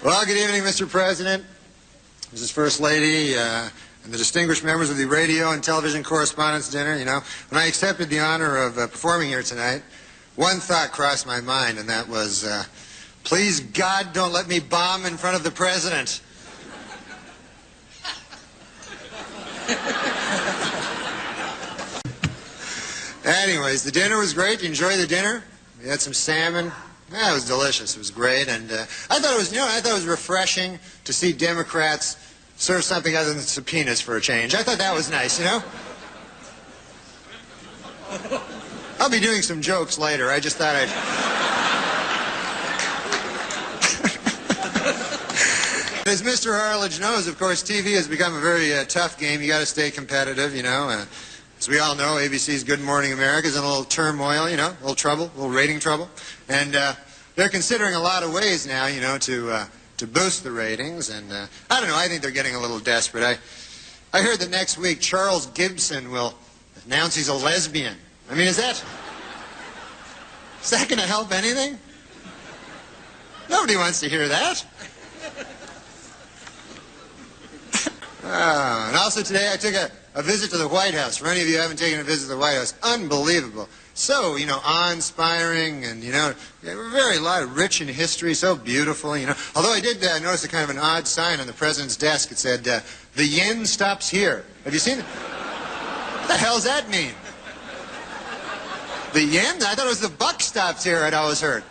Well, good evening, Mr. President, Mrs. First Lady, and the distinguished members of the radio and television correspondents' dinner. You know, when I accepted the honor of performing here tonight, one thought crossed my mind, and that was, please, God, don't let me bomb in front of the president. Anyways, the dinner was great. You enjoyed the dinner? We had some salmon. Yeah, it was delicious. It was great, and I thought it was refreshing to see Democrats serve something other than subpoenas for a change. I thought that was nice, you know. I'll be doing some jokes later. I just thought I'd. As Mr. Harledge knows, of course, TV has become a very tough game. You got to stay competitive, you know. As we all know, ABC's Good Morning America is in a little turmoil, you know, a little trouble, a little rating trouble. And they're considering a lot of ways now, you know, to boost the ratings. And I don't know, I think they're getting a little desperate. I heard that next week Charles Gibson will announce he's a lesbian. I mean, is that going to help anything? Nobody wants to hear that. And also today I took a visit to the White House. For any of you who haven't taken a visit to the White House, unbelievable. So, you know, awe-inspiring and, you know, very rich in history, so beautiful, you know. Although I did notice a kind of an odd sign on the president's desk. It said, the yen stops here. Have you seen it? What the hell does that mean? The yen? I thought it was the buck stops here, I'd always heard.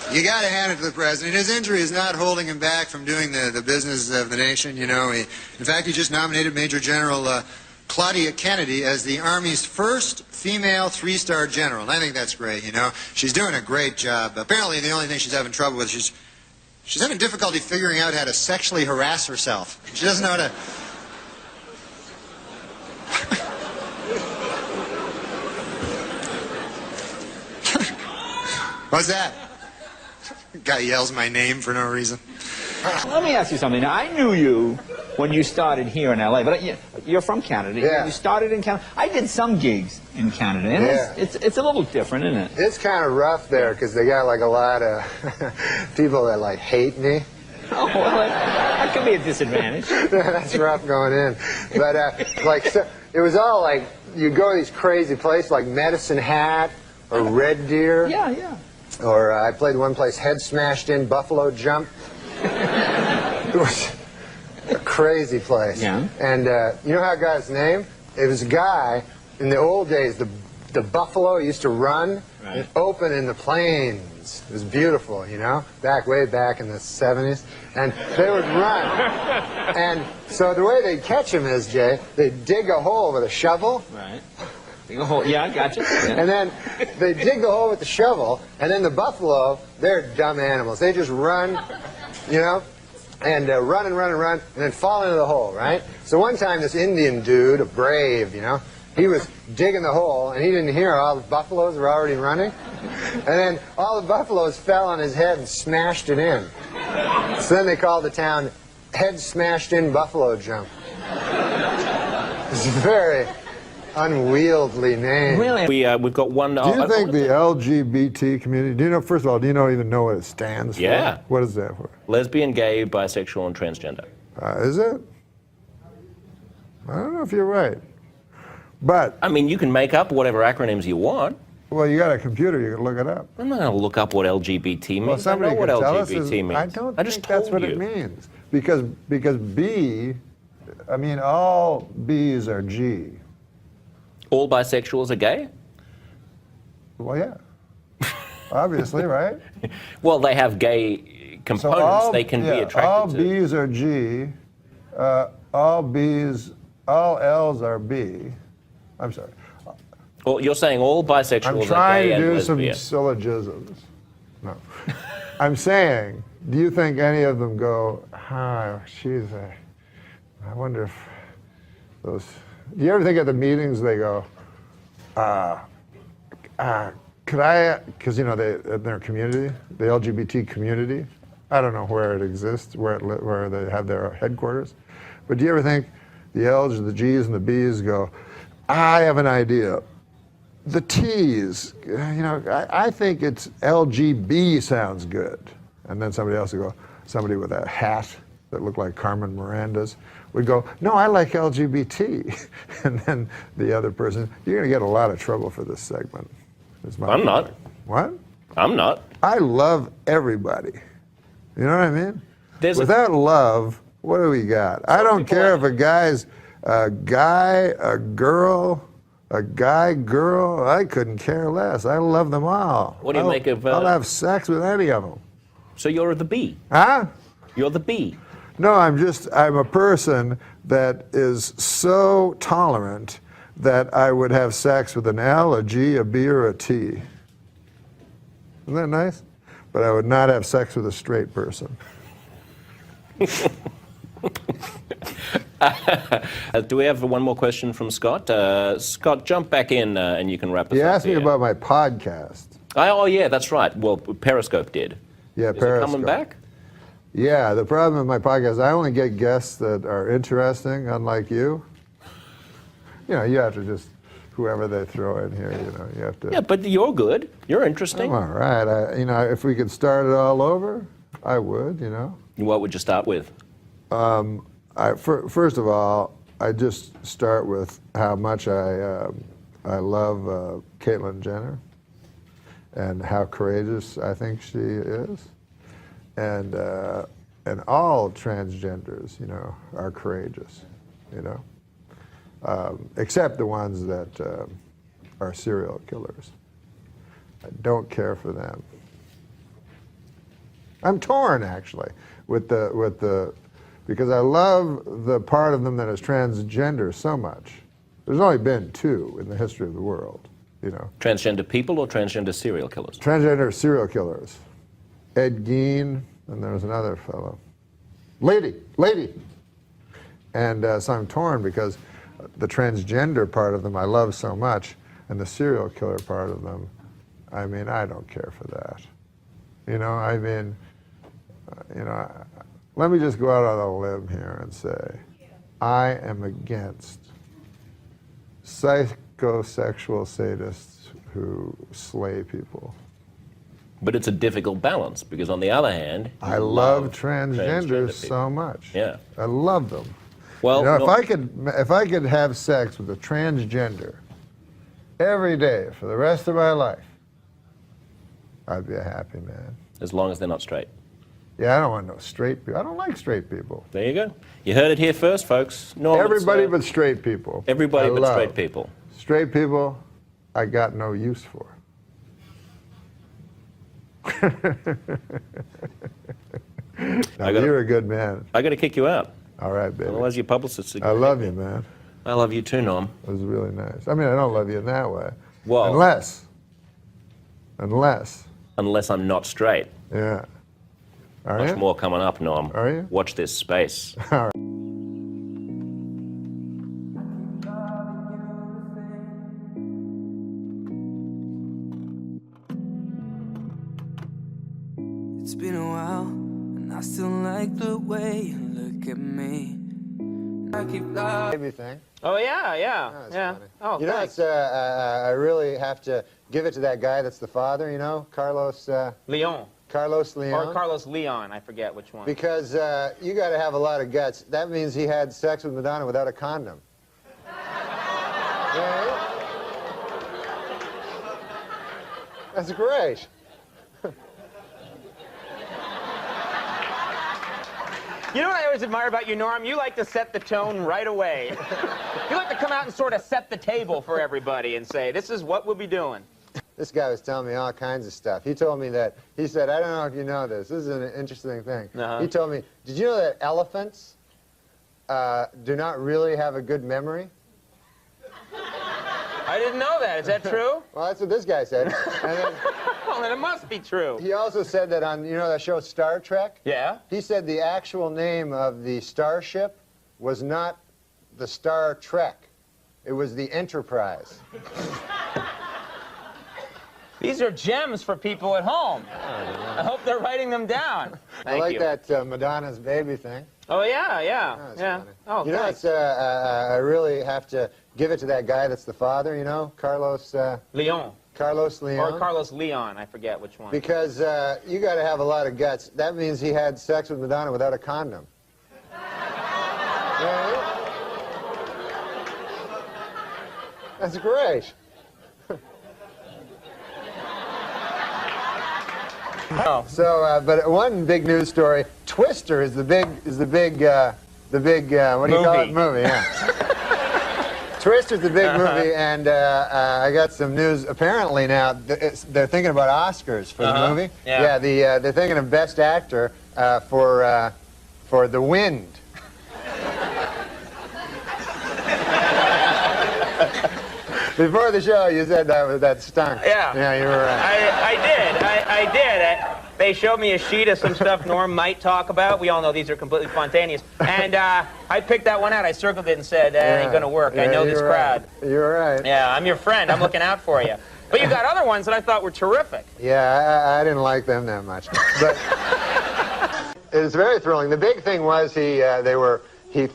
You got to hand it to the president. His injury is not holding him back from doing the business of the nation, you know. In fact, he just nominated Major General Claudia Kennedy as the Army's first female three-star general. And I think that's great, you know. She's doing a great job. Apparently, the only thing she's having trouble with, she's having difficulty figuring out how to sexually harass herself. She doesn't know how to... What's that? Guy yells my name for no reason. Let me ask you something. Now, I knew you when you started here in L.A., but you're from Canada. Yeah. You started in Canada. I did some gigs in Canada, and yeah. it's a little different, isn't it? It's kind of rough there because they got like a lot of people that like hate me. Oh, well, that could be a disadvantage. That's rough going in. But so, it was all like, you go to these crazy places like Medicine Hat or Red Deer. Yeah, yeah. Or I played one place, Head Smashed In, Buffalo Jump. It was a crazy place. Yeah. And you know how I got his name? It was a guy, in the old days, the buffalo used to run and open in the plains. It was beautiful, you know, way back in the 70s. And they would run. And so the way they'd catch him is, Jay, they'd dig a hole with a shovel. Right. Dig a hole. Yeah, I got you. Yeah. And then they dig the hole with the shovel, and then the buffalo, they're dumb animals. They just run, you know, and run and run and run, and then fall into the hole, right? So one time this Indian dude, a brave, you know, he was digging the hole, and he didn't hear all the buffaloes were already running. And then all the buffaloes fell on his head and smashed it in. So then they called the town Head Smashed In Buffalo Jump. It's very unwieldy name. Really? We've got one... Do you think the LGBT community, do you know, first of all, do you even know what it stands for? Yeah. What is that for? Lesbian, gay, bisexual, and transgender. Is it? I don't know if you're right. But... I mean, you can make up whatever acronyms you want. Well, you got a computer, you can look it up. I'm not going to look up what LGBT means. Well, somebody I know what can tell LGBT us means. I don't just think that's what told it you. means. Because B, I mean, all B's are G. All bisexuals are gay? Well, yeah. Obviously, right? Well, they have gay components they can be attracted all to. All B's are G. All L's are B. I'm sorry. Well, you're saying all bisexuals I'm trying are gay to do and some lesbian. syllogisms. No. I'm saying, do you think any of them go, I wonder if those... Do you ever think at the meetings they go, could I, because, you know, in their community, the LGBT community, I don't know where it exists, where they have their headquarters, but do you ever think the L's, the G's, and the B's go, I have an idea. the T's, you know, I think it's LGB sounds good. And then somebody else would go, somebody with a hat that looked like Carmen Miranda's would go, no, I like LGBT. And then the other person, you're going to get a lot of trouble for this segment. I'm not. What? I'm not. I love everybody. You know what I mean? Without love, what do we got? I don't care if a guy's a guy, a girl, a guy, girl. I couldn't care less. I love them all. What do you make of... I'll have sex with any of them. So you're the B. Huh? You're the B. No, I'm a person that is so tolerant that I would have sex with an L, a G, a B, or a T. Isn't that nice? But I would not have sex with a straight person. Do we have one more question from Scott? Scott, jump back in and you can wrap us up. You asked me here. about my podcast. Oh, yeah, that's right. Well, Periscope did. Yeah, Is Periscope. it coming back? Yeah, the problem with my podcast, I only get guests that are interesting, unlike you. You know, you have to just, whoever they throw in here, you know, you have to. Yeah, but you're good. You're interesting. I'm all right. You know, if we could start it all over, I would, you know. What would you start with? First of all, I just start with how much I love Caitlyn Jenner and how courageous I think she is. And all transgenders, you know, are courageous, you know, except the ones that are serial killers. I don't care for them. I'm torn, actually, with the because I love the part of them that is transgender so much. There's only been 2 in the history of the world, you know. Transgender people or transgender serial killers? Transgender serial killers. Ed Gein, and there was another fellow. Lady. And so I'm torn because the transgender part of them I love so much, and the serial killer part of them, I mean, I don't care for that. You know, I mean, you know, let me just go out on a limb here and say, I am against psychosexual sadists who slay people. But it's a difficult balance because, on the other hand, I love transgenders so much. Yeah, I love them. Well, you know, if I could have sex with a transgender every day for the rest of my life, I'd be a happy man. As long as they're not straight. Yeah, I don't want no straight people. I don't like straight people. There you go. You heard it here first, folks. Norm, everybody but straight people. Everybody but straight people. Straight people, I got no use for. Now, you're a good man. I got to kick you out. All right, baby. Otherwise, your publicist. I love you, man. I love you too, Norm. It was really nice. I mean, I don't love you in that way. Well, unless. Unless I'm not straight. Yeah. Are Much you? more coming up, Norm. Are you? Watch this space. All right. It's been a while, and I still like the way you look at me. I keep loving Baby thing. Oh, yeah. Oh, yeah. funny. Oh, You know, thanks. it's, I really have to give it to that guy that's the father, you know, Carlos Leon. Leon. Or Carlos Leon, I forget which one. Because you got to have a lot of guts. That means he had sex with Madonna without a condom. Yeah. That's great. You know what I always admire about you, Norm? You like to set the tone right away. You like to come out and sort of set the table for everybody and say, this is what we'll be doing. This guy was telling me all kinds of stuff. He told me that, he said, I don't know if you know this. This is an interesting thing. He told me, did you know that elephants do not really have a good memory? I didn't know that. Is that true? Well, that's what this guy said. And then Well, then it must be true. he also said that on, you know that show Star Trek? Yeah? He said the actual name of the starship was not the Star Trek. It was the Enterprise. These are gems for people at home. I hope they're writing them down. I like you. that Madonna's baby thing. Oh, yeah. That's Yeah. funny. Oh, You know, thanks. it's, I really have to give it to that guy that's the father, you know, Carlos Leon. Carlos Leon. Or Carlos Leon, I forget which one. Because you got to have a lot of guts. That means he had sex with Madonna without a condom. Yeah. That's great. Oh. So, but one big news story: Twister is the big what do you call it? Movie, yeah. Twister's the big movie, and I got some news. Apparently now they're thinking about Oscars for the movie. Yeah. They're thinking of Best Actor for The Wind. Before the show, you said that stunk. Yeah. Yeah, you were right. I did. They showed me a sheet of some stuff Norm might talk about. We all know these are completely spontaneous. And I picked that one out. I circled it and said, that ain't going to work. Yeah, I know this crowd. Right. You're right. Yeah, I'm your friend. I'm looking out for you. But you got other ones that I thought were terrific. Yeah, I didn't like them that much. But it was very thrilling. The big thing was he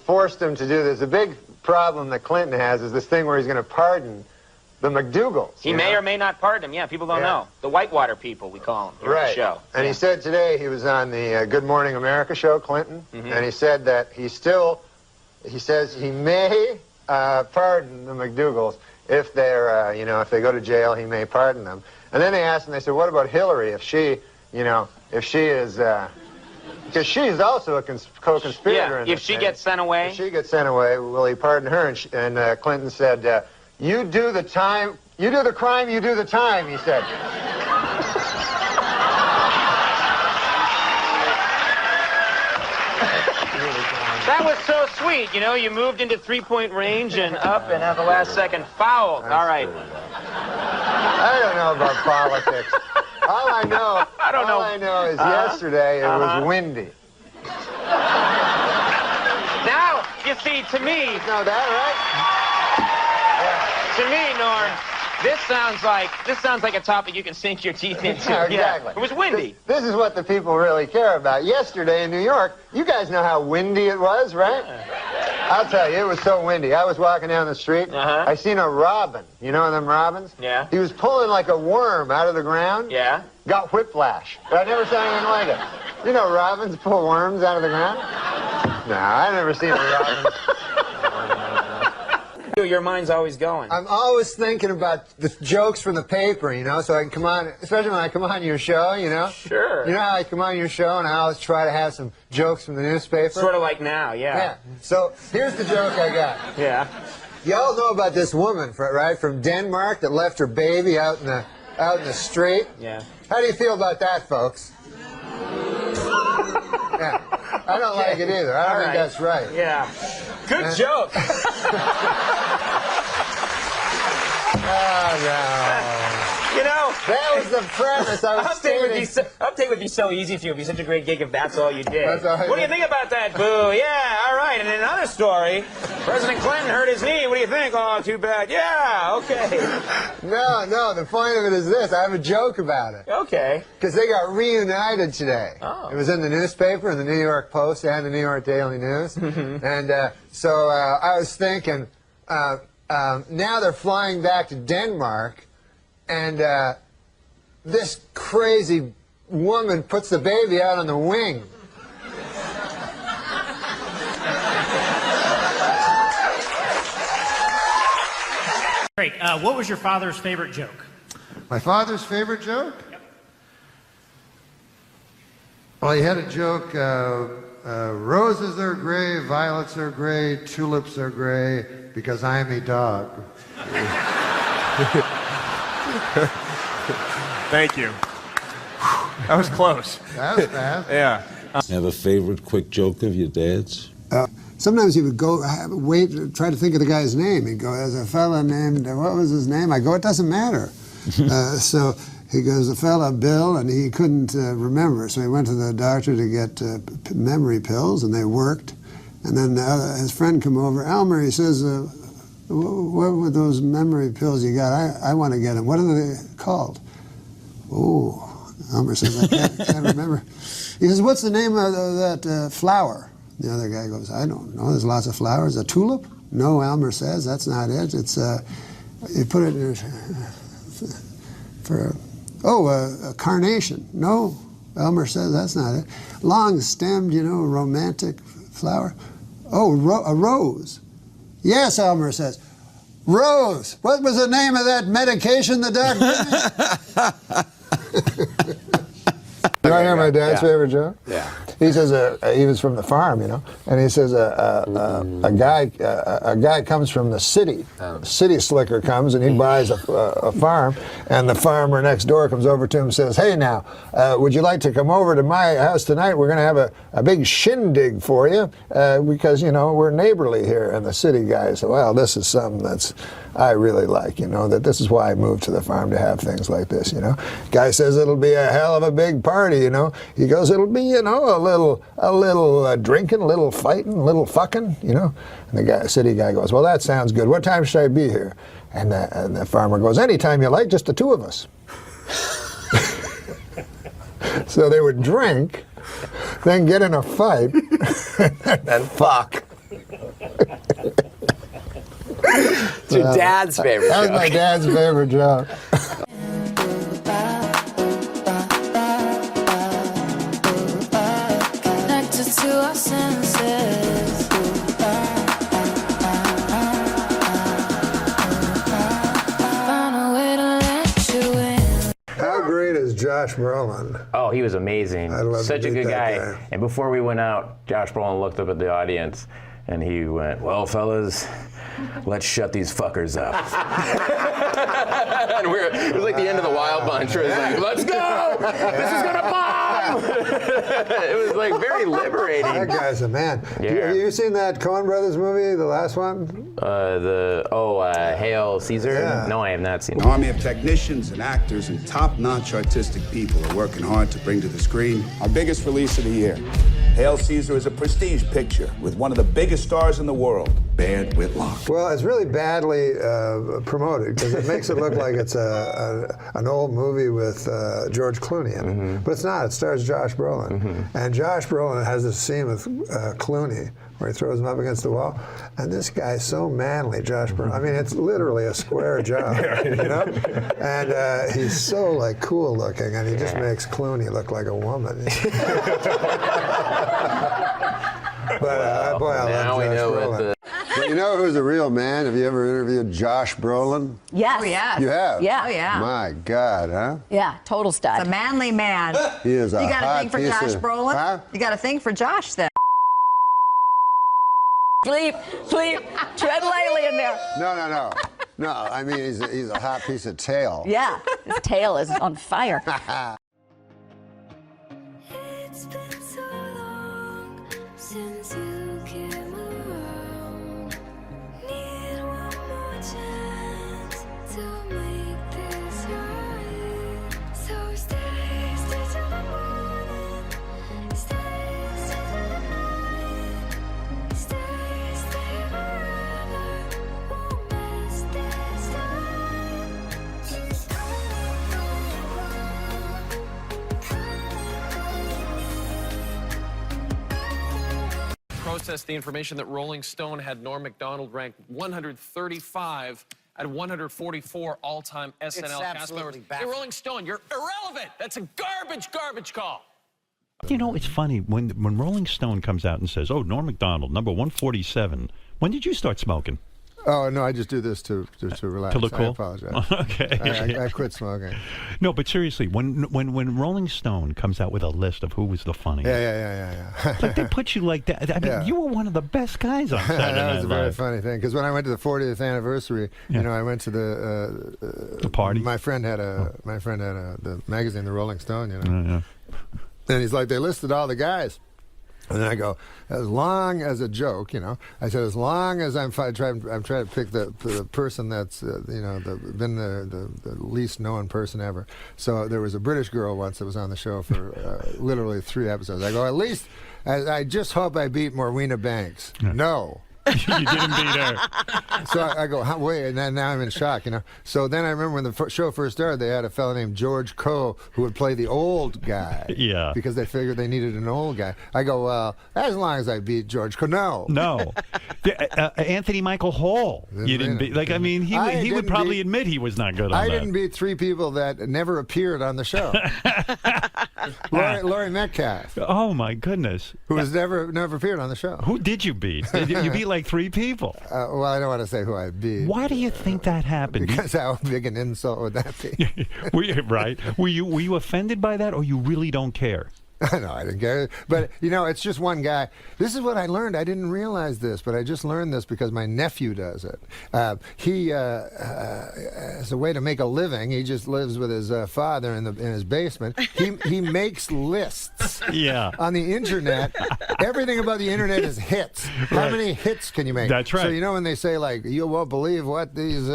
forced them to do this. The big problem that Clinton has is this thing where he's going to pardon the McDougalls. He may or may not pardon him. Yeah, people don't know. The Whitewater people, we call them here at the show. And he said today, he was on the Good Morning America show, Clinton, and he said that he says he may pardon the McDougalls if they're, if they go to jail, he may pardon them. And then they asked him, they said, what about Hillary if she is, because she's also a co-conspirator. Yeah, if she gets sent away. If she gets sent away, will he pardon her? And Clinton said, you do the time, you do the crime, you do the time, he said. That was so sweet, you know, you moved into three-point range and up and at the last second fouled. All right. I don't know about politics. All I know is yesterday it was windy. Now, you see, to me... Know that, right? To me, Norm, this sounds like a topic you can sink your teeth into. Yeah, exactly. It was windy. This is what the people really care about. Yesterday in New York, you guys know how windy it was, right? Yeah. I'll tell you, it was so windy. I was walking down the street. I seen a robin. You know them robins? Yeah. He was pulling like a worm out of the ground. Yeah. Got whiplash. But I never saw anything like it. You know robins pull worms out of the ground? No, I've never seen a robin. Your mind's always going. I'm always thinking about the jokes from the paper, you know, so I can come on, especially when I come on your show, you know? Sure. You know how I come on your show and I always try to have some jokes from the newspaper? Sort of like now, yeah. Yeah. So here's the joke I got. Yeah. Y'all know about this woman, right, from Denmark that left her baby out in the street? Yeah. How do you feel about that, folks? Yeah. I don't like it either. I don't think that's right. Yeah. Good joke. Oh, no. You know, that was the premise I was stating. Uptake would be so easy for you. It would be such a great gig if that's all you did. That's all I What do you did. think about that, Boo? Yeah, all right. And in another story, President Clinton hurt his knee. What do you think? Oh, too bad. Yeah, okay. No, the point of it is this. I have a joke about it. Okay. Because they got reunited today. Oh. It was in the newspaper, in the New York Post and the New York Daily News. And so I was thinking, now they're flying back to Denmark, and this crazy woman puts the baby out on the wing. Great. What was your father's favorite joke? My father's favorite joke? Yep. Well, he had a joke, roses are gray, violets are gray, tulips are gray, because I am a dog. Thank you. That was close. That was fast. Yeah. Have a favorite quick joke of your dad's? Sometimes he would go, try to think of the guy's name. He'd go, there's a fella named, what was his name? I go, it doesn't matter. So he goes, a fella, Bill, and he couldn't remember. So he went to the doctor to get memory pills, and they worked. And then his friend come over, Elmer, he says, what were those memory pills you got? I want to get them. What are they called? Oh, Elmer says, I can't remember. He says, what's the name of that flower? The other guy goes, I don't know. There's lots of flowers. A tulip? No, Elmer says, that's not it. It's, you put it in for, a carnation. No, Elmer says, that's not it. Long-stemmed, romantic flower. Oh, a rose. Yes, Elmer says. Rose. What was the name of that medication the doc gave me? You want to hear my dad's favorite joke? Yeah. He says he was from the farm, and he says a guy comes from the city. City slicker comes and he buys a farm, and the farmer next door comes over to him and says, "Hey, now, would you like to come over to my house tonight? We're going to have a big shindig for you because we're neighborly here." And the city guy said, "Well, this is something I really like, that this is why I moved to the farm, to have things like this, Guy says it'll be a hell of a big party, He goes, it'll be, a little drinking, a little fighting, a little fucking, And the city guy goes, "Well, that sounds good. What time should I be here?" And the farmer goes, "Anytime you like, just the two of us." So they would drink, then get in a fight, and fuck. It's your dad's favorite joke. That was my dad's favorite joke. Connected to our senses. Found a way to let you in. How great is Josh Brolin? Oh, he was amazing. I'd love to Such a meet good that guy. guy. And before we went out, Josh Brolin looked up at the audience and he went, "Well, fellas, let's shut these fuckers up." And it was like the end of the Wild Bunch where it's like, "Let's go! This is gonna bomb!" It was like very liberating. That guy's a man. Yeah. Have you seen that Coen Brothers movie, the last one? Hail Caesar? Yeah. No, I have not seen An it. army of technicians and actors and top-notch artistic people are working hard to bring to the screen our biggest release of the year. Hail Caesar is a prestige picture with one of the biggest stars in the world, Baird Whitlock. Well, it's really badly promoted because it makes it look like it's an old movie with George Clooney in it. But it's not. It stars Josh Brolin. And Josh Brolin has this scene with Clooney where he throws him up against the wall. And this guy's so manly, Josh Brolin. I mean, it's literally a square job, And he's so cool looking, and he just makes Clooney look like a woman. But boy, I now love we Josh know Brolin. But you know who's a real man? Have you ever interviewed Josh Brolin? Yes. Oh, yeah. You have? Yeah. Oh, yeah. My God, huh? Yeah, total stud. It's a manly man. He is a You got a hot thing for piece Josh of- Brolin? Huh? You got a thing for Josh then? Sleep, tread lightly in there. No. No, I mean, he's a hot piece of tail. Yeah, his tail is on fire. It's been so long since you came around. Need one more chance to make this right. So stay till the morning. Stay till the morning. Stay forever. Won't miss this Processed the information that Rolling Stone had Norm MacDonald ranked 135 out of 144 all-time SNL cast members. Hey, Rolling Stone, you're irrelevant. That's a garbage call. You know, it's funny when Rolling Stone comes out and says, "Oh, Norm MacDonald, number 147." When did you start smoking? Oh, no, I just do this to relax. To look cool? I apologize. Okay. I quit smoking. No, but seriously, when Rolling Stone comes out with a list of who was the funniest, Yeah. like they put you like that. I mean, you were one of the best guys on Saturday Night That was a very Live. funny thing because when I went to the 40th anniversary, I went to the party. My friend had the magazine, the Rolling Stone, Yeah. and he's like, they listed all the guys. And then I go, as long as a joke, I said, as long as I'm trying to pick the person that's, been the least known person ever. So there was a British girl once that was on the show for literally 3 episodes. I go, at least, I just hope I beat Morweena Banks. Yeah. No. You didn't beat her. So I go, wait, and then now I'm in shock, you know. So then I remember when the show first started, they had a fellow named George Coe who would play the old guy. Yeah. Because they figured they needed an old guy. I go, well, as long as I beat George Coe, no. No. Anthony Michael Hall. You didn't beat. Like, I mean, he would probably admit he was not good on I that. didn't beat 3 people that never appeared on the show. Laurie Metcalf. Oh, my goodness. Who has never appeared on the show. Who did you beat? You beat like 3 people. Well, I don't want to say who I beat. Why do you think that happened? Because how big an insult would that be? Right. Were you offended by that, or you really don't care? No, I didn't care. But, you know, it's just one guy. This is what I learned. I didn't realize this, but I just learned this because my nephew does it. He, as a way to make a living, he just lives with his father in his basement. He makes lists on the Internet. Everything about the Internet is hits. How many hits can you make? That's right. So, you know, when they say, like, you won't believe what these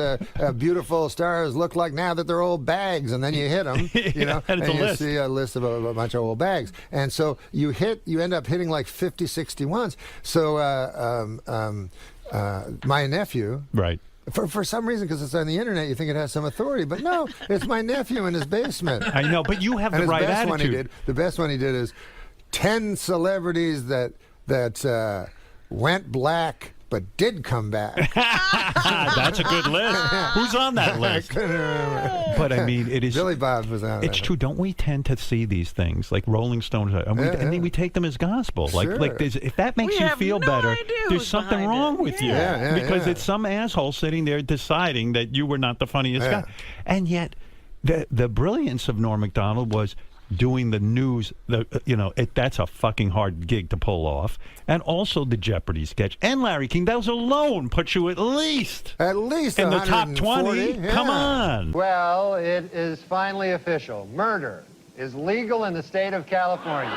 beautiful stars look like now that they're old bags, and then you hit them, you know, and you see a list of a bunch of old bags. And so you end up hitting like 50, 60 ones. So my nephew, right. For some reason, because it's on the Internet, you think it has some authority, but no, it's my nephew in his basement. I know, but you have and the right best attitude. The best one he did is 10 celebrities that went black but did come back. That's a good list. Who's on that list? But I mean, it is. Billy Bob was on. It's true. Don't we tend to see these things like Rolling Stones, and then we take them as gospel? Sure. Like if that makes you feel better, there's something wrong with you. Because it's some asshole sitting there deciding that you were not the funniest guy. And yet, the brilliance of Norm Macdonald was doing the news. That's a fucking hard gig to pull off. And also the Jeopardy sketch. And Larry King, those alone put you at least in the top 20. Yeah. Come on. Well, it is finally official. Murder is legal in the state of California.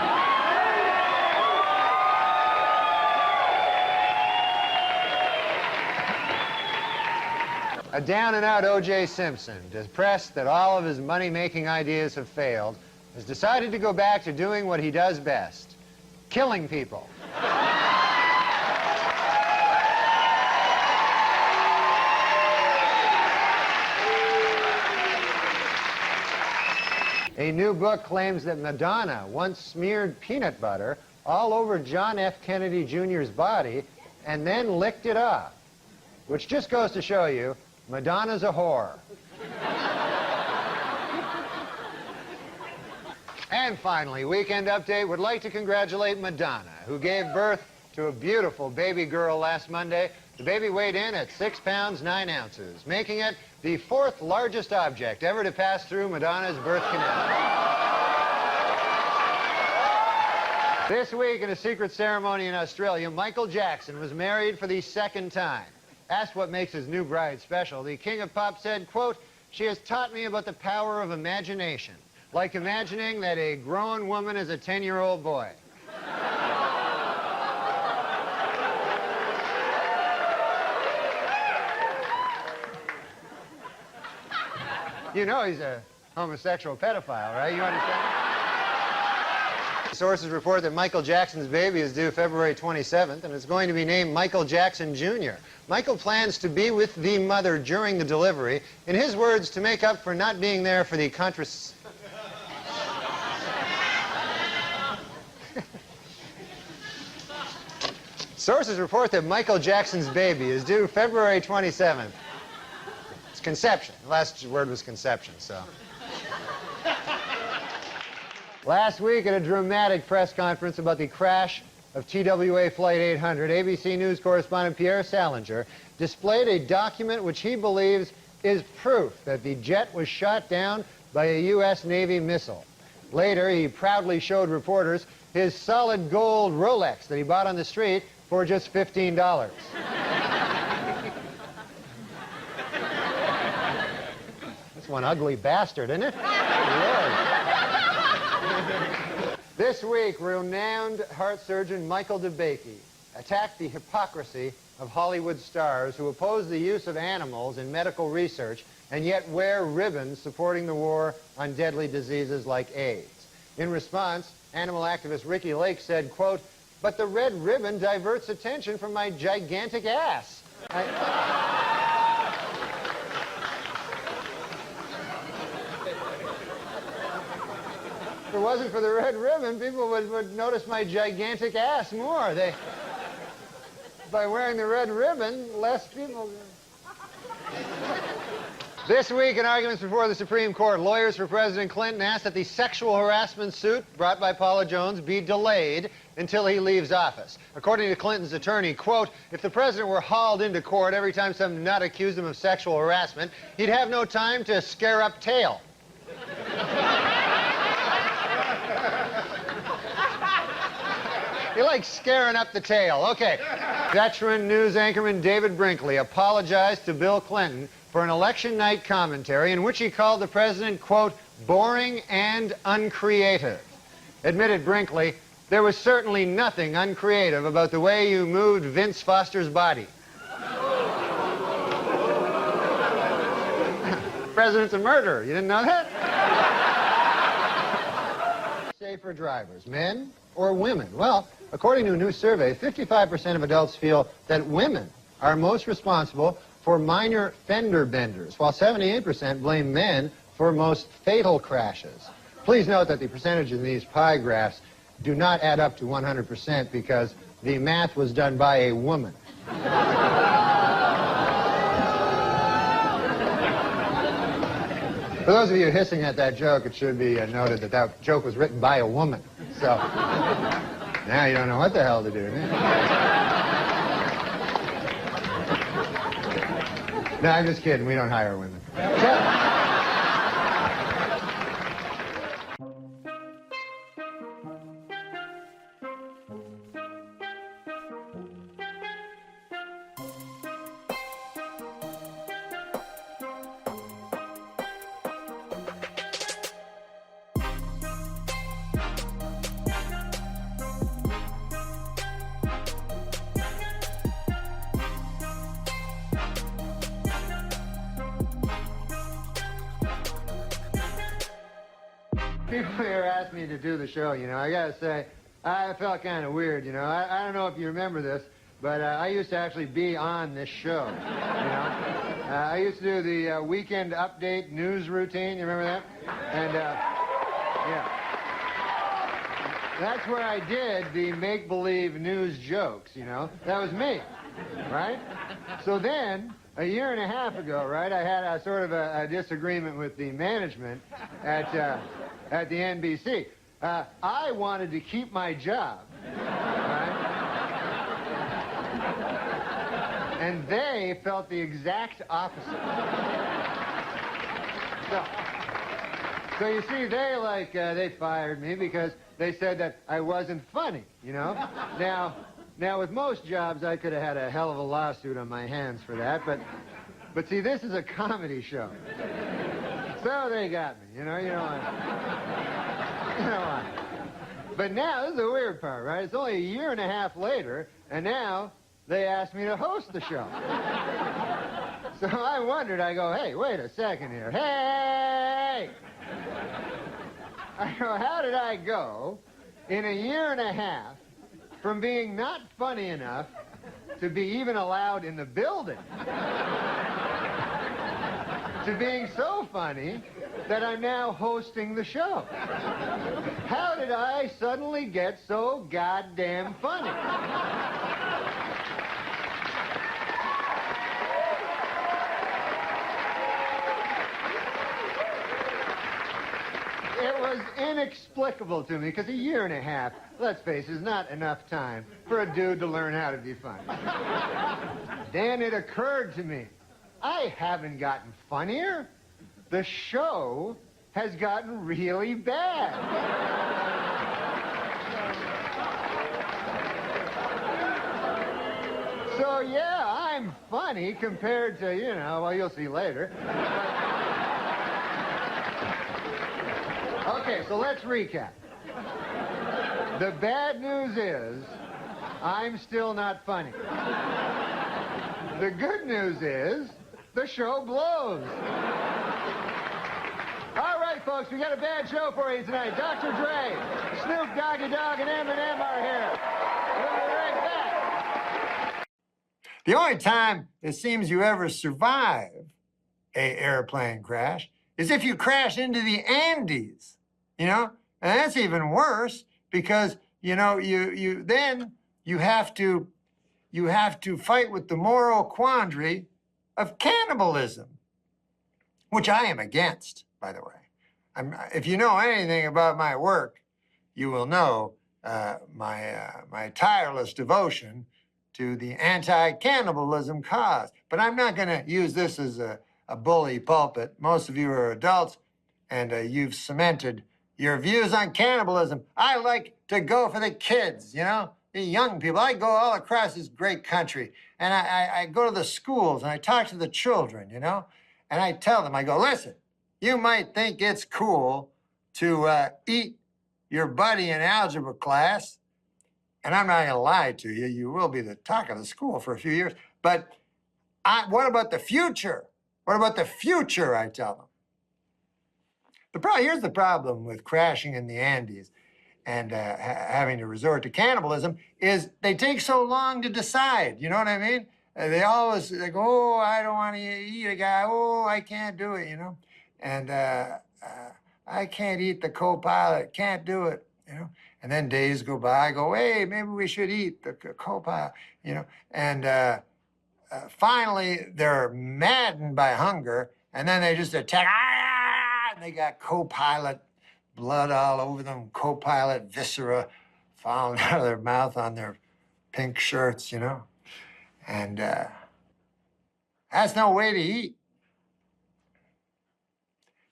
A down-and-out O.J. Simpson, depressed that all of his money-making ideas have failed, has decided to go back to doing what he does best, killing people. A new book claims that Madonna once smeared peanut butter all over John F. Kennedy Jr.'s body and then licked it off, which just goes to show you Madonna's a whore. And finally, Weekend Update would like to congratulate Madonna, who gave birth to a beautiful baby girl last Monday. The baby weighed in at 6 pounds, 9 ounces, making it the 4th largest object ever to pass through Madonna's birth canal. This week, in a secret ceremony in Australia, Michael Jackson was married for the 2nd time. Asked what makes his new bride special, the King of Pop said, quote, "She has taught me about the power of imagination. Like imagining that a grown woman is a 10-year-old boy." You know he's a homosexual pedophile, right? You understand? Sources report that Michael Jackson's baby is due February 27th, and it's going to be named Michael Jackson Jr. Michael plans to be with the mother during the delivery. In his words, to make up for not being there for the Sources report that Michael Jackson's baby is due February 27th. It's conception. The last word was conception, so. Last week at a dramatic press conference about the crash of TWA Flight 800, ABC News correspondent Pierre Salinger displayed a document which he believes is proof that the jet was shot down by a U.S. Navy missile. Later, he proudly showed reporters his solid gold Rolex that he bought on the street for just $15. That's one ugly bastard, isn't it? This week, renowned heart surgeon Michael DeBakey attacked the hypocrisy of Hollywood stars who oppose the use of animals in medical research and yet wear ribbons supporting the war on deadly diseases like AIDS. In response, animal activist Ricky Lake said, quote, but the red ribbon diverts attention from my gigantic ass. If it wasn't for the red ribbon, people would notice my gigantic ass more. By wearing the red ribbon, less people... This week, in arguments before the Supreme Court, lawyers for President Clinton asked that the sexual harassment suit brought by Paula Jones be delayed until he leaves office. According to Clinton's attorney, quote, if the president were hauled into court every time some nut accused him of sexual harassment, he'd have no time to scare up tail. You like scaring up the tail. Okay. Veteran news anchorman David Brinkley apologized to Bill Clinton for an election night commentary in which he called the president, quote, boring and uncreative. Admitted Brinkley, there was certainly nothing uncreative about the way you moved Vince Foster's body. The president's a murderer. You didn't know that? Safer drivers, men or women? Well, according to a new survey, 55% of adults feel that women are most responsible for minor fender benders, while 78% blame men for most fatal crashes. Please note that the percentages in these pie graphs do not add up to 100% because the math was done by a woman. For those of you hissing at that joke, it should be noted that that joke was written by a woman. So now you don't know what the hell to do. No, I'm just kidding. We don't hire women. People here asked me to do the show, you know. I gotta say, I felt kind of weird, you know. I don't know if you remember this, but I used to actually be on this show, you know. I used to do the weekend update news routine, you remember that? And, yeah. That's where I did the make-believe news jokes, you know. That was me, right? So then, a year and a half ago, right, I had a sort of a disagreement with the management at the NBC. I wanted to keep my job, right? And they felt the exact opposite. So you see, they fired me because they said that I wasn't funny, you know? Now, with most jobs, I could have had a hell of a lawsuit on my hands for that, but see, this is a comedy show. So they got me, you know what? But now, this is the weird part, right? It's only a year and a half later, and now they asked me to host the show. So I wondered, I go, hey, wait a second here. Hey! I go, how did I go in a year and a half from being not funny enough to be even allowed in the building to being so funny that I'm now hosting the show? How did I suddenly get so goddamn funny? It was inexplicable to me, because a year and a half, let's face it, is not enough time for a dude to learn how to be funny. Then it occurred to me, I haven't gotten funnier. The show has gotten really bad. So, yeah, I'm funny compared to, well, you'll see later. Okay, so let's recap. The bad news is I'm still not funny. The good news is the show blows. All right, folks, we got a bad show for you tonight. Dr. Dre, Snoop Doggy Dogg, and Eminem are here. The only time it seems you ever survive a airplane crash is if you crash into the Andes, you know? And that's even worse because, you know, you have to fight with the moral quandary of cannibalism, which I am against, by the way. If you know anything about my work, you will know my tireless devotion to the anti-cannibalism cause. But I'm not going to use this as a bully pulpit. Most of you are adults, and you've cemented your views on cannibalism. I like to go for the kids, you know, the young people. I go all across this great country, and I go to the schools, and I talk to the children, you know, and I tell them, I go, listen, you might think it's cool to eat your buddy in algebra class, and I'm not going to lie to you, you will be the talk of the school for a few years, but what about the future? What about the future, I tell them. Here's the problem with crashing in the Andes and having to resort to cannibalism is they take so long to decide, you know what I mean? They go, oh, I don't want to eat a guy, oh, I can't do it, you know? And I can't eat the co-pilot, can't do it, you know? And then days go by, I go, hey, maybe we should eat the co-pilot, you know? And finally, they're maddened by hunger, and then they just attack, and they got co-pilot blood all over them, co-pilot viscera falling out of their mouth on their pink shirts, you know? And that's no way to eat.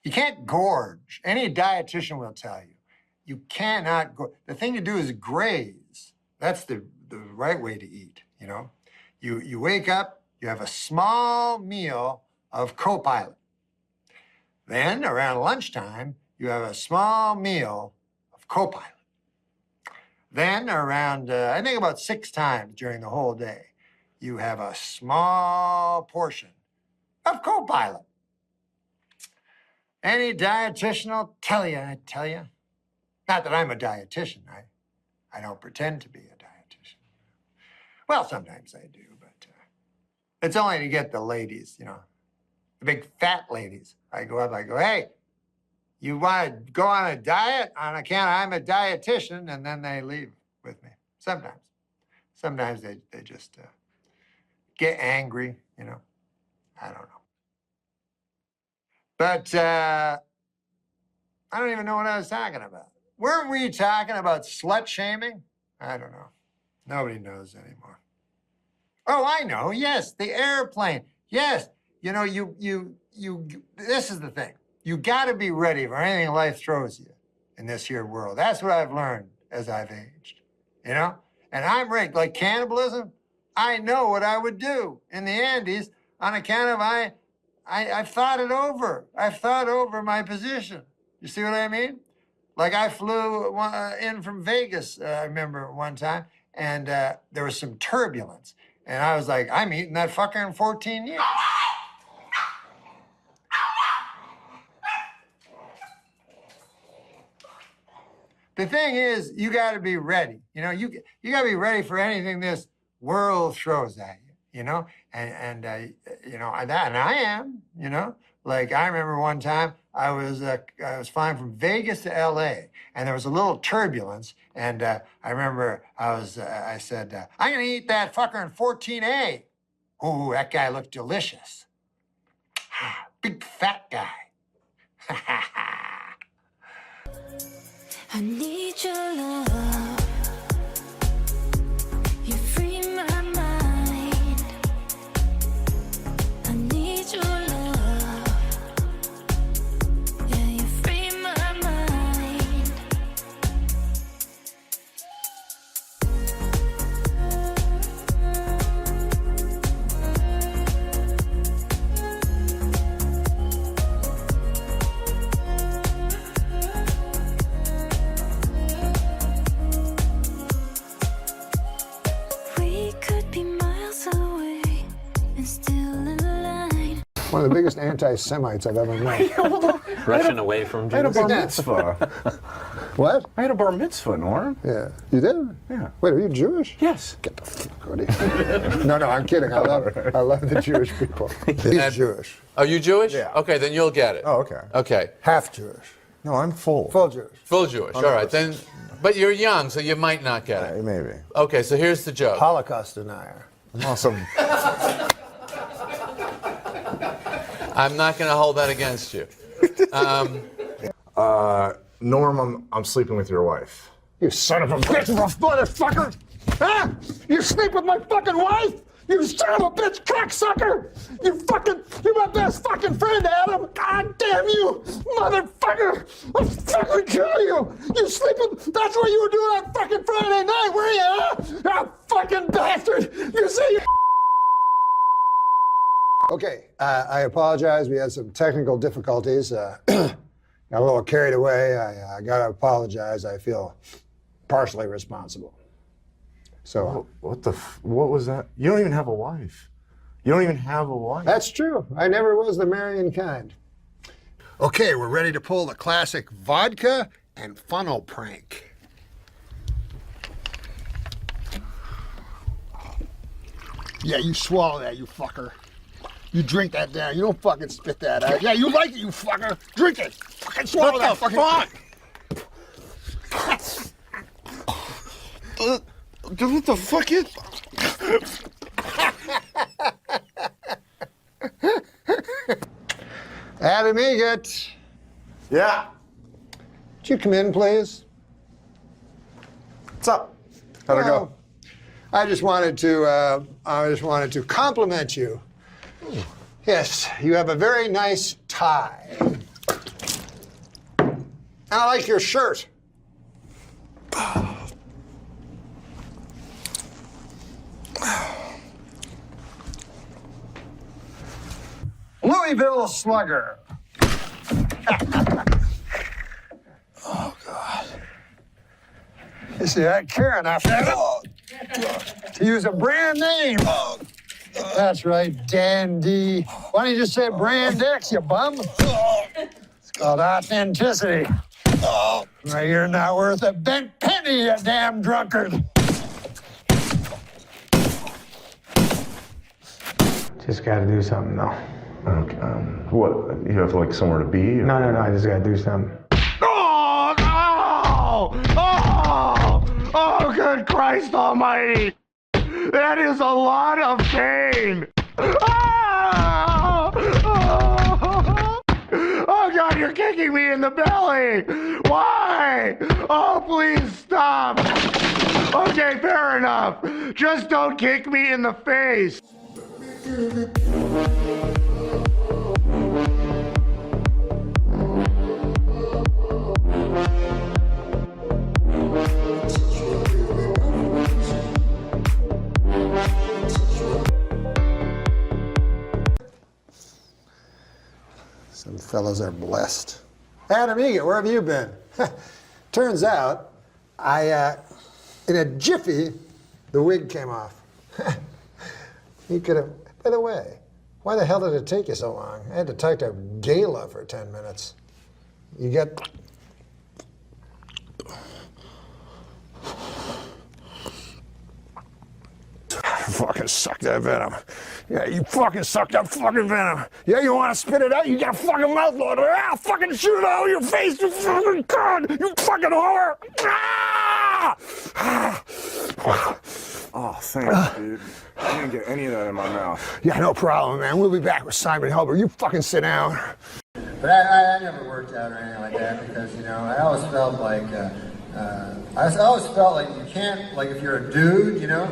You can't gorge. Any dietitian will tell you. You cannot go. The thing to do is graze. That's the right way to eat, you know? You wake up, you have a small meal of co-pilot. Then, around lunchtime, you have a small meal of co-pilot. Then, around, I think about 6 times during the whole day, you have a small portion of co-pilot. Any dietitian will tell you, I tell you. Not that I'm a dietitian. I don't pretend to be a dietitian. Well, sometimes I do, but it's only to get the ladies, you know, the big fat ladies. I go up, I go, hey, you want to go on a diet on account I'm a dietitian, and then they leave with me. Sometimes. Sometimes they just get angry, you know. I don't know. But I don't even know what I was talking about. Weren't we talking about slut shaming? I don't know. Nobody knows anymore. Oh, I know. Yes, the airplane. Yes. You know, this is the thing. You got to be ready for anything life throws you in this here world. That's what I've learned as I've aged, you know? And I'm ready. Like cannibalism, I know what I would do in the Andes on account of I've thought it over. I've thought over my position. You see what I mean? Like I flew in from Vegas, I remember one time, and there was some turbulence. And I was like, I'm eating that fucker in 14 years. The thing is, you got to be ready. You know, you got to be ready for anything this world throws at you. You know, and you know, and I am. You know, like I remember one time I was flying from Vegas to L.A. and there was a little turbulence, and I remember I said, I'm gonna eat that fucker in 14A. Ooh, that guy looked delicious. Big fat guy. I need your love. You free my mind. I need your love. Yeah, you free my mind. We could be miles away and still align. One of the biggest anti-Semites I've ever met. Russian away from I had a bar Jesus. mitzvah. What? I had a bar mitzvah, Norm. Yeah. You did? Yeah. Wait, are you Jewish? Yes. Get the fuck out of here. No, I'm kidding. I love the Jewish people. He's Jewish. Are you Jewish? Yeah. Okay, then you'll get it. Oh, okay. Okay. Half Jewish. No, I'm full. Full Jewish. Full Jewish. All right, then. But you're young, so you might not get it. Maybe. Okay, so here's the joke. Holocaust denier. Awesome. I'm not going to hold that against you. Norm, I'm sleeping with your wife. You son of a bitch, motherfucker! Huh? You sleep with my fucking wife? You son of a bitch cocksucker! You're my best fucking friend, Adam! God damn you, motherfucker! I'll fucking kill you! You sleep with, that's what you were doing on fucking Friday night, were you, huh? You fucking bastard! You see you... Okay, I apologize. We had some technical difficulties. Got a little carried away. I gotta apologize. I feel partially responsible. So What was that? You don't even have a wife. You don't even have a wife. that's true. I never was the marrying kind. Okay, we're ready to pull the classic vodka and funnel prank. Yeah, you swallow that, you fucker. You drink that down. You don't fucking spit that out. Yeah, you like it, you fucker. Drink it. Fucking swallow that fucking... What the fuck is... Adam Egot. Yeah. Would you come in, please? What's up? How'd it go? I just wanted to compliment you. Yes, you have a very nice tie. I like your shirt. Louisville Slugger. Oh, God. You see, I care enough to use a brand name. That's right, Dandy. Why don't you just say Brand X, you bum? It's called authenticity. Right, you're not worth a bent penny, you damn drunkard. Just gotta do something, though. Okay. What? You have like somewhere to be? Or? No, I just gotta do something. Oh, no! Oh, good Christ almighty! That is a lot of pain! Oh, God, you're kicking me in the belly! Why? Oh, please stop! Okay, fair enough. Just don't kick me in the face. Some fellas are blessed. Adam Egan, where have you been? Turns out, in a jiffy, the wig came off. You could have, by the way, why the hell did it take you so long? I had to talk to Gala for 10 minutes. You get... Fucking suck that venom. Yeah, you fucking suck that fucking venom. Yeah, you want to spit it out? You got a fucking mouth water. Ah, fucking shoot it out of your face, you fucking cunt. You fucking whore. Ah! Oh, thanks, dude. I didn't get any of that in my mouth. Yeah, no problem, man. We'll be back with Simon Helber. You fucking sit down. But I never worked out or anything like that because, you know, I always felt like, you can't, like if you're a dude, you know,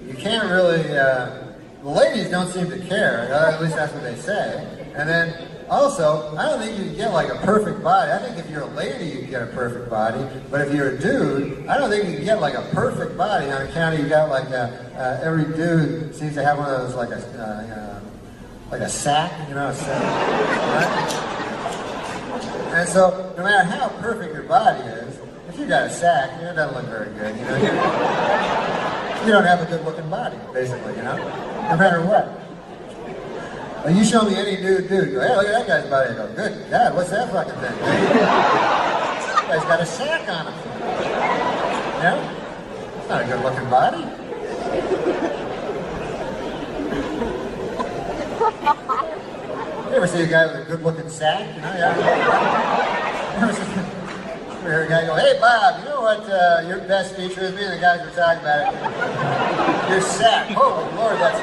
you can't really, the ladies don't seem to care, at least that's what they say. And then also, I don't think you can get like a perfect body. I think if you're a lady, you can get a perfect body. But if you're a dude, I don't think you can get like a perfect body on account of you got like every dude seems to have one of those like a sack, you know, a sack, right? And so, no matter how perfect your body is, if you got a sack, you know, it doesn't look very good. You know, you don't have a good-looking body, basically. You know, no matter what. Like you show me any dude, go, hey, look at that guy's body. I go, good God, what's that fucking thing? guy's got a sack on him. Yeah? It's not a good-looking body. You ever see a guy with a good-looking sack? You know, yeah. You hear a guy go, "Hey, Bob, you know what your best feature is?" Me and the guys were talking about it. Your sack. Oh, Lord, that's...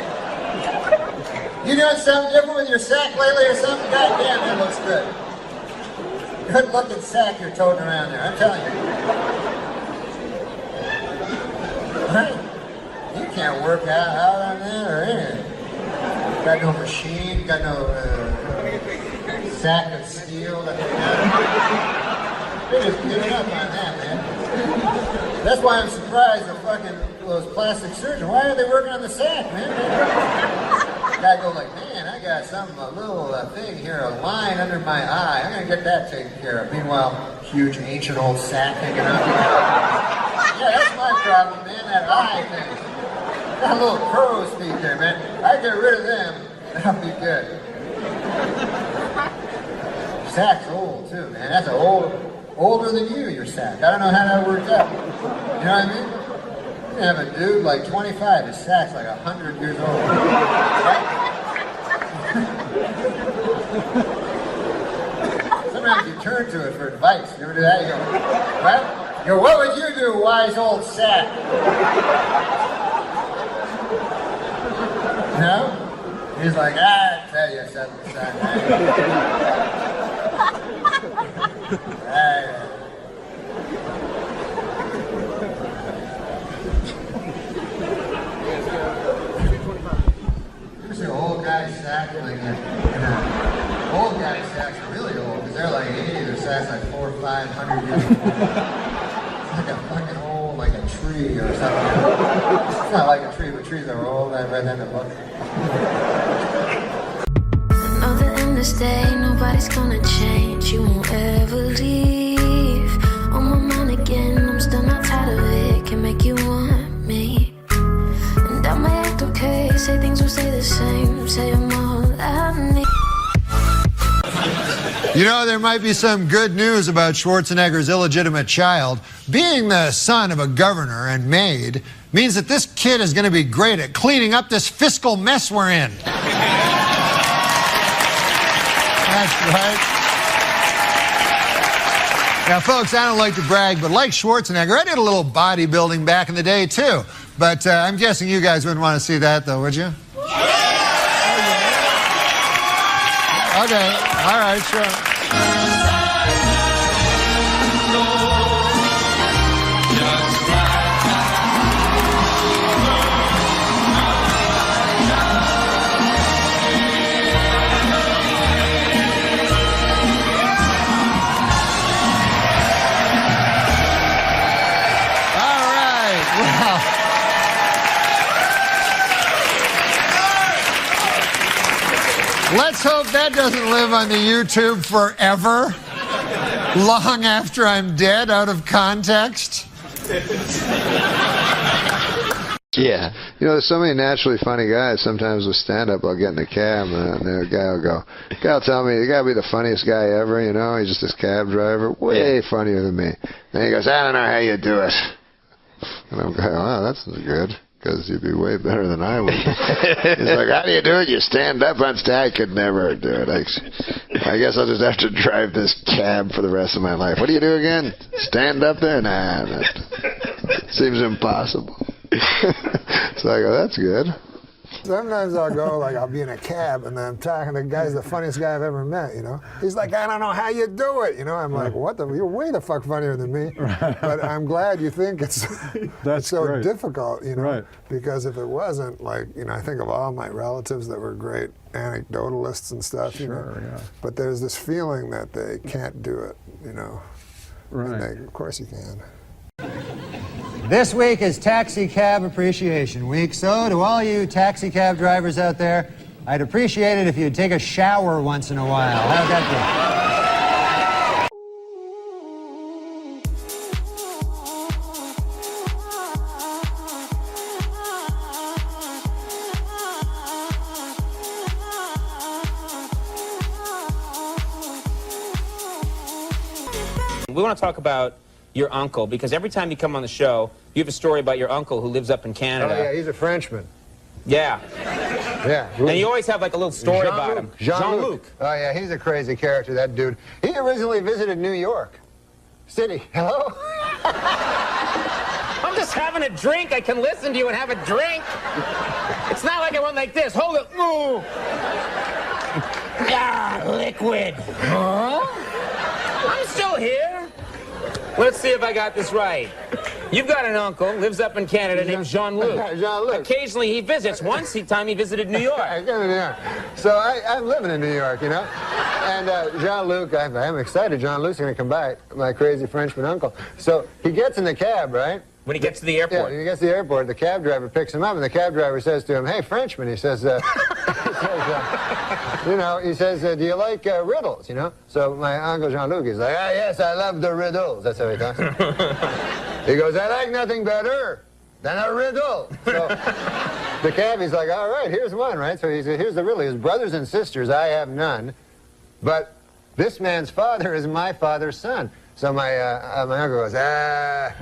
You doing something different with your sack lately or something? God damn, that looks good. Good-looking sack you're toting around there, I'm telling you. Right? You can't work out on that or anything. Got no machine, got no sack of steel that they got. They're just giving up on that, man. That's why I'm surprised those plastic surgeons. Why are they working on the sack, man? Guy go like, "Man, I got a little thing here, a line under my eye. I'm gonna get that taken care of." Meanwhile, huge ancient old sack hanging out. Yeah, that's my problem, man. That eye thing. Got little crow's feet there, man. I get rid of them, that'll be good. Sack's old too, man. That's older than you, your sack. I don't know how that worked out. You know what I mean? You have a dude like 25, his sack's like 100 years old. Right? Sometimes you turn to it for advice. You ever do that? You go, right? You go, "What would you do, wise old sack?" No? He's like, "I tell you something, son. You see an old guy's sack like old guy's sacks are really old because they're like 80, their sack's like 400 or 500 years old. It's like a fucking old, like a tree or something. It's not like a tree, but trees are old. I read that in the book. Another endless day, nobody's gonna change. You won't ever leave. On my mind again, I'm still not tired of it. Can make you want me. And I might act okay, say things will stay the same. Say I'm all I need. You know, there might be some good news about Schwarzenegger's illegitimate child. Being the son of a governor and maid means that this kid is going to be great at cleaning up this fiscal mess we're in. That's right. Now, folks, I don't like to brag, but like Schwarzenegger, I did a little bodybuilding back in the day, too. But I'm guessing you guys wouldn't want to see that, though, would you? Okay, all right, sure. Let's hope that doesn't live on the YouTube forever, long after I'm dead, out of context. Yeah. You know, there's so many naturally funny guys. Sometimes with stand-up, I'll get in a cab, and the guy will go, "Guy will tell me, you got to be the funniest guy ever, you know? He's just this cab driver, way funnier than me." And he goes, "I don't know how you do it." And I'm going, "Wow, that's good. Because you'd be way better than I would." He's like, "How do you do it? You stand up on stage." I could never do it. I guess I'll just have to drive this cab for the rest of my life. What do you do again? Stand up there? Nah, that seems impossible. So I go, "That's good." Sometimes I'll go, like, I'll be in a cab, and then I'm talking to the guy's the funniest guy I've ever met, you know? He's like, "I don't know how you do it," you know? I'm like, "What the? You're way the fuck funnier than me." But I'm glad you think it's so great. Difficult, you know? Right. Because if it wasn't, like, you know, I think of all my relatives that were great anecdotalists and stuff, you know? Yeah. But there's this feeling that they can't do it, you know? Right. And of course you can. This week is Taxi Cab Appreciation Week, so to all you taxi cab drivers out there, I'd appreciate it if you'd take a shower once in a while. How'd that We want to talk about your uncle, because every time you come on the show, you have a story about your uncle who lives up in Canada. Oh, yeah, he's a Frenchman. Yeah. Yeah. And you always have like a little story about him. Jean-Luc. Oh, yeah, he's a crazy character, that dude. He originally visited New York City. Hello? I'm just having a drink. I can listen to you and have a drink. It's not like I went like this. Hold it. Ooh. Ah, liquid. Huh? I'm still here. Let's see if I got this right. You've got an uncle, lives up in Canada, named Jean-Luc. Jean-Luc. Occasionally he visits. Once time he visited New York. So I'm living in New York, you know? And Jean-Luc, I'm excited. Jean-Luc's going to come back, my crazy Frenchman uncle. So he gets in the cab, right? When he gets to the airport. Yeah, when he gets to the airport, the cab driver picks him up, and the cab driver says to him, "Hey, Frenchman," he says, do you like riddles, you know? So my uncle Jean-Luc, he's like, "Ah, yes, I love the riddles." That's how he talks. He goes, "I like nothing better than a riddle." So the cabbie's like, "All right, here's one," right? So he said, "Here's the riddle. His brothers and sisters, I have none, but this man's father is my father's son." So my uncle goes, I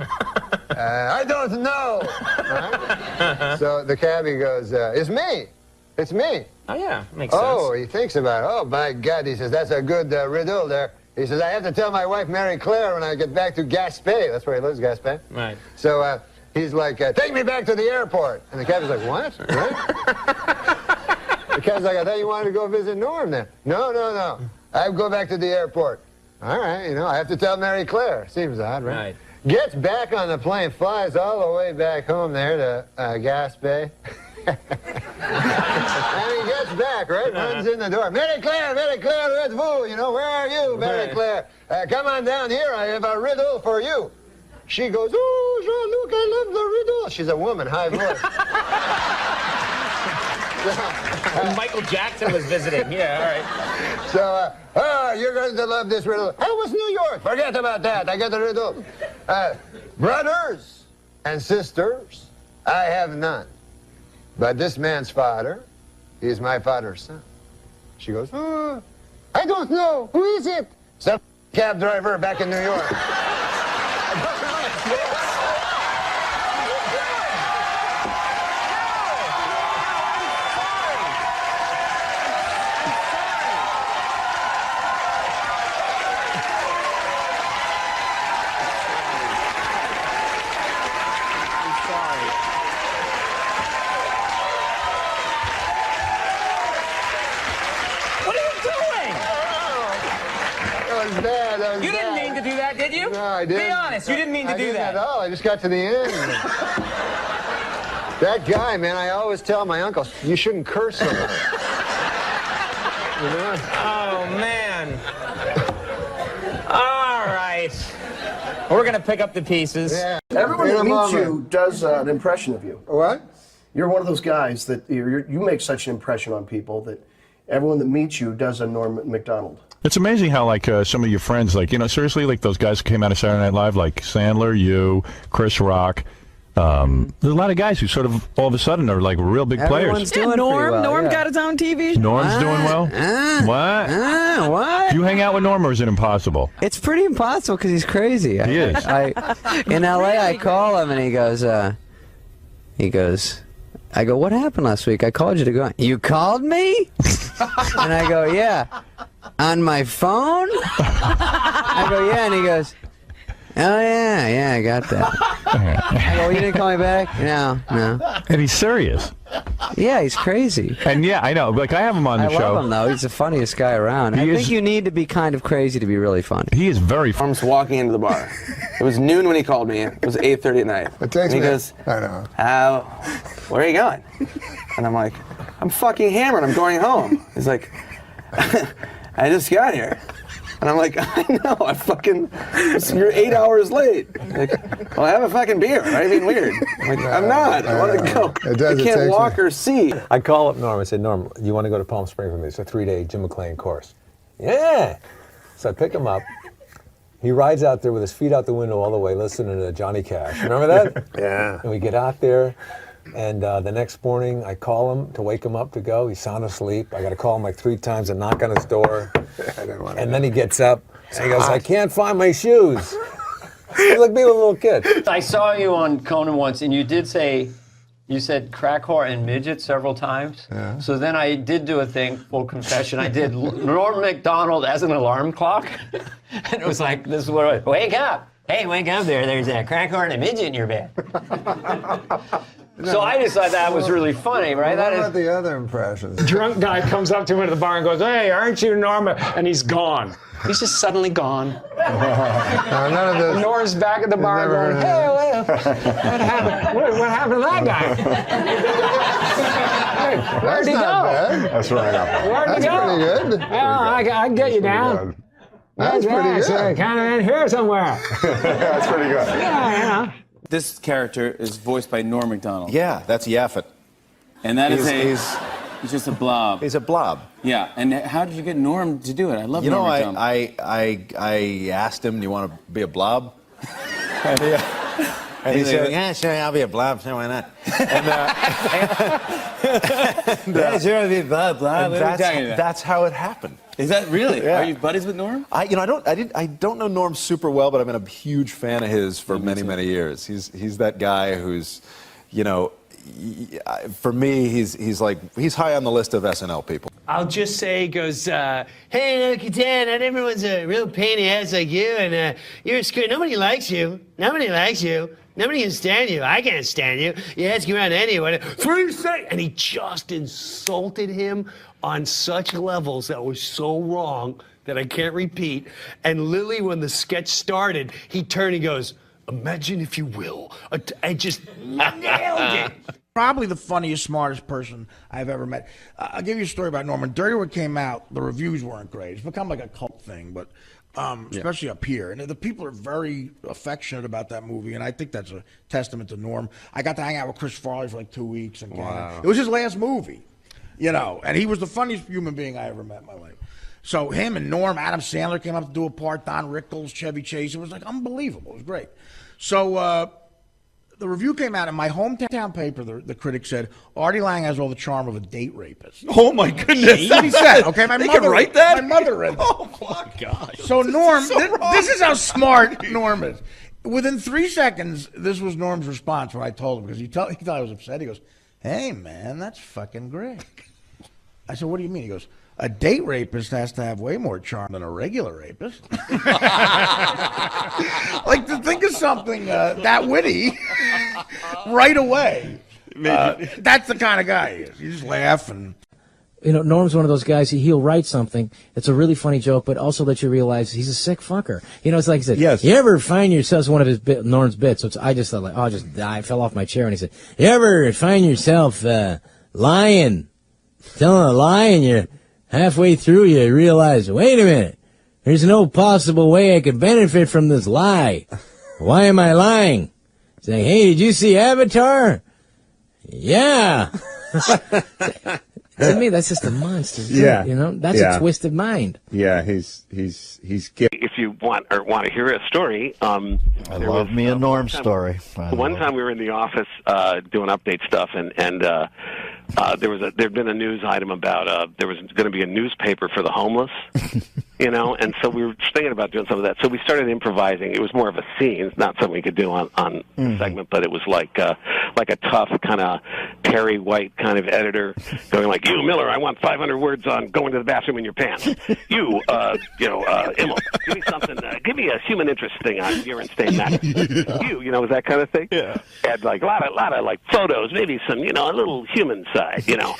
don't know. Right? So the cabbie goes, "It's me. It's me." Oh, yeah, makes sense. Oh, he thinks about it. "Oh, my God," he says, "that's a good riddle there." He says, "I have to tell my wife, Mary Claire, when I get back to Gaspé." That's where he lives, Gaspé. Right. So he's like, "Take me back to the airport." And the cabbie's like, "What?" Right? The cabbie's like, "I thought you wanted to go visit Norm then." "No, no, no. I go back to the airport." "All right, you know, I have to tell Mary Claire." Seems odd, right? Right. Gets back on the plane, flies all the way back home there to Gaspé. And he gets back, right? Runs in the door. Mary Claire, where's vous? You know, where are you, Mary Claire? Come on down here. I have a riddle for you. She goes, "Oh, Jean-Luc, I love the riddle." She's a woman, high voice. Michael Jackson was visiting. Yeah, all right. So, you're going to love this riddle. How was New York? Forget about that. I got the riddle. Brothers and sisters, I have none. But this man's father is my father's son. She goes, I don't know. Who is it? Some cab driver back in New York. You didn't mean to do that, did you? No, I didn't. Be honest, you didn't mean to do that. At all. I just got to the end. That guy, man, I always tell my uncle, you shouldn't curse so much. You know? Oh, man. All right. We're going to pick up the pieces. Yeah. Everyone that meets you does an impression of you. What? You're one of those guys that you make such an impression on people that everyone that meets you does a Norm MacDonald. It's amazing how, like, some of your friends, like, you know, seriously, like those guys who came out of Saturday Night Live, like Sandler, you, Chris Rock. There's a lot of guys who sort of all of a sudden are like real big players. Norm got his own TV show. Norm's doing well. What? What? Do you hang out with Norm, or is it impossible? It's pretty impossible because he's crazy. He is. In L.A., I call him and he goes, I go, "What happened last week? I called you to go." "You called me?" And I go, "Yeah." "On my phone?" I go, "Yeah." And he goes, "Oh, yeah, I got that." I go, "You didn't call me back?" No. And he's serious. Yeah, he's crazy. And yeah, I know. Like, I have him on the show. I love him, though. He's the funniest guy around. I think you need to be kind of crazy to be really funny. He is very funny. Norm's walking into the bar. It was noon when he called me. It was 8:30 at night. And he goes, I know. Where are you going? And I'm like, "I'm fucking hammered. I'm going home." He's like, "I just got here." And I'm like, "I know, you're 8 hours late." Like, "Well, have a fucking beer." Right? Being weird. I'm like, "I'm not. I want to go. I can't walk or see." I call up Norm. I said, "Norm, you want to go to Palm Springs with me? It's a 3-day Jim McClain course." "Yeah." So I pick him up. He rides out there with his feet out the window all the way, listening to Johnny Cash. Remember that? Yeah. And we get out there, and the next morning I call him to wake him up to go. He's sound asleep. I got to call him like 3 times and knock on his door. And then he gets up, And he goes, I can't find my shoes. He's like me with a little kid. I saw you on Conan once, and you did say, you said crack whore and midget several times. Yeah. So then I did do a thing, full confession. I did Norm MacDonald as an alarm clock. And it was like, this is what it was. Wake up. Hey, wake up there. There's a crack whore and a midget in your bed. So I just thought that was really funny, right? What about the other impressions? Drunk guy comes up to him at the bar and goes, hey, aren't you Norma? And he's gone. He's just suddenly gone. None of this. Nora's back at the bar going, hey, what happened? What happened to that guy? Hey, where'd he go? Bad. That's right. Where'd he go? Pretty good. Well, I can get you down. That's pretty good. Kind of in here somewhere. That's pretty good. Yeah. This character is voiced by Norm MacDonald. Yeah, that's Yaphet. And that is he's just a blob. He's a blob. Yeah, and how did you get Norm to do it? I love You know, Norm MacDonald. I asked him, do you want to be a blob? And he said, yeah, sure, I'll be a blob. Sure, why not? And, yeah, sure, I'll be a blob. What are you talking about? That's how it happened. Is that really? Yeah. Are you buddies with Norm? I don't know Norm super well, but I've been a huge fan of his for many years. He's that guy who's, you know, for me, he's high on the list of SNL people. I'll just say, he goes, hey, look at that, not everyone's a real pain in the ass like you, and you're a screw. Nobody likes you. Nobody likes you. Nobody can stand you. I can't stand you. You ask around anyone. 3 seconds. And he just insulted him on such levels that was so wrong that I can't repeat. And Lily, when the sketch started, he turned and goes, imagine if you will. I just nailed it. Probably the funniest, smartest person I've ever met. I'll give you a story about Norman. Dirty Work came out. The reviews weren't great. It's become like a cult thing, but especially up here. And the people are very affectionate about that movie, and I think that's a testament to Norm. I got to hang out with Chris Farley for like 2 weeks. And Wow. it was his last movie, you know, and he was the funniest human being I ever met in my life. So him and Norm, Adam Sandler came up to do a part, Don Rickles, Chevy Chase. It was like unbelievable. It was great. So the review came out in my hometown paper. The critic said, Artie Lang has all the charm of a date rapist. Oh, my goodness. That's what he said. Okay, my They mother can write that? My mother read that. Oh, my God. So Norm, this is how smart Norm is. Within 3 seconds, this was Norm's response when I told him, because he thought I was upset. He goes, hey, man, that's fucking great. I said, what do you mean? He goes, a date rapist has to have way more charm than a regular rapist. Like, to think of something that witty right away. That's the kind of guy he is. You just laugh and... You know, Norm's one of those guys, he'll write something, it's a really funny joke, but also let you realize he's a sick fucker. You know, it's like he said, Yes. You ever find yourself, one of his Norm's bits, so I just thought like, I fell off my chair, and he said, you ever find yourself lying, telling a lie, and you're halfway through, you realize, wait a minute, there's no possible way I could benefit from this lie. Why am I lying? Saying, hey, did you see Avatar? Yeah. To me, that's just a monster. Yeah. You know, that's a twisted mind. Yeah, he's If you want to hear a story, I love me a Norm story. One time we were in the office doing update stuff, and there'd been a news item about there was going to be a newspaper for the homeless, you know, and so we were thinking about doing some of that. So we started improvising. It was more of a scene, not something we could do on the segment, but it was like a tough kind of Perry White kind of editor going like, you, Miller, I want 500 words on going to the bathroom in your pants. You, Immel, give me something, give me a human interest thing on urine stain matter. You know, that kind of thing. Yeah. Had like a lot of like photos, maybe some, you know, a little human side, you know,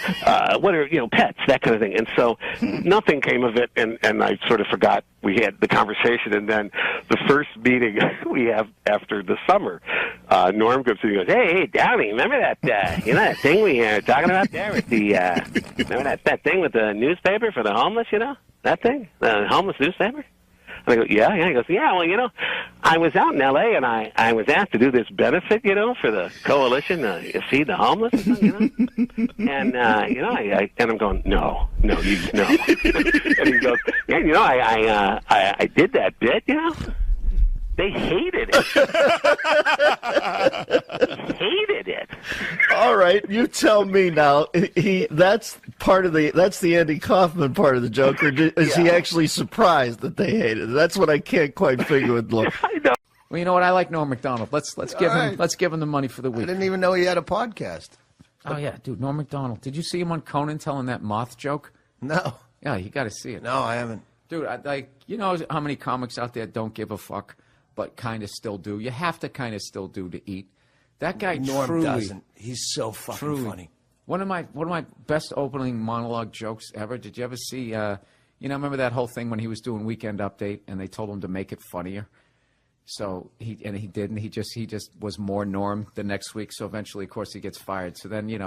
what are, you know, pets, that kind of thing. And so nothing came of it, and I sort of forgot we had the conversation. And then the first meeting we have after the summer, Norm comes in and goes, hey, Downey, remember that, you know, that thing we were talking about there with the, remember that thing with the newspaper for the homeless, you know, that thing, the homeless newspaper? And I go, yeah. He goes, yeah, well, you know, I was out in L.A. and I was asked to do this benefit, you know, for the coalition to feed the homeless, you know. And, you know, and I'm going, no. And he goes, yeah, you know, I did that bit, you know. They hated it. Hated it. All right, you tell me now. That's part of that's the Andy Kaufman part of the joke, or is he actually surprised that they hate it? That's what I can't quite figure with Norm. Well, you know what? I like Norm Macdonald. Let's give him the money for the week. I didn't even know he had a podcast. Oh yeah, dude, Norm Macdonald. Did you see him on Conan telling that moth joke? No. Yeah, you got to see it. No, I haven't. Dude, you know how many comics out there don't give a fuck, but kind of still do. You have to kind of still do to eat. That guy Norm truly doesn't. He's so fucking funny. One of my best opening monologue jokes ever. Did you ever see? Remember that whole thing when he was doing Weekend Update and they told him to make it funnier. So he didn't. He just was more Norm the next week. So eventually, of course, he gets fired. So then he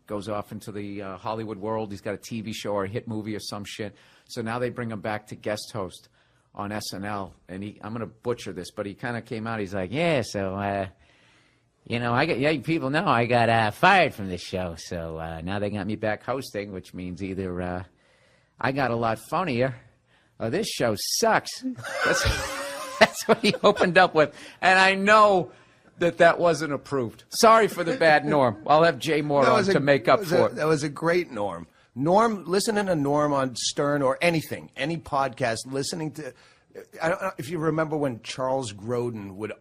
goes off into the Hollywood world. He's got a TV show or a hit movie or some shit. So now they bring him back to guest host on SNL. And I'm going to butcher this, but he kind of came out. He's like, yeah, so people know I got fired from this show. So now they got me back hosting, which means either I got a lot funnier or this show sucks. That's what he opened up with. And I know that wasn't approved. Sorry for the bad Norm. I'll have Jay Moore on to make up for it. That was a great Norm. Listening to Norm on Stern or anything, any podcast, listening to, I don't know if you remember when Charles Grodin would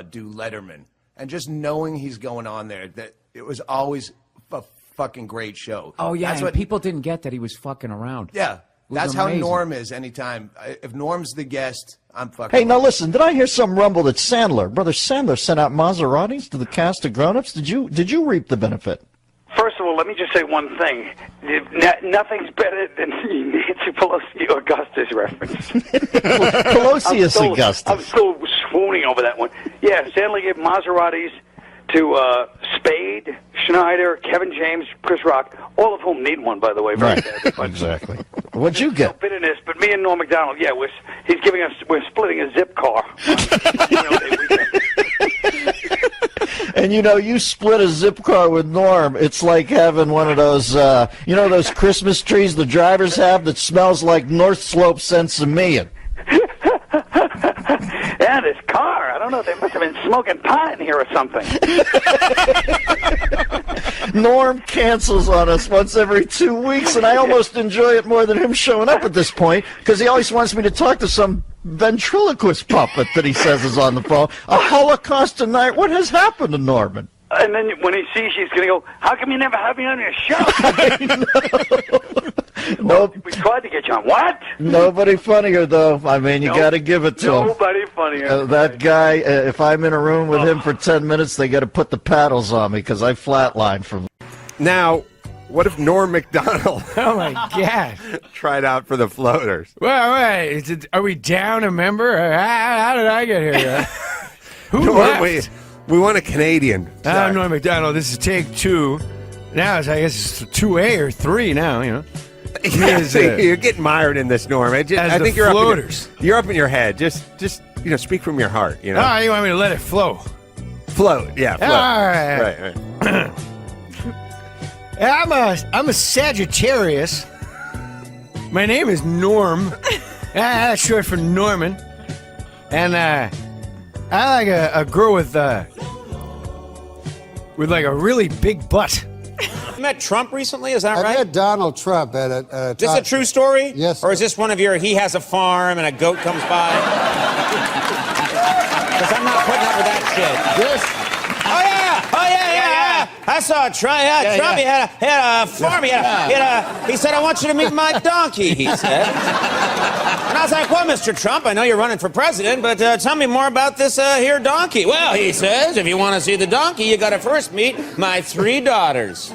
do Letterman, and just knowing he's going on there, that it was always a fucking great show. Oh, yeah, and people didn't get that he was fucking around. Yeah, that's how Norm is anytime. If Norm's the guest, I'm fucking. Hey, now listen, did I hear some rumble that Brother Sandler sent out Maseratis to the cast of Grown Ups? Did you reap the benefit? First of all, let me just say one thing. Nothing's better than Nancy Pelosi Augustus reference. Pelosi Augustus. I'm still swooning over that one. Yeah, Sandler gave Maseratis to Spade, Schneider, Kevin James, Chris Rock, all of whom need one, by the way. Very bad. Exactly. What'd you get? No bitterness, but me and Norm Macdonald, yeah, we're splitting a zip car. And you split a zip car with Norm. It's like having one of those, those Christmas trees the drivers have that smells like North Slope Sensimilla. Yeah, this car. I don't know. They must have been smoking pot in here or something. Norm cancels on us once every 2 weeks, and I almost enjoy it more than him showing up at this point, because he always wants me to talk to some ventriloquist puppet that he says is on the phone. A Holocaust tonight. What has happened to Norman? And then when he sees you, he's going to go, how come you never have me on your show? Nope. We tried to get you on. What? Nobody funnier, though. I mean, you got to give it to him. Nobody funnier. That guy, if I'm in a room with him for 10 minutes, they got to put the paddles on me because I flatline from. Now, what if Norm Macdonald Oh, my God. tried out for the Floaters? Well, wait. Are we down a member? How did I get here? Who Norm, left? we want a Canadian. I'm Norm Macdonald. This is take 2. Now, I guess it's 2A or 3 now, Yeah, you're getting mired in this, Norm. I think you're Floaters. You're up in your head. Just speak from your heart. Oh, you want me to let it flow? Float, yeah, float. All right. I'm a Sagittarius. My name is Norm. That's short for Norman. And I like a girl with like a really big butt. You met Trump recently, is that right? I met Donald Trump at a... Is this a true story? Yes. Or is this one of your, he has a farm and a goat comes by? Because I'm not putting up with that shit. Yes. Oh, yeah. I saw Trump. Trump, he had a farm. He said, I want you to meet my donkey, he said. And I was like, well, Mr. Trump, I know you're running for president, but tell me more about this here donkey. Well, he says, if you want to see the donkey, you got to first meet my 3 daughters.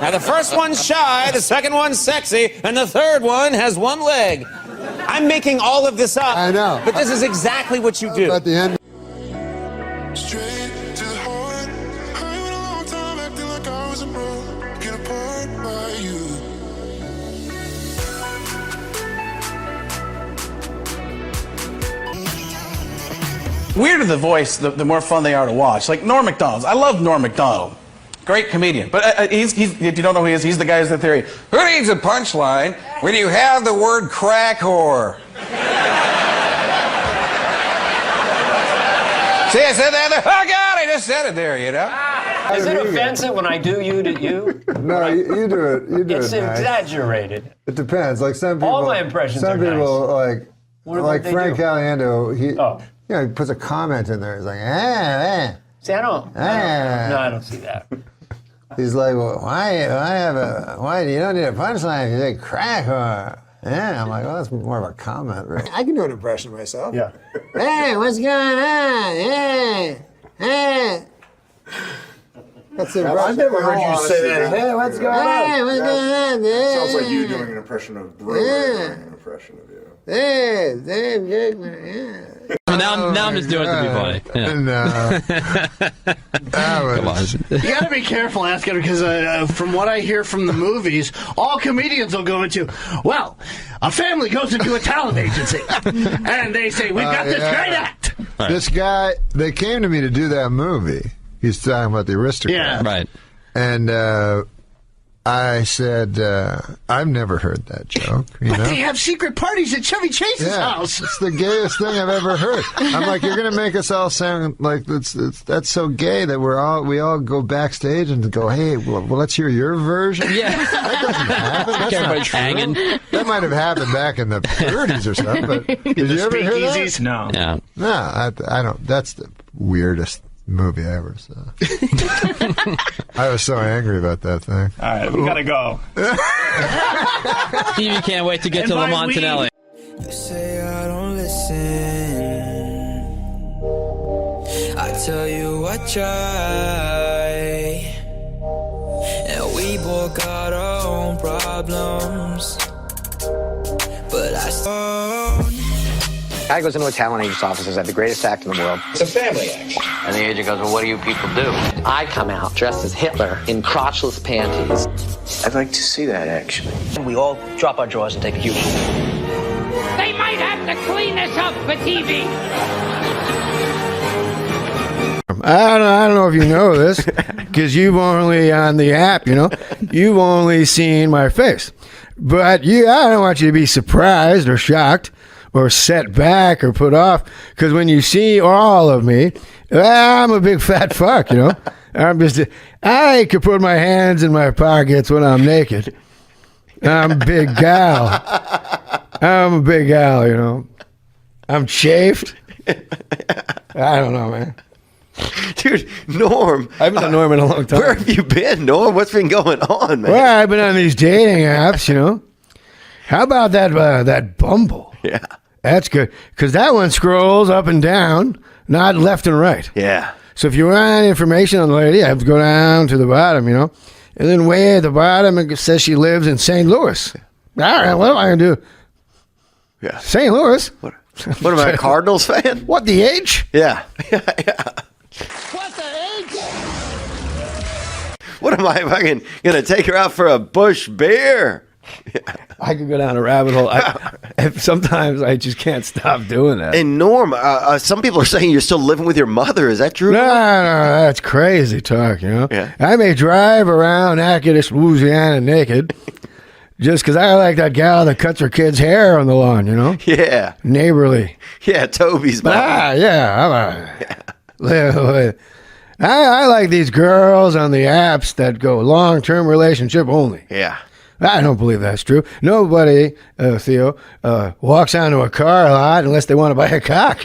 Now, the first one's shy, the second one's sexy, and the third one has 1 leg. I'm making all of this up. I know. But this is exactly what you do. At the end. Weirder the voice, the more fun they are to watch. Like Norm Macdonald. I love Norm Macdonald. Great comedian. But he's if you don't know who he is, he's the guy who's the theory. Who needs a punchline when you have the word crack whore? See, I said that there. Oh, God, I just said it there, Is it offensive when I do you to you? No, you do it. You do It's it nice. exaggerated. It depends. Like some people. All my impressions Some are people like they Frank do? Caliendo. He he puts a comment in there. He's like, See, I don't see that. He's like, well, why you don't need a punchline? You say crack or I'm like, well, that's more of a comment, right? I can do an impression myself. Yeah. Hey, what's going on? Hey. That's the I've never heard you say that. Hey, what's going on? Hey, what's going on? Sounds like you doing an impression of Brewer doing an impression of you. Hey, Dave Jackman, Now I'm just doing it to be funny. Yeah. No. Come on. You gotta be careful asking because from what I hear from the movies, all comedians will go into, well, a family goes into a talent agency and they say, we've got this great act. This guy, they came to me to do that movie. He's talking about the aristocrat. Yeah. Right. And I said, I've never heard that joke. But they have secret parties at Chevy Chase's house. It's the gayest thing I've ever heard. I'm like, you're gonna make us all sound like that's so gay that we all go backstage and go, hey, well let's hear your version. Yeah, that doesn't happen. That's not true. Hanging. That might have happened back in the 30s or something. But did you ever hear that? No. Yeah. No, I don't. That's the weirdest movie I ever saw. I was so angry about that thing. All right, we gotta go. Stevie can't wait to get to Lamontanelli. You say I don't listen. I tell you I try. And we both got our own problems. But I Guy goes into a talent agent's office and says, the greatest act in the world. It's a family act. And the agent goes, well, what do you people do? I come out dressed as Hitler in crotchless panties. I'd like to see that, actually. And we all drop our drawers and take a huge... They might have to clean this up for TV. I don't know if you know this, because you've only, on the app, you've only seen my face. But I don't want you to be surprised or shocked or set back or put off, because when you see all of me, I'm a big fat fuck, I could put my hands in my pockets when I'm naked. I'm a big gal. I'm chafed. I don't know, man. Dude, Norm. I haven't done Norm in a long time. Where have you been, Norm? What's been going on, man? Well, I've been on these dating apps, How about that Bumble? Yeah. That's good, because that one scrolls up and down, not left and right. Yeah. So if you want information on the lady, I have to go down to the bottom, And then way at the bottom, it says she lives in St. Louis. All right, what am I going to do? Yeah. St. Louis? What am I, a Cardinals fan? What, the H? Yeah. What the H? What am I fucking going to take her out for a Busch beer? I could go down a rabbit hole. Sometimes I just can't stop doing that. And Norm, some people are saying you're still living with your mother. Is that true? No, that's crazy talk, Yeah. I may drive around Natchitoches, Louisiana naked just because I like that gal that cuts her kid's hair on the lawn, Yeah. Neighborly. Yeah, Toby's mom. I like these girls on the apps that go long-term relationship only. Yeah. I don't believe that's true. Nobody, Theo, walks onto a car lot unless they want to buy a cock.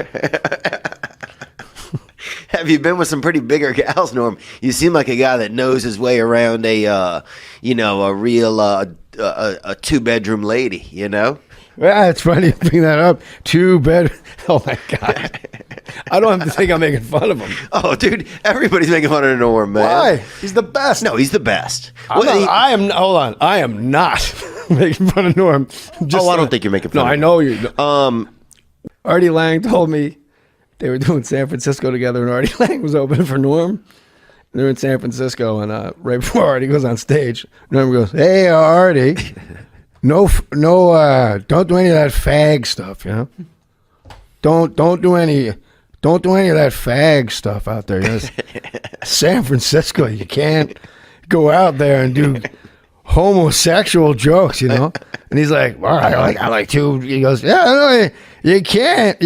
Have you been with some pretty bigger gals, Norm? You seem like a guy that knows his way around a real a two-bedroom lady, Well, it's funny you bring that up. 2-bed. Oh, my God. I don't have to think I'm making fun of him. Oh, dude, everybody's making fun of Norm, man. Why? He's the best. No, he's the best. Hold on. I am not making fun of Norm. I don't think you're making fun of him. No, I know you. Artie Lang told me they were doing San Francisco together, and Artie Lang was opening for Norm. They're in San Francisco, and right before Artie goes on stage, Norm goes, "Hey, Artie, no, don't do any of that fag stuff, Don't do any of that fag stuff out there. San Francisco, you can't go out there and do homosexual jokes, And he's like, well, I like to. He goes, yeah, no, you can't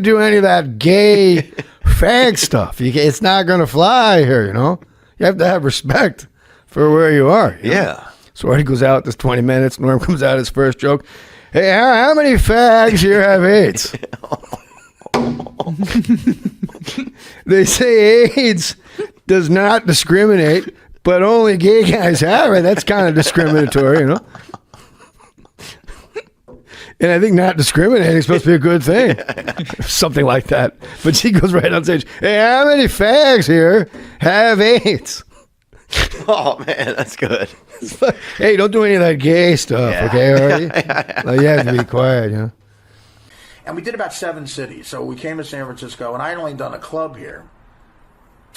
do any of that gay fag stuff. It's not gonna fly here, You have to have respect for where you are. You know? Yeah. So Artie goes out, there's 20 minutes. Norm comes out, his first joke. Hey, how many fags here have AIDS? They say AIDS does not discriminate, but only gay guys have it. That's kind of discriminatory, you know? And I think not discriminating is supposed to be a good thing. Something like that. But she goes right on stage, hey, how many fags here have AIDS? Oh, man, that's good. Hey, don't do any of that gay stuff, okay, Artie? Like, you have to be quiet, you know? And we did about 7 cities. So we came to San Francisco, and I had only done a club here.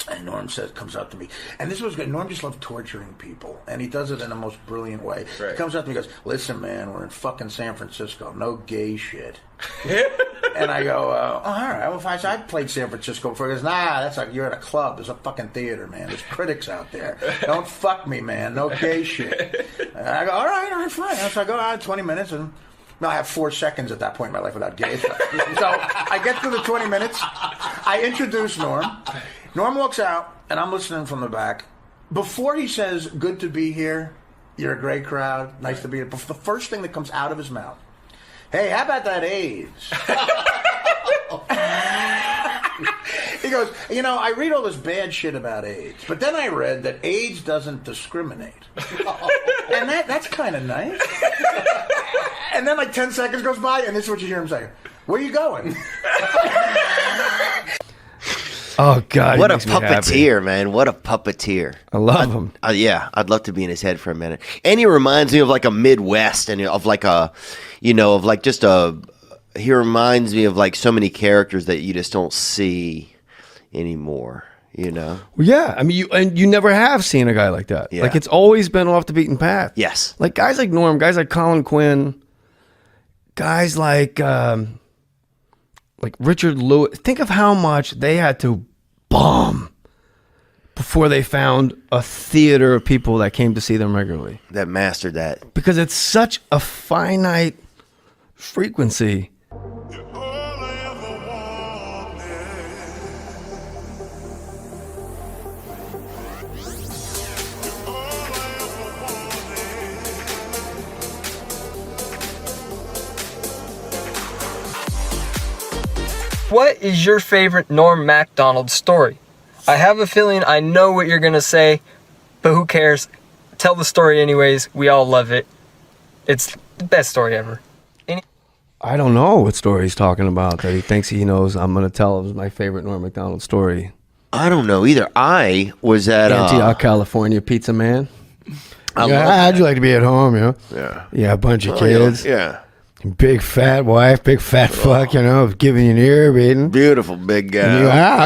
And Norm comes up to me, and this was good. Norm just loved torturing people, and he does it in the most brilliant way. Right. He comes up to me and goes, listen, man, we're in fucking San Francisco. No gay shit. And I go, all right. Well, if I played San Francisco before, he goes, nah, that's like you're at a club. There's a fucking theater, man. There's critics out there. Don't fuck me, man. No gay shit. And I go, all right, fine. So I go, 20 minutes, and no, I have 4 seconds at that point in my life without gay stuff. So I get through the 20 minutes. I introduce Norm. Norm walks out, and I'm listening from the back. Before he says, good to be here, you're a great crowd, nice to be here, the first thing that comes out of his mouth, hey, how about that AIDS? He goes, you know, I read all this bad shit about AIDS, but then I read that AIDS doesn't discriminate. And that's kind of nice. And then like 10 seconds goes by, and this is what you hear him say. Where are you going? Oh, God. What a puppeteer, man. What a puppeteer. I love him. Yeah, I'd love to be in his head for a minute. And he reminds me of like a Midwest and of like a, you know, of like just a, he reminds me of like so many characters that you just don't see anymore, you know? Well, yeah. I mean, you never have seen a guy like that. Yeah. Like, it's always been off the beaten path. Yes. Like, guys like Norm, guys like Colin Quinn, guys like Richard Lewis. Think of how much they had to bomb before they found a theater of people that came to see them regularly. That mastered that. Because it's such a finite frequency. What is your favorite Norm MacDonald story? I have a feeling I know what you're going to say, but who cares? Tell the story anyways. We all love it. It's the best story ever. I don't know what story he's talking about that he thinks he knows. I'm going to tell him my favorite Norm MacDonald story. I don't know either. I was at Antioch, California, Pizza Man. How'd you like to be at home, you know? Yeah. Yeah, a bunch of kids. Yeah. Big fat wife, big fat fuck, you know, giving you an ear beating. Beautiful big guy.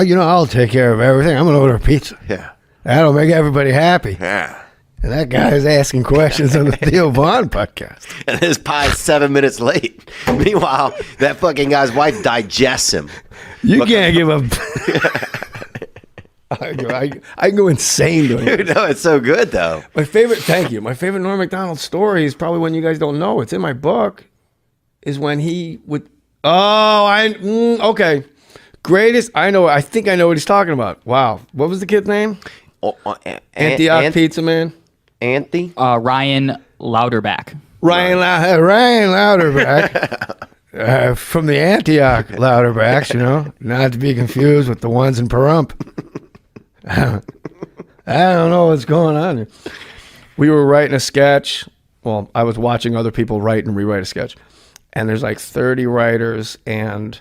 And I'll take care of everything. I'm going to order a pizza. Yeah. That'll make everybody happy. Yeah. And that guy is asking questions on the Theo Vaughn podcast. And his pie's 7 minutes late. Meanwhile, that fucking guy's wife digests him. You can't give up. I can go insane doing it. No, it's so good, though. Thank you. My favorite Norm MacDonald story is probably one you guys don't know. It's in my book. Is when he would. Okay. Greatest. I think I know what he's talking about. Wow. What was the kid's name? Antioch Pizza Man. Ryan Louderback. Ryan Louderback. From the Antioch Louderbacks, you know, not to be confused with the ones in Pahrump. I don't know what's going on here. We were writing a sketch. Well, I was watching other people write and rewrite a sketch. And there's like 30 writers, and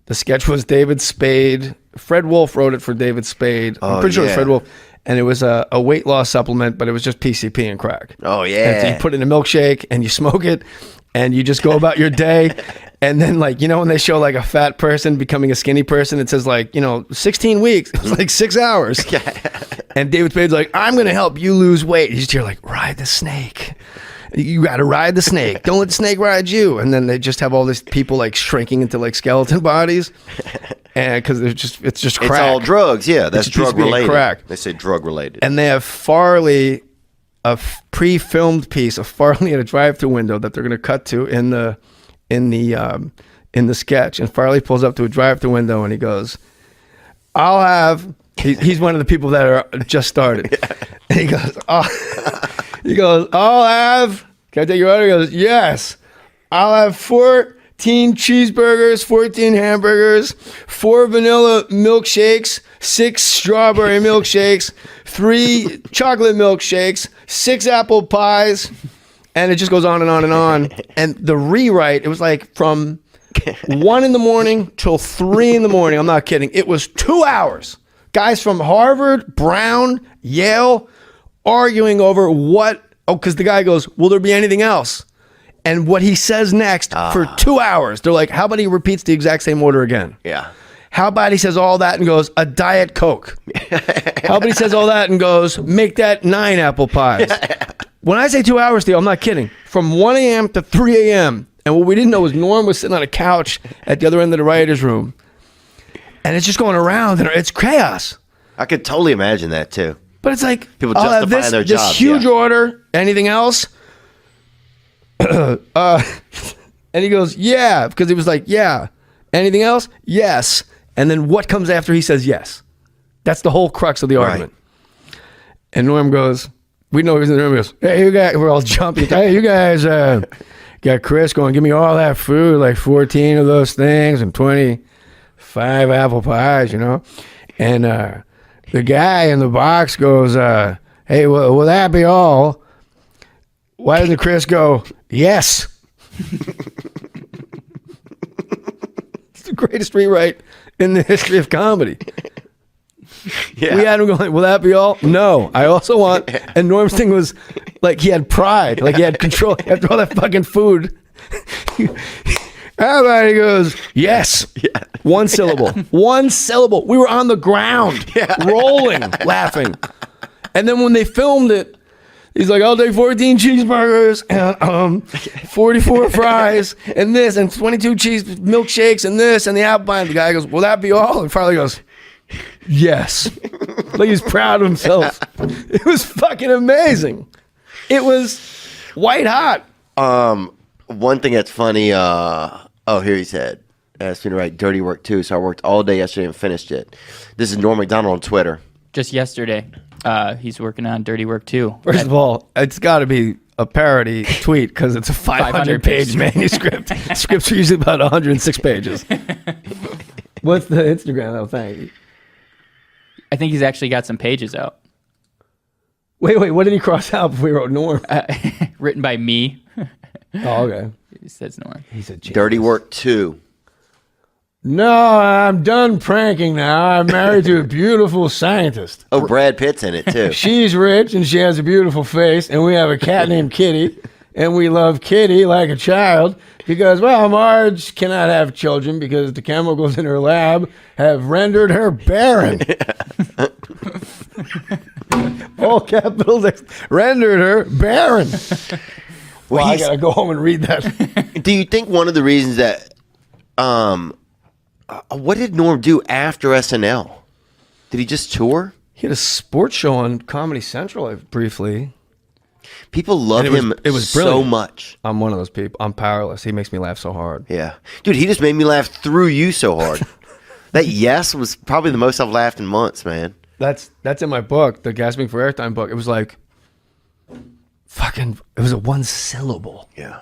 the sketch was David Spade. Fred Wolf wrote it for David Spade. I'm pretty sure it was Fred Wolf. And it was a weight loss supplement, but it was just PCP and crack. Oh, yeah. And so you put it in a milkshake, and you smoke it, and you just go about your day. And then, like, you know, when they show like a fat person becoming a skinny person, it says like, 16 weeks. It was like 6 hours. And David Spade's like, I'm going to help you lose weight. You just hear like, ride the snake. You got to ride the snake. Don't let the snake ride you. And then they just have all these people like shrinking into like skeleton bodies. And because it's just crack. It's all drugs. Yeah, that's drug related. Crack. They say drug related. And they have Farley, a pre-filmed piece of Farley at a drive-thru window that they're going to cut to in the sketch. And Farley pulls up to a drive-thru window and he goes, I'll have He's one of the people that are just started. And he goes, I'll have, can I take your order? He goes, yes. I'll have 14 cheeseburgers, 14 hamburgers, 4 vanilla milkshakes, 6 strawberry milkshakes, 3 chocolate milkshakes, 6 apple pies, and it just goes on and on and on. And the rewrite, it was like from 1 in the morning till 3 in the morning. I'm not kidding. It was 2 hours. Guys from Harvard, Brown, Yale, arguing over because the guy goes, will there be anything else? And what he says next for 2 hours, they're like, how about he repeats the exact same order again? Yeah. How about he says all that and goes, a Diet Coke? How about he says all that and goes, make that 9 apple pies? When I say 2 hours, Theo, I'm not kidding. From 1 a.m. to 3 a.m. And what we didn't know was Norm was sitting on a couch at the other end of the writer's room. And it's just going around, and it's chaos. I could totally imagine that, too. But it's like, people justifying their jobs. This huge order, anything else? And he goes, yeah, because he was like, yeah. Anything else? Yes. And then what comes after he says yes? That's the whole crux of the argument. And Norm goes, we know he's in the room, he goes, hey, you guys, we're all jumping. Hey, you guys got Chris going, give me all that food, like 14 of those things and 25 apple pies, And the guy in the box goes, hey, will that be all? Why doesn't Chris go, yes? It's the greatest rewrite in the history of comedy. Yeah. We had him going, will that be all? No. I also want, and Norm's thing was like he had pride, like he had control after all that fucking food. Everybody goes, yes. Yeah. One syllable. One syllable. We were on the ground, rolling, laughing. And then when they filmed it, he's like, I'll take 14 cheeseburgers and 44 fries and this and 22 cheese milkshakes and this and the apple pie. And the guy goes, will that be all? And finally goes, yes. Like he's proud of himself. It was fucking amazing. It was white hot. One thing that's funny, here he said, asked me to write dirty work too, so I worked all day yesterday and finished it. This is Norm MacDonald on Twitter. Just yesterday, he's working on dirty work too. First of all, it's got to be a parody tweet because it's a 500-page manuscript. Scripts are usually about 106 pages. What's the Instagram though? Thank. I think he's actually got some pages out. Wait, what did he cross out before he wrote Norm? Written by me. Oh, okay. He says Norm. He's a genius. Dirty Work 2. No, I'm done pranking now. I'm married to a beautiful scientist. Oh, Brad Pitt's in it too. She's rich and she has a beautiful face, and we have a cat named Kitty, and we love Kitty like a child because, well, Marge cannot have children because the chemicals in her lab have rendered her barren. All capitals, rendered her barren. Well, I gotta go home and read that. Do you think one of the reasons that, what did Norm do after SNL? Did he just tour? He had a sports show on Comedy Central briefly. People love him it was so brilliant. much. I'm one of those people. I'm powerless. He makes me laugh so hard. Yeah. Dude, he just made me laugh through you so hard. That yes was probably the most I've laughed in months, man. That's in my book, the Gasping for Airtime book. It was like, it was a one syllable. Yeah.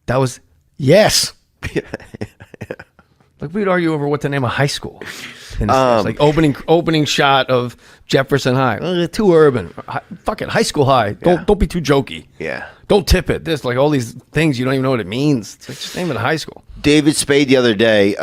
That was, yes. Like we'd argue over what to name a high school. Like opening shot of Jefferson High. Too urban. Fuck it, high school high. Don't be too jokey. Yeah. Don't tip it. This, like all these things you don't even know what it means. It's like, just name it a high school. David Spade the other day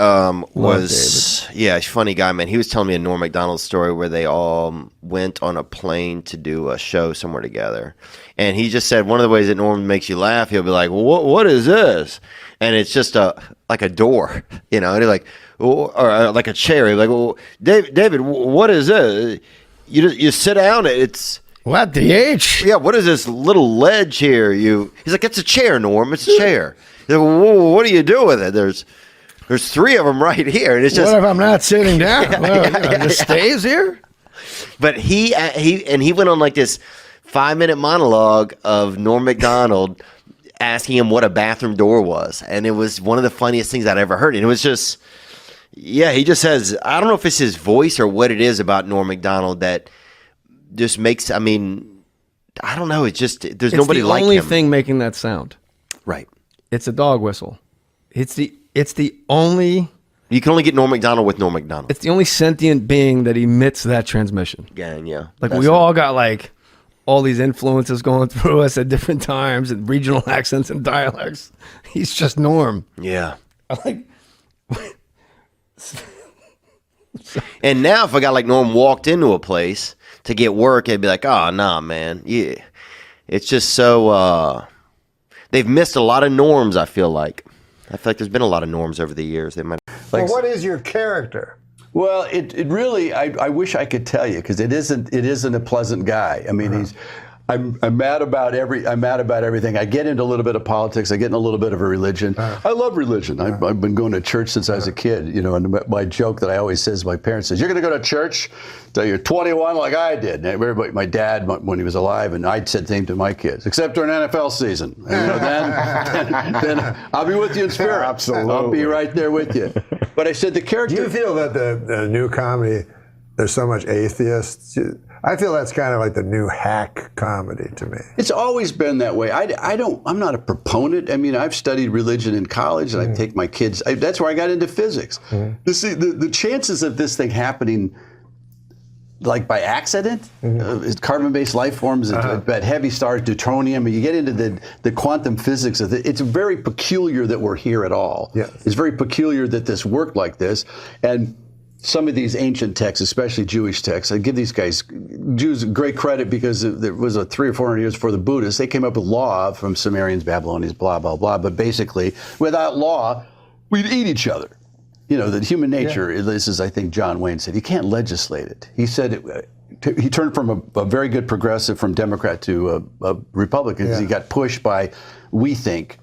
was he's a funny guy, man. He was telling me a Norm MacDonald story where they all went on a plane to do a show somewhere together, and he just said one of the ways that Norm makes you laugh, he'll be like, well, what is this? And it's just like a door, and he's like, or like a chair. He's like, well, David, what is this? You sit down. It's what the H? Yeah, what is this little ledge here? He's like, it's a chair, Norm. It's a chair. He's like, well, what do you do with it? There's 3 of them right here, and it's just. What if I'm not sitting down? It stays here. But he went on like this 5-minute monologue of Norm MacDonald asking him what a bathroom door was, and it was one of the funniest things I'd ever heard. And it was just Yeah, he just says, I don't know if it's his voice or what it is about Norm Macdonald that just makes, I mean, I don't know. It's just, there's nobody like him. It's the only thing making that sound. Right. It's a dog whistle. It's the only... You can only get Norm Macdonald with Norm Macdonald. It's the only sentient being that emits that transmission. Gang, yeah. Like, we all got, like, all these influences going through us at different times and regional accents and dialects. He's just Norm. Yeah. Like... And now if a guy like Norm walked into a place to get work, it'd be like, oh, nah, man. Yeah. It's just so, they've missed a lot of norms, I feel like. There's been a lot of norms over the years. They might. Well, what is your character? Well, it really, I wish I could tell you, because it isn't a pleasant guy. I mean, I'm mad about everything. I get into a little bit of politics. I get into a little bit of a religion. I love religion. I've been going to church since I was a kid. You know, and my joke that I always say to my parents says, "You're going to go to church till you're 21, like I did." And everybody, my dad, when he was alive, and I said the same to my kids, except during NFL season. And, you know, then I'll be with you in spirit. Absolutely, I'll be right there with you. But I said the character. Do you feel that the new comedy, there's so much atheists? I feel that's kind of like the new hack comedy to me. It's always been that way. I'm not a proponent. I mean, I've studied religion in college, and I take my kids. That's where I got into physics. You see, the chances of this thing happening, like by accident, carbon-based life forms, at heavy stars, deuterium, and you get into the quantum physics of it. It's very peculiar that we're here at all. Yes. It's very peculiar that this worked like this, and some of these ancient texts, especially Jewish texts, I give these guys, Jews, great credit, because there was 300 or 400 years before the Buddhists. They came up with law from Sumerians, Babylonians, blah, blah, blah. But basically, without law, we'd eat each other. You know, that human nature, this is, I think John Wayne said, you can't legislate it. He said, he turned from a very good progressive from Democrat to a Republican because he got pushed by we think.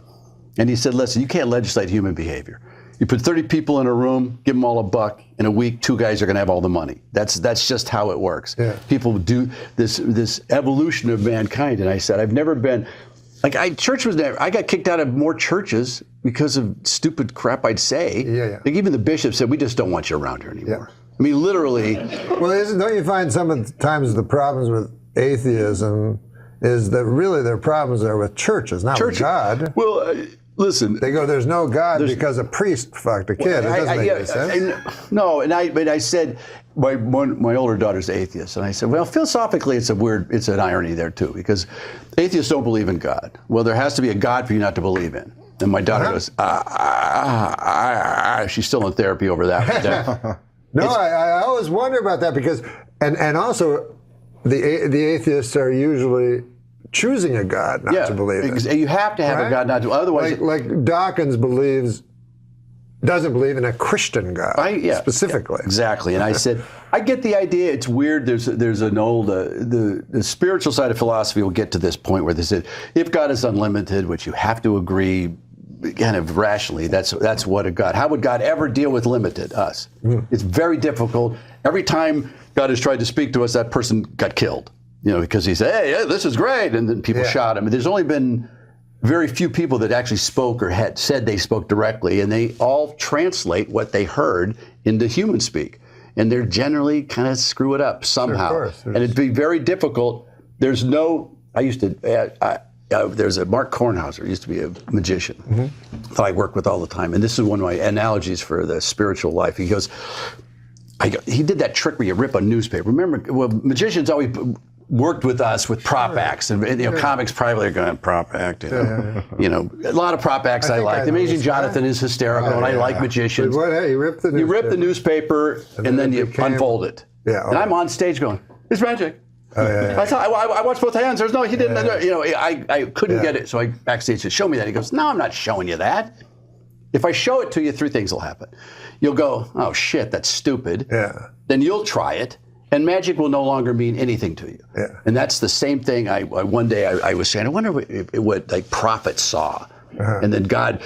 And he said, listen, you can't legislate human behavior. You put 30 people in a room, give them all $1. In a week, 2 guys are going to have all the money. That's just how it works. Yeah. People do this evolution of mankind. And I said, I've never been like I got kicked out of more churches because of stupid crap I'd say. Like even the bishop said, we just don't want you around here anymore. I mean, literally. Well, don't you find sometimes the problems with atheism is that really their problems are with churches, not with God? Well. Listen, they go, there's no God because a priest fucked a kid. It doesn't make any sense. No, but I said, my older daughter's atheist, and I said, well, philosophically, it's an irony there too, because atheists don't believe in God. Well, there has to be a God for you not to believe in. And my daughter goes, she's still in therapy over that. No, I always wonder about that because, and also, the atheists are usually choosing a God not to believe in. You have to have a God not to, otherwise. Like Dawkins doesn't believe in a Christian God specifically. Exactly, and I said, I get the idea. It's weird. There's an old the spiritual side of philosophy will get to this point where they said, if God is unlimited, which you have to agree, kind of rationally, that's what a God. How would God ever deal with limited us? It's very difficult. Every time God has tried to speak to us, that person got killed. You know, because he said, hey, this is great. And then people shot him. And there's only been very few people that actually spoke or had said they spoke directly. And they all translate what they heard into human speak. And they're generally kind of screw it up somehow. Sure, of course. And it'd be very difficult. There's no, there's a Mark Kornhauser, used to be a magician that I work with all the time. And this is one of my analogies for the spiritual life. He goes, he did that trick where you rip a newspaper. Remember, well, magicians always worked with us with prop acts, and comics probably are going prop act. You know, a lot of prop acts I like. The Amazing Jonathan is hysterical, and I like magicians. You rip the newspaper, and then you unfold it. And I'm on stage going, "It's magic." I watched both hands. There's no, he didn't. You know, I couldn't get it, so I backstage said, "Show me that." He goes, "No, I'm not showing you that. If I show it to you, 3 things will happen. You'll go, oh shit, that's stupid. Then you'll try it. And magic will no longer mean anything to you. And that's the same thing. One day I was saying, I wonder what like prophets saw. And then God,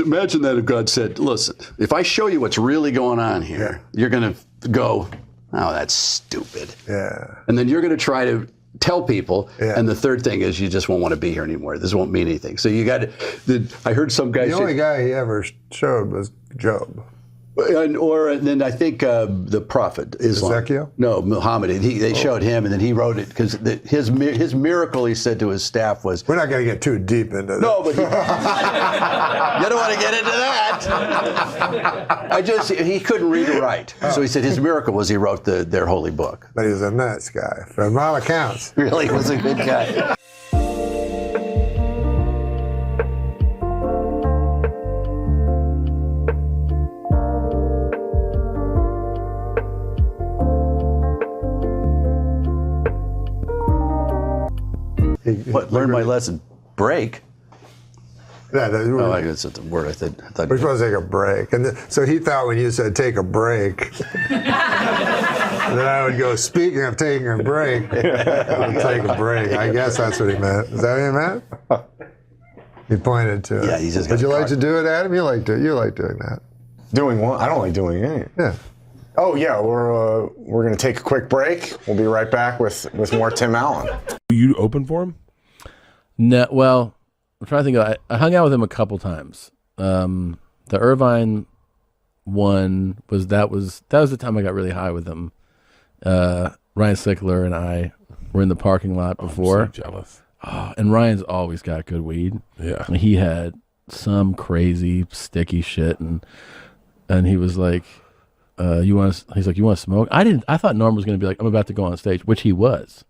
imagine that if God said, listen, if I show you what's really going on here, you're going to go, oh, that's stupid. And then you're going to try to tell people. And the third thing is you just won't want to be here anymore. This won't mean anything. So you got to, I heard some guy The only guy he ever showed was Job. And then I think the Prophet Islam. Ezekiel? No, Muhammad. They showed him, and then he wrote it because his miracle, he said to his staff, was. We're not going to get too deep into this. No, but you don't want to get into that. He couldn't read or write, so he said his miracle was he wrote their holy book. But he was a nuts guy, from all accounts. Really, was a good guy. Learn my lesson. Break. Yeah, I guess that's the word I thought. We're supposed to take a break, and so he thought when you said take a break, then I would go. Speaking of taking a break, I would take a break. I guess that's what he meant. Is that what he meant? He pointed to it. Yeah, he's just. Would you like to do it, Adam? You like doing that? Doing what? I don't like doing any. Yeah. Oh yeah, we're gonna take a quick break. We'll be right back with more Tim Allen. You open for him? No, well, I'm trying to think. I hung out with him a couple times. The Irvine one was the time I got really high with him. Ryan Sickler and I were in the parking lot before. I'm so jealous. Oh, and Ryan's always got good weed. Yeah, and he had some crazy sticky shit, and he was like, He's like, you want to smoke? I thought Norm was going to be like, I'm about to go on stage, which he was.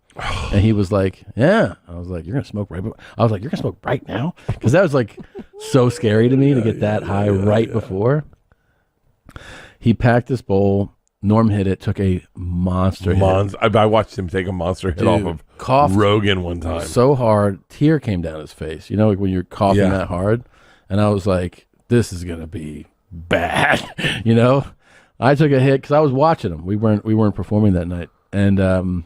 And he was like, yeah. I was like, you're going to smoke right? I was like, you're going to smoke right now? Because that was like so scary to me to get that high right before. He packed this bowl. Norm hit it, took a monster hit. I watched him take a monster hit off of Rogan one time. So hard, tear came down his face. You know, like when you're coughing that hard. And I was like, this is going to be bad. You know? I took a hit because I was watching him. We weren't performing that night. And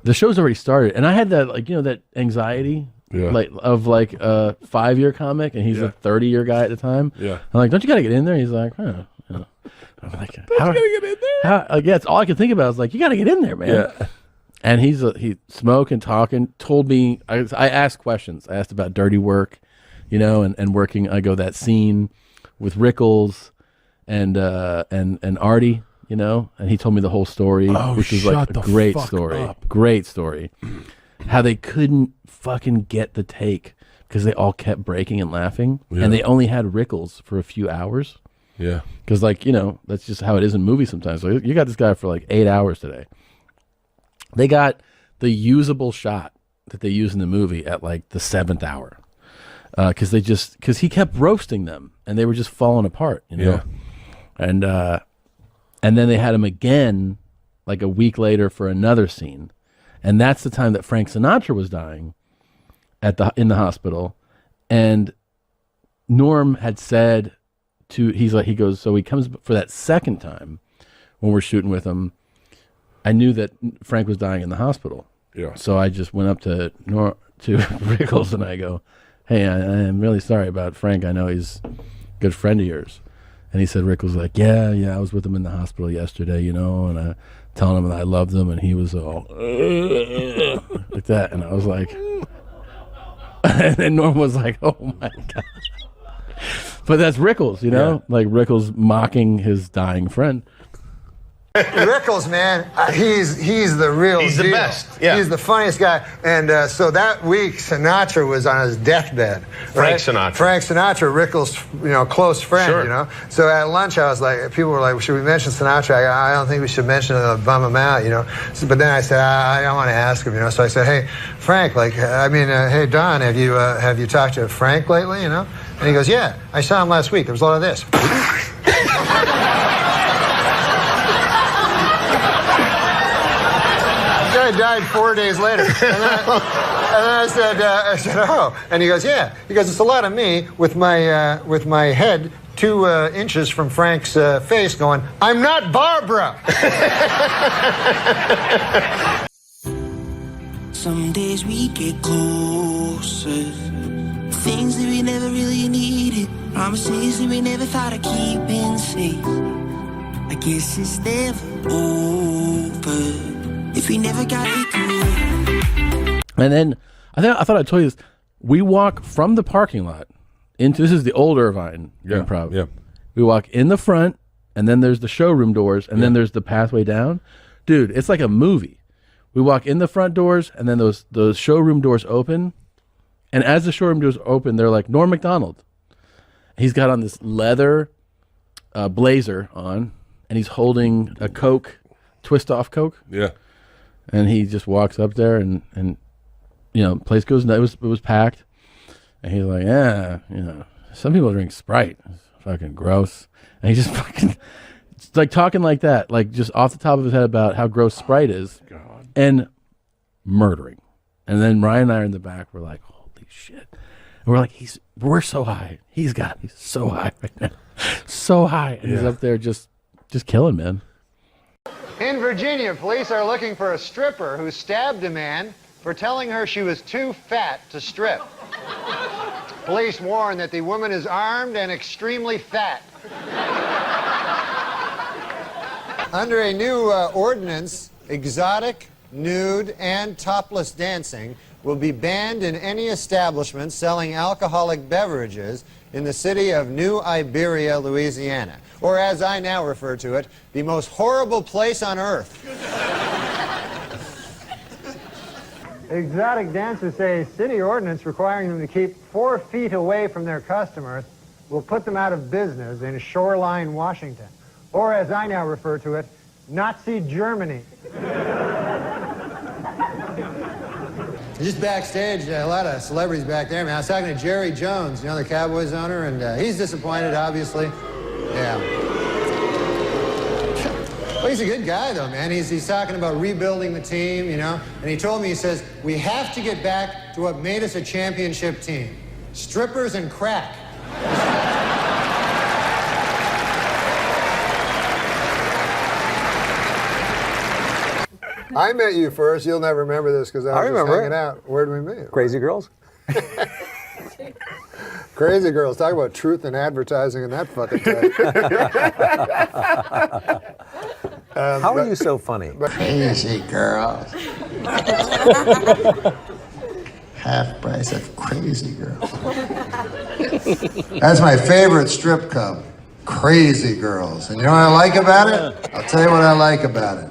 the show's already started, and I had that that anxiety, of a 5-year comic, and he's a 30-year guy at the time. Yeah, I'm like, don't you got to get in there? He's like, huh. I'm like, how? You gotta get in there? It's all I could think about. I was like, you got to get in there, man. Yeah. And he smoking, talking, told me. I asked questions. I asked about dirty work, and working. I go that scene with Rickles and Artie. And he told me the whole story, which was like a great story. Great story. How they couldn't fucking get the take because they all kept breaking and laughing, and they only had Rickles for a few hours. Yeah. Because that's just how it is in movies sometimes. So you got this guy for like 8 hours today. They got the usable shot that they use in the movie at like the 7th hour. Because he kept roasting them and they were just falling apart, Yeah. And then they had him again, like a week later for another scene, and that's the time that Frank Sinatra was dying in the hospital, and Norm had said he goes, so he comes for that second time when we're shooting with him. I knew that Frank was dying in the hospital, so I just went up to Rickles and I go, hey, I am really sorry about Frank. I know he's a good friend of yours. And he said, Rick was like, yeah, I was with him in the hospital yesterday, and I telling him that I loved him, and he was all like that. And I was like, and then Norm was like, oh my God. But that's Rickles, like Rickles mocking his dying friend. Rickles, man, he's the real deal. He's the best. Yeah. He's the funniest guy. And so that week, Sinatra was on his deathbed. Right? Frank Sinatra, Rickles, close friend. Sure. So at lunch, I was like, people were like, should we mention Sinatra? I don't think we should mention him, bum him out. But then I said, I want to ask him. So I said, hey, Frank, hey Don, have you talked to Frank lately? And he goes, yeah, I saw him last week. There was a lot of this. Died 4 days later. And then I said, oh. And he goes, yeah. He goes, it's a lot of me with my head 2 inches from Frank's face going, I'm not Barbara. Some days we get closer. Things that we never really needed. Promises that we never thought of keeping safe. I guess it's never over. If we never got it through. And then I thought I'd tell you this. We walk from the parking lot into, this is the old Irvine Improv. Yeah. We walk in the front, and then there's the showroom doors, and then there's the pathway down. Dude, it's like a movie. We walk in the front doors, and then those showroom doors open. And as the showroom doors open, they're like, Norm MacDonald. He's got on this leather blazer on, and he's holding a Coke, twist-off Coke. Yeah. And he just walks up there, and you know, place goes nuts. It was packed. And he's like, yeah, you know, some people drink Sprite. It's fucking gross. And he just fucking, it's like talking like that, like just off the top of his head about how gross Sprite is. God. And murdering. And then Ryan and I are in the back. We're like, holy shit. And we're like, we're so high. He's so high right now. So high. And he's up there just killing, man. In Virginia, police are looking for a stripper who stabbed a man for telling her she was too fat to strip. Police warn that the woman is armed and extremely fat. Under a new ordinance, exotic, nude, and topless dancing will be banned in any establishment selling alcoholic beverages in the city of New Iberia, Louisiana. Or as I now refer to it, the most horrible place on earth. Exotic dancers say city ordinance requiring them to keep 4 feet away from their customers will put them out of business in Shoreline, Washington. Or as I now refer to it, Nazi Germany. Just backstage, a lot of celebrities back there, man. I was talking to Jerry Jones, you know, the Cowboys owner, and he's disappointed, obviously. Yeah. Well, he's a good guy, though, man. He's talking about rebuilding the team, you know. And he told me, he says, we have to get back to what made us a championship team. Strippers and crack. I met you first. You'll never remember this because I was just hanging out. Where did we meet? Crazy Girls. Crazy Girls. Talk about truth in advertising and that fucking thing. How are you so funny? Crazy Girls. Half price of Crazy Girls. That's my favorite strip club. Crazy Girls. And you know what I like about it? I'll tell you what I like about it.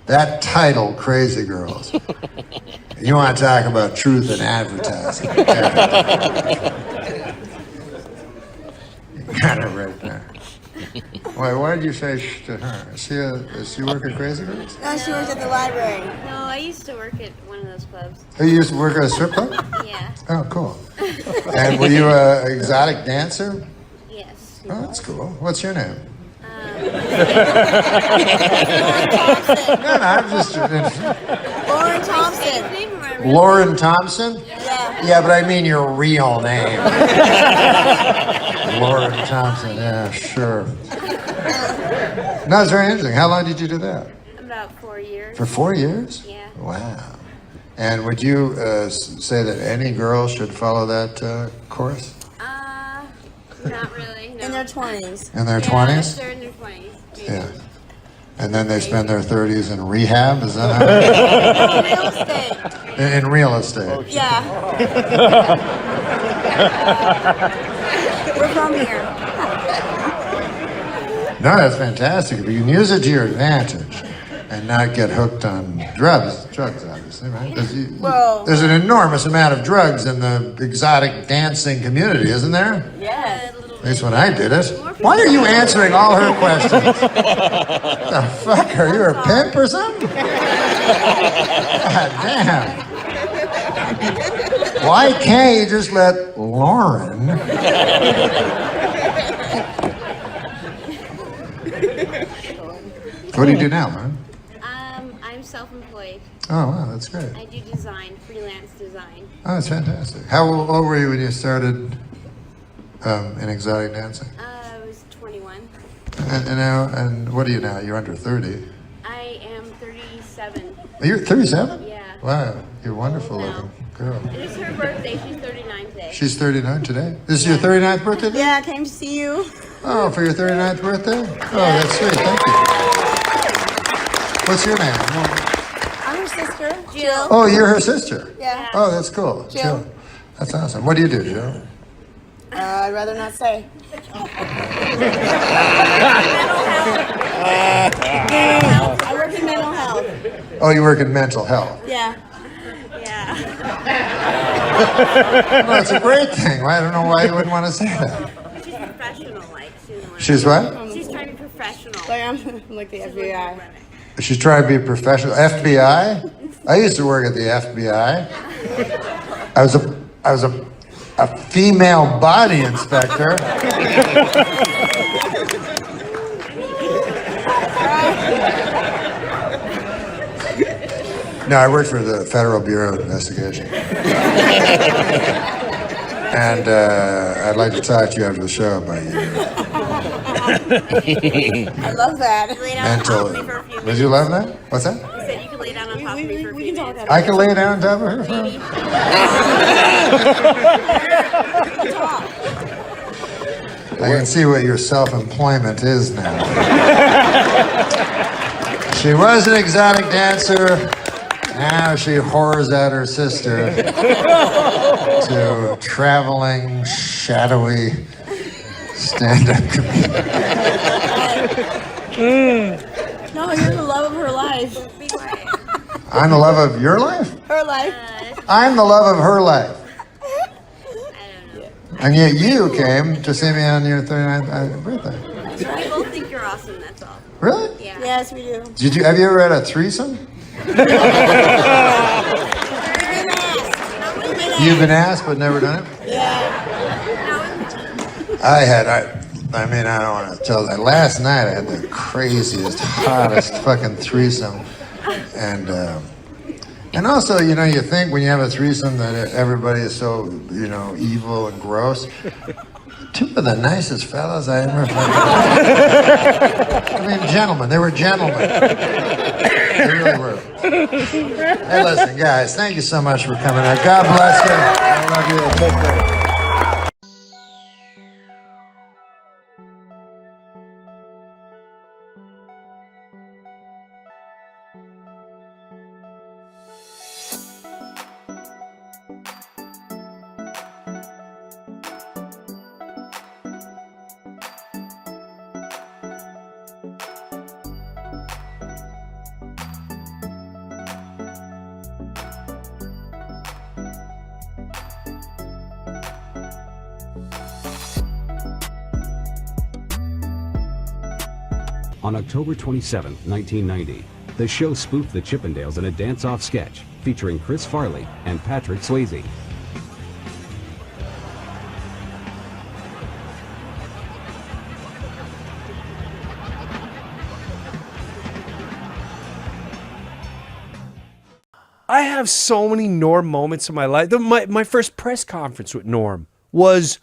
That title, Crazy Girls. You want to talk about truth in advertising. Kind of right there. Why did you say to her? Does she work at Crazy Girls? No, she works at the library. No, I used to work at one of those clubs. Oh, you used to work at a strip club? Yeah. Oh, cool. And were you an exotic dancer? Yes. Oh, that's cool. What's your name? I'm just Lauren Thompson. Lauren Thompson? Yeah. Yeah, but I mean your real name. Lauren Thompson, yeah, sure. No, it's very interesting. How long did you do that? About 4 years. For 4 years? Yeah. Wow. And would you say that any girl should follow that course? Not really, no. In their 20s. In their 20s? They're in their 20s. Maybe. Yeah. And then they spend their 30s in rehab, is that how? No, real estate. In real estate. Yeah. We're from here. No, that's fantastic. If you can use it to your advantage and not get hooked on drugs obviously, right? There's an enormous amount of drugs in the exotic dancing community, isn't there? Yeah. At least when I did it. Why are you answering all her questions? The fuck? Are you a pimp or something? God damn. Why can't you just let Lauren... What do you do now, man? I'm self-employed. Oh, wow, that's great. I do design, freelance design. Oh, that's fantastic. How old were you when you started in exotic dancing? I was 21. And what are you now? You're under 30. I am 37. You're 37? Yeah. Wow, you're a wonderful looking girl. It is her birthday. She's 39 today. She's 39 today? This is your 39th birthday today? Yeah, I came to see you. Oh, for your 39th birthday? Oh, that's sweet. Thank you. What's your name? I'm her sister, Jill. Oh, you're her sister? Yeah. Oh, that's cool. Jill. That's awesome. What do you do, Jill? I'd rather not say. I work in mental health. Oh, you work in mental health. Yeah. Well, it's a great thing. I don't know why you wouldn't want to say that. She's professional, like. She's what? She's trying to be professional. Like I'm like the FBI. She's trying to be a professional. FBI? I used to work at the FBI. I was a female body inspector. No, I worked for the Federal Bureau of Investigation. And I'd like to talk to you after the show about you. I love that. Mental. Did you love that? What's that? You said you could lay down on top of me for a few minutes. I can lay down on top of her? I can see what your self-employment is now. She was an exotic dancer. Now she whores out her sister to traveling, shadowy stand-up comedian. No, you're the love of her life. I'm the love of your life? Her life. I'm the love of her life. And yet you came to see me on your 39th birthday. We both think you're awesome, that's all. Really? Yeah. Yes, we do. Have you ever had a threesome? You've been asked but never done it? Yeah. I don't want to tell that. Last night I had the craziest, hottest fucking threesome. And also, you think when you have a threesome that everybody is so, evil and gross. Two of the nicest fellas I ever met. I mean, gentlemen. They were gentlemen. They really were. Hey, listen, guys, thank you so much for coming out. God bless you. I love you. Take care. On October 27, 1990, the show spoofed the Chippendales in a dance-off sketch featuring Chris Farley and Patrick Swayze. I have so many Norm moments in my life. My first press conference with Norm was...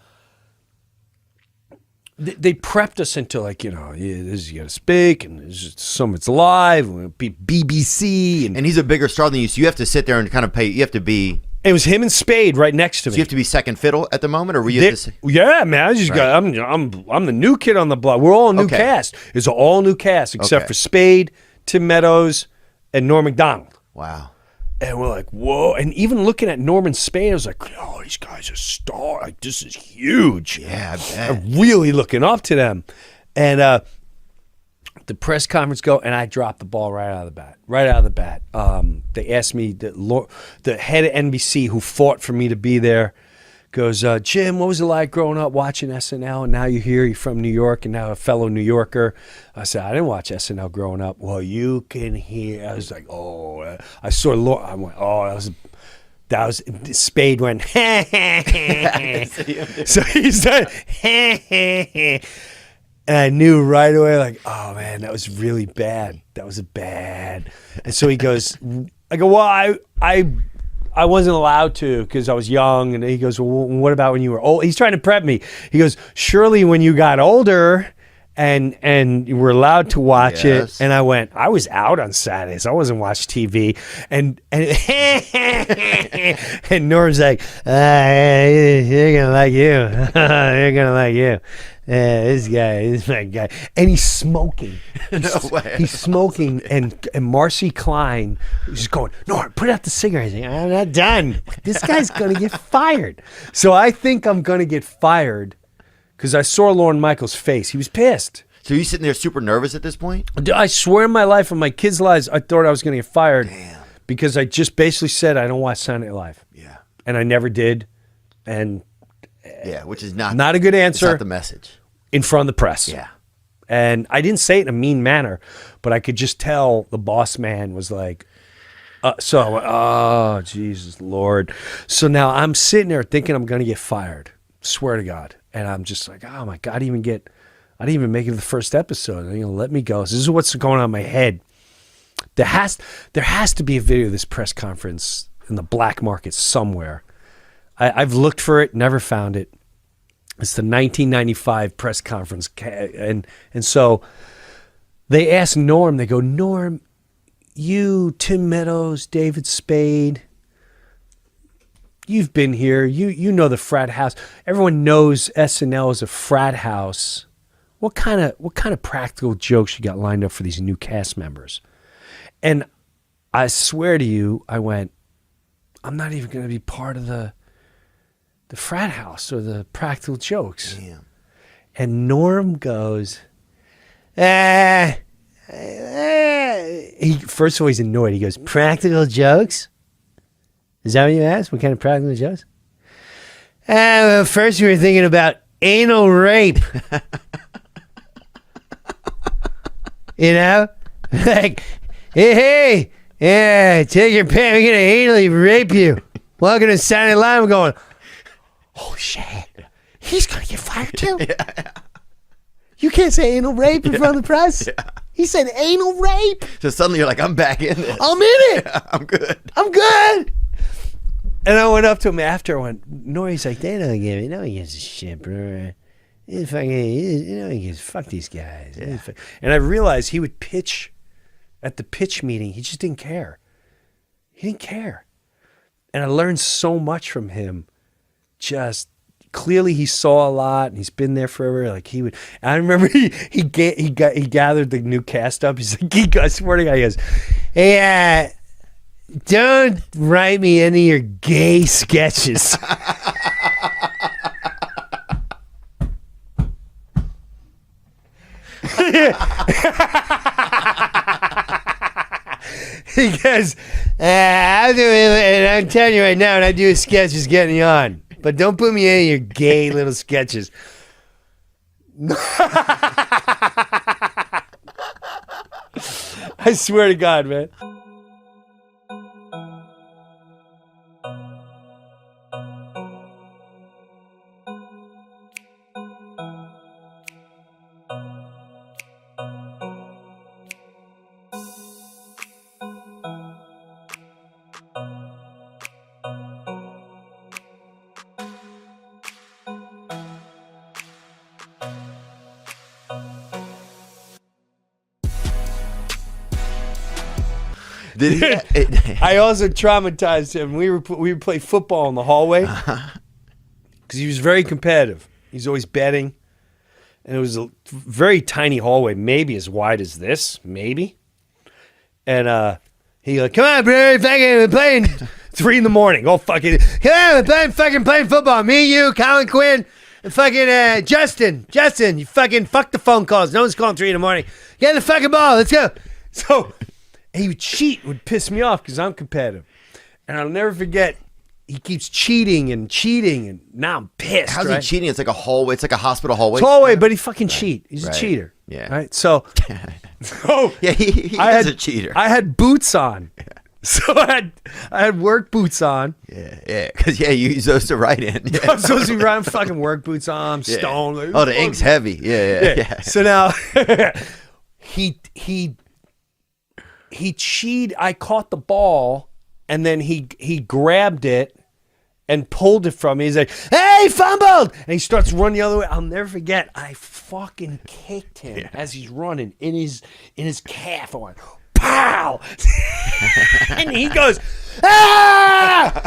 They prepped us into this is you got to speak, and it's live, and BBC, and he's a bigger star than you, so you have to sit there and kind of pay. You have to be. It was him and Spade right next to me. So you have to be second fiddle at the moment, or were you? Yeah, man. I just got. I'm the new kid on the block. We're all a new cast. It's an all new cast except for Spade, Tim Meadows, and Norm MacDonald. Wow. And we're like, whoa. And even looking at Norman Spade, I was like, oh, these guys are stars. Like, this is huge. Yeah, I bet. I'm really looking up to them. And the press conference go, and I dropped the ball right out of the bat. They asked me, the head of NBC who fought for me to be there, goes, Jim, what was it like growing up watching SNL? And now you're here, you're from New York, and now a fellow New Yorker. I said, I didn't watch SNL growing up. Well, you can hear. I was like, oh. I saw Laura. I went, oh, that was Spade went, so he said, and I knew right away, like, oh, man, that was really bad. That was bad. And so he goes, I go, well, I wasn't allowed to because I was young. And he goes, well, what about when you were old? He's trying to prep me. He goes, surely when you got older and you were allowed to watch it. And I went, I was out on Saturdays. I wasn't watching TV. And and Norm's like, they're going to like you. They're going to like you. This is my guy. And he's smoking. No way. He's smoking. And Marcy Klein is going, no, put out the cigarette. He's like, I'm not done. This guy's going to get fired. So I think I'm going to get fired because I saw Lorne Michaels' face. He was pissed. So you sitting there super nervous at this point? I swear in my life, in my kids' lives, I thought I was going to get fired. Damn. Because I just basically said I don't watch Saturday Night Live. Yeah. And I never did. And yeah, which is not a good answer. It's not the message. In front of the press. Yeah. And I didn't say it in a mean manner, but I could just tell the boss man was like, oh, Jesus Lord. So now I'm sitting there thinking I'm going to get fired. Swear to God. And I'm just like, oh my God, I didn't even make it to the first episode. They're going to let me go. So this is what's going on in my head. There has to be a video of this press conference in the black market somewhere. I've looked for it, never found it. It's the 1995 press conference. And so they asked Norm, they go, Norm, you, Tim Meadows, David Spade, you've been here. You know the frat house. Everyone knows SNL is a frat house. What kind of practical jokes you got lined up for these new cast members? And I swear to you, I went, I'm not even going to be part of the frat house or the practical jokes. Damn. And Norm goes, first of all, he's annoyed. He goes, practical jokes? Is that what you asked? What kind of practical jokes? Well, first we were thinking about anal rape. You know? Like, hey, yeah, take your pants, we're going to anally rape you. Welcome to Saturday Night Live. I'm going, oh shit, he's going to get fired too? Yeah. You can't say anal rape in front of the press? Yeah. He said anal rape. So suddenly you're like, I'm back in this. I'm in it. Yeah, I'm good. I'm good. And I went up to him after. I went, Nori's like, they don't give it. No one gives a shit, bro. Fuck these guys. Yeah. And I realized he would pitch at the pitch meeting. He just didn't care. He didn't care. And I learned so much from him. Just clearly he saw a lot and he's been there forever. Like he would, I remember he gathered the new cast up. He's like, I swear to God, he goes, hey, don't write me any of your gay sketches. He goes, I'm telling you right now, when I do a sketch, it's getting you on. But don't put me in any of your gay little sketches. I swear to God, man. I also traumatized him. We would play football in the hallway because he was very competitive. He's always betting, and it was a very tiny hallway, maybe as wide as this, maybe. And he like, come on, bro, we're playing 3 a.m. Oh fucking, come on, we're playing football. Me, you, Colin Quinn, and fucking Justin, you fucking fuck the phone calls. No one's calling 3 a.m. Get in the fucking ball. Let's go. So. He would cheat, would piss me off because I'm competitive. And I'll never forget, he keeps cheating, and now I'm pissed. How's he cheating? It's like a hallway. It's like a hospital hallway. It's a hallway, but he fucking cheat. He's a cheater. Yeah. Right? So yeah, he is a cheater. I had boots on. So I had work boots on. Yeah. Because, you use those to write in. Yeah. I'm supposed to be riding fucking work boots on. I'm stoned. Like, oh, the ink's heavy. Yeah. So now he cheated. I caught the ball, and then he grabbed it and pulled it from me. He's like, hey, fumbled! And he starts running the other way. I'll never forget, I fucking kicked him as he's running in his calf. I went, pow! And he goes, ah!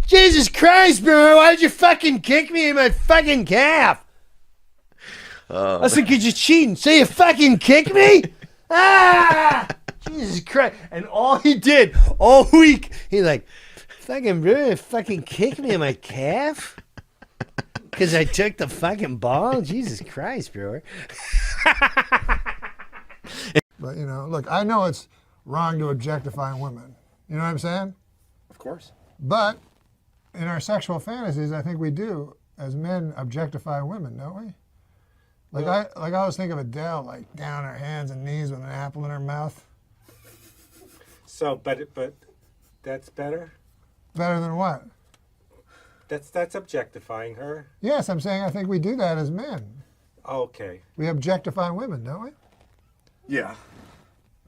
Jesus Christ, bro, why did you fucking kick me in my fucking calf? I said, because you're cheating. So you fucking kick me? Ah! Jesus Christ. And all he did all week, he like, fucking bro, fucking kick me in my calf? Because I took the fucking ball? Jesus Christ, Brewer. But, you know, look, I know it's wrong to objectify women. You know what I'm saying? Of course. But in our sexual fantasies, I think we do, as men, objectify women, don't we? Like I always think of Adele, like down on her hands and knees with an apple in her mouth. So, but that's better? Better than what? That's objectifying her. Yes, I'm saying I think we do that as men. Okay. We objectify women, don't we? Yeah.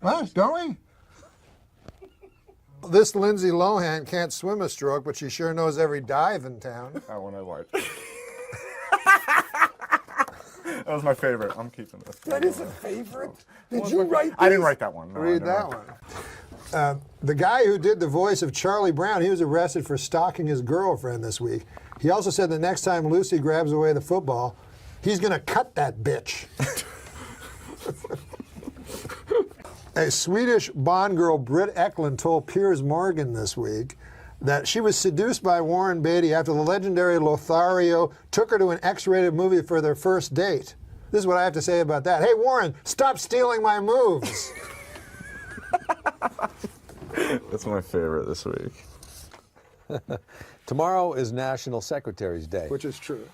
What? Don't we? This Lindsay Lohan can't swim a stroke, but she sure knows every dive in town. That one I liked. That was my favorite. I'm keeping this. That is a favorite? Did you write this? I didn't write that one. No, Read that one. The guy who did the voice of Charlie Brown, he was arrested for stalking his girlfriend this week. He also said the next time Lucy grabs away the football, he's going to cut that bitch. A Swedish Bond girl, Britt Eklund, told Piers Morgan this week that she was seduced by Warren Beatty after the legendary Lothario took her to an X-rated movie for their first date. This is what I have to say about that. Hey, Warren, stop stealing my moves. That's my favorite this week. Tomorrow is National Secretary's Day. Which is true.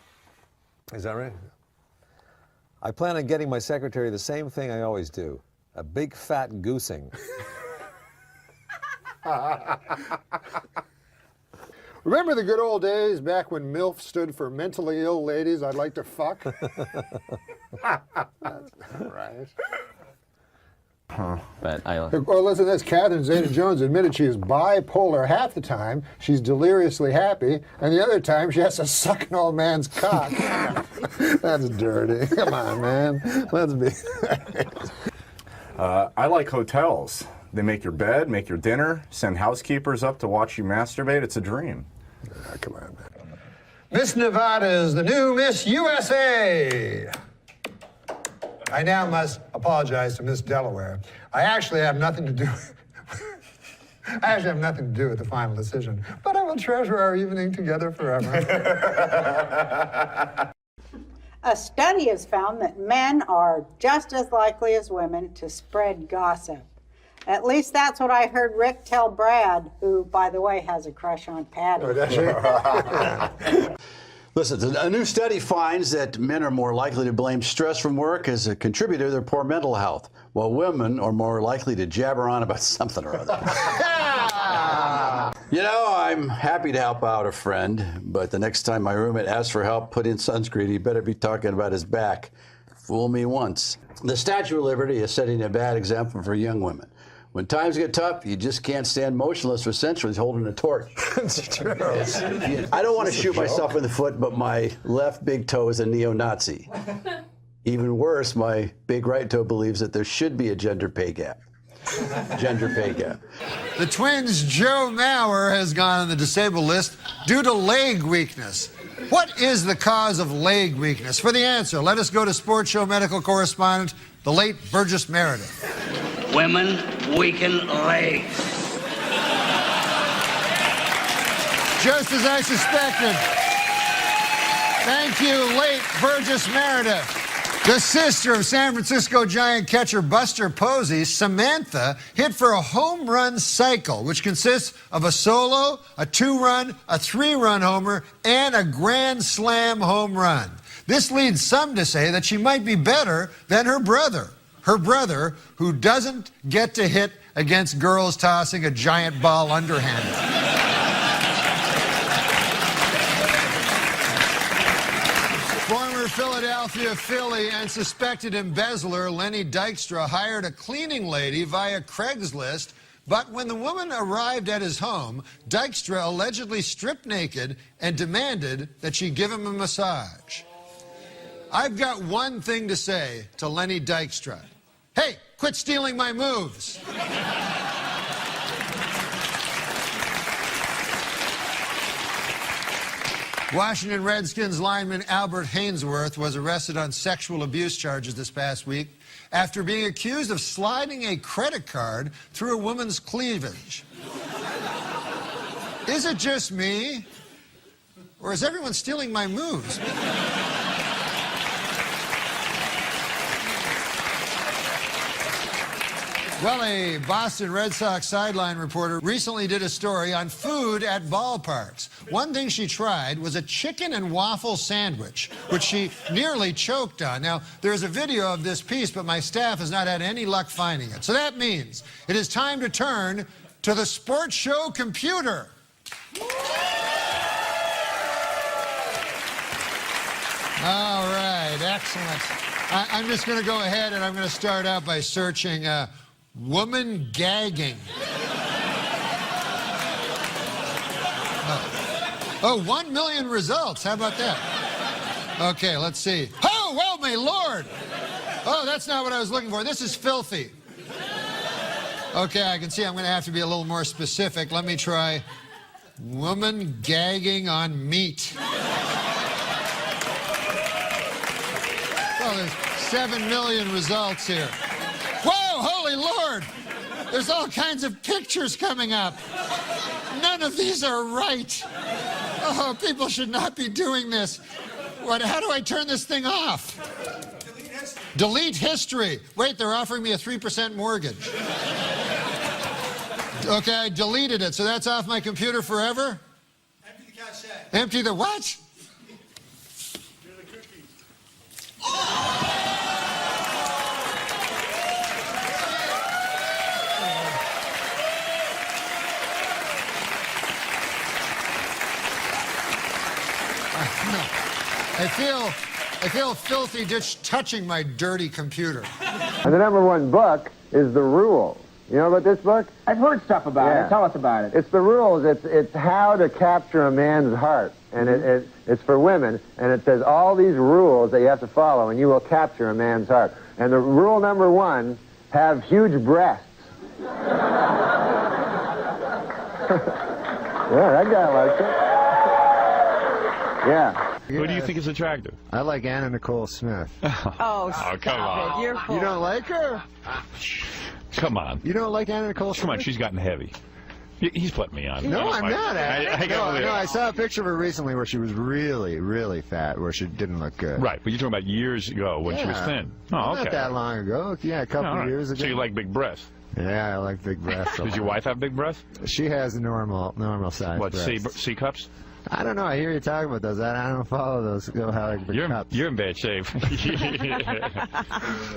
Is that right? I plan on getting my secretary the same thing I always do. A big fat goosing. Remember the good old days back when MILF stood for mentally ill ladies I'd like to fuck? That's not right. But I Or listen to this. Catherine Zeta-Jones admitted she is bipolar. Half the time, she's deliriously happy, and the other time, she has to suck an old man's cock. That's dirty. Come on, man. Let's be... I like hotels. They make your bed, make your dinner, send housekeepers up to watch you masturbate. It's a dream. Come on, man. Miss Nevada is the new Miss USA. I now must apologize to Miss Delaware. I actually have nothing to do with the final decision, but I will treasure our evening together forever. A study has found that men are just as likely as women to spread gossip. At least that's what I heard Rick tell Brad, who, by the way, has a crush on Patty. Listen, a new study finds that men are more likely to blame stress from work as a contributor to their poor mental health, while women are more likely to jabber on about something or other. You know, I'm happy to help out a friend, but the next time my roommate asks for help putting sunscreen, he better be talking about his back. Fool me once. The Statue of Liberty is setting a bad example for young women. When times get tough, you just can't stand motionless for centuries holding a torch. It's true. I don't want to shoot myself in the foot, but my left big toe is a neo-Nazi. Even worse, my big right toe believes that there should be a gender pay gap. Gender pay gap. The twins' Joe Mauer has gone on the disabled list due to leg weakness. What is the cause of leg weakness? For the answer, let us go to sports show medical correspondent, the late Burgess Meredith. Women weaken legs. Just as I suspected. Thank you, late Burgess Meredith. The sister of San Francisco Giant catcher Buster Posey, Samantha, hit for a home run cycle, which consists of a solo, a 2-run, a 3-run homer, and a grand slam home run. This leads some to say that she might be better than her brother. Her brother, who doesn't get to hit against girls tossing a giant ball underhanded. Former Philadelphia Philly and suspected embezzler Lenny Dykstra hired a cleaning lady via Craigslist, but when the woman arrived at his home, Dykstra allegedly stripped naked and demanded that she give him a massage. I've got one thing to say to Lenny Dykstra. Hey, quit stealing my moves. Washington Redskins lineman Albert Hainsworth was arrested on sexual abuse charges this past week after being accused of sliding a credit card through a woman's cleavage. Is it just me? Or is everyone stealing my moves? Well, a Boston Red Sox sideline reporter recently did a story on food at ballparks. One thing she tried was a chicken and waffle sandwich, which she nearly choked on. Now, there's a video of this piece, but my staff has not had any luck finding it. So that means it is time to turn to the sports show computer. All right, excellent. I'm just going to go ahead and I'm going to start out by searching woman gagging. Oh, 1 million results. How about that? Okay, let's see. Oh, well, my lord. Oh, that's not what I was looking for. This is filthy. Okay, I can see I'm going to have to be a little more specific. Let me try woman gagging on meat. Well, there's 7 million results here. Whoa, holy Lord! There's all kinds of pictures coming up. None of these are right. Oh, people should not be doing this. How do I turn this thing off? Delete history. Wait, they're offering me a 3% mortgage. Okay, I deleted it, so that's off my computer forever? Empty the cache. Empty the what? I feel filthy just touching my dirty computer. And the #1 book is The Rules. You know about this book? I've heard stuff about it. Tell us about it. It's The Rules. It's how to capture a man's heart. And it's for women. And it says all these rules that you have to follow, and you will capture a man's heart. And the rule #1, have huge breasts. Yeah, that guy likes it. Yeah. Who do you think is attractive? I like Anna Nicole Smith. Oh, come on. You don't like her? Come on. You don't like Anna Nicole Smith? Come on, she's gotten heavy. He's putting me on. No, I'm not. I saw a picture of her recently where she was really, really fat, where she didn't look good. Right, but you're talking about years ago when she was thin. Oh, okay. Not that long ago. Yeah, a couple of years ago. So you like big breasts? Yeah, I like big breasts. Does your wife have big breasts? She has normal size breasts. What, C cups? I don't know. I hear you talking about those. I don't follow those. You're in bad shape. Do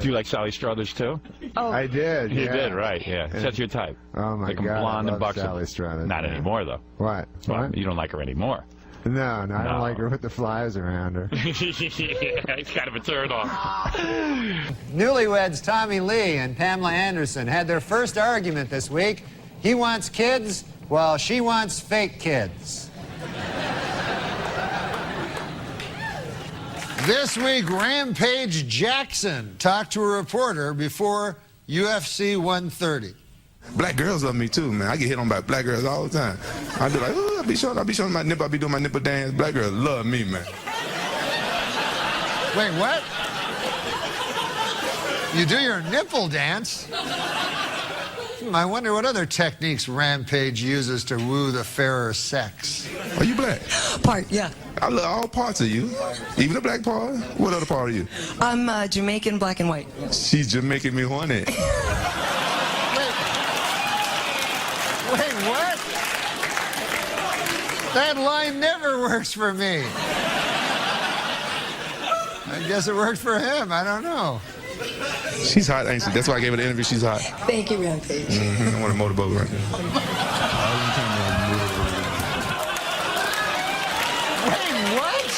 you like Sally Struthers too? Oh, I did. You did, right? Yeah, that's your type. Oh my like God, blonde I and love buxom. Sally Struthers. Not anymore though. What? Well, you don't like her anymore. No, I don't like her with the flies around her. It's kind of a turn off. Newlyweds Tommy Lee and Pamela Anderson had their first argument this week. He wants kids, while she wants fake kids. This week, Rampage Jackson talked to a reporter before UFC 130. Black girls love me too, man. I get hit on by black girls all the time. I do like, oh, I be showing my nipple, I be doing my nipple dance. Black girls love me, man. Wait, what? You do your nipple dance? I wonder what other techniques Rampage uses to woo the fairer sex. Are you black? Part, yeah. I love all parts of you, even the black part. What other part are you? I'm Jamaican, black and white. She's just making me horny. Wait, what? That line never works for me. I guess it worked for him. I don't know. She's hot, ain't she? That's why I gave her the interview. She's hot. Thank you, Rampage. I want a motorboat right there. Wait, what?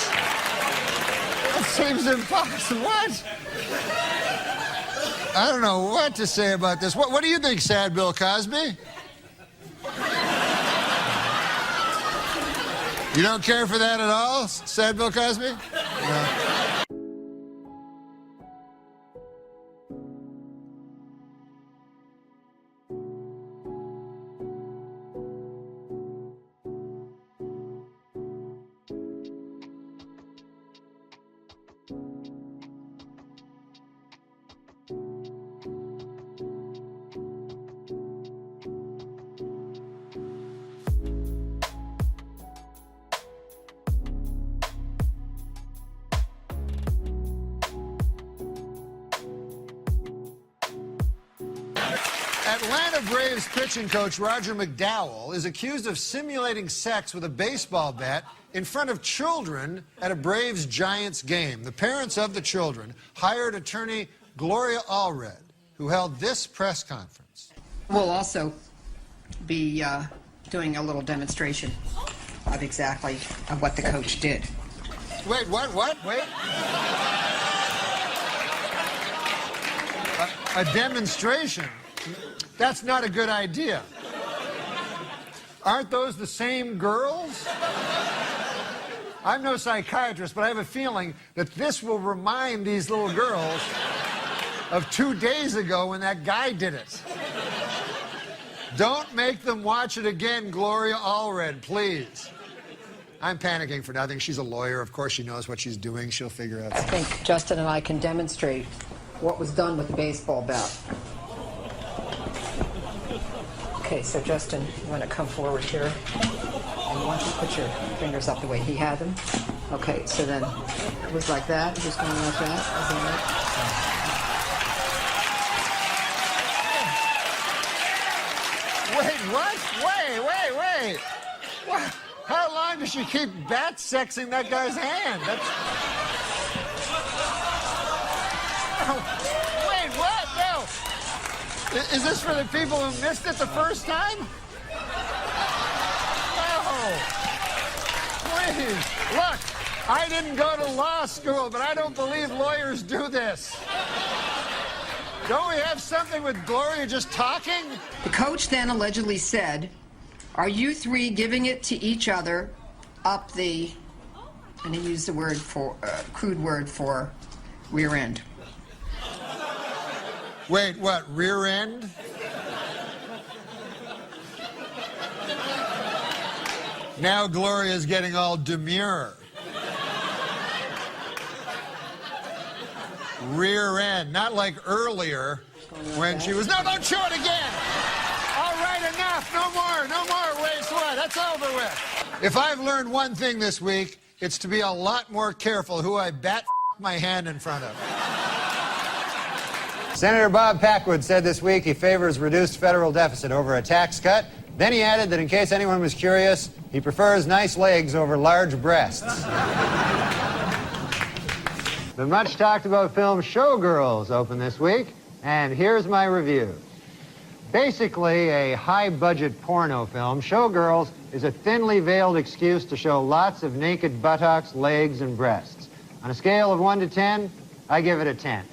That seems impossible. What? I don't know what to say about this. What do you think, Sad Bill Cosby? You don't care for that at all, Sad Bill Cosby? No. Atlanta Braves pitching coach Roger McDowell is accused of simulating sex with a baseball bat in front of children at a Braves-Giants game. The parents of the children hired attorney Gloria Allred, who held this press conference. We'll also be doing a little demonstration of exactly what the coach did. Wait, what? Wait. A demonstration? That's not a good idea. Aren't those the same girls? I'm no psychiatrist, but I have a feeling that this will remind these little girls of 2 days ago when that guy did it. Don't make them watch it again, Gloria Allred, please. I'm panicking for nothing. She's a lawyer. Of course she knows what she's doing. She'll figure out. I think Justin and I can demonstrate what was done with the baseball bat. Okay, so Justin, you want to come forward here? And you want to put your fingers up the way he had them. Okay, so then it was like that. Just going like that. Wait, what? Wait. What? How long does she keep bat sexing that guy's hand? That's... Oh, wait, what? No. Is this for the people who missed it the first time? No. Please. Look, I didn't go to law school, but I don't believe lawyers do this. Don't we have something with Gloria just talking? The coach then allegedly said, "Are you three giving it to each other up the," and he used the word for, crude word for rear end. Wait, what, rear end? Now Gloria's getting all demure. Rear end, not like earlier when she was, no, don't show it again. All right, enough, no more, waste what, that's over with. If I've learned one thing this week, it's to be a lot more careful who I bat my hand in front of. Senator Bob Packwood said this week he favors reduced federal deficit over a tax cut. Then he added that in case anyone was curious, he prefers nice legs over large breasts. The much talked about film Showgirls opened this week, and here's my review. Basically a high-budget porno film, Showgirls is a thinly veiled excuse to show lots of naked buttocks, legs, and breasts. On a scale of 1 to 10, I give it a 10.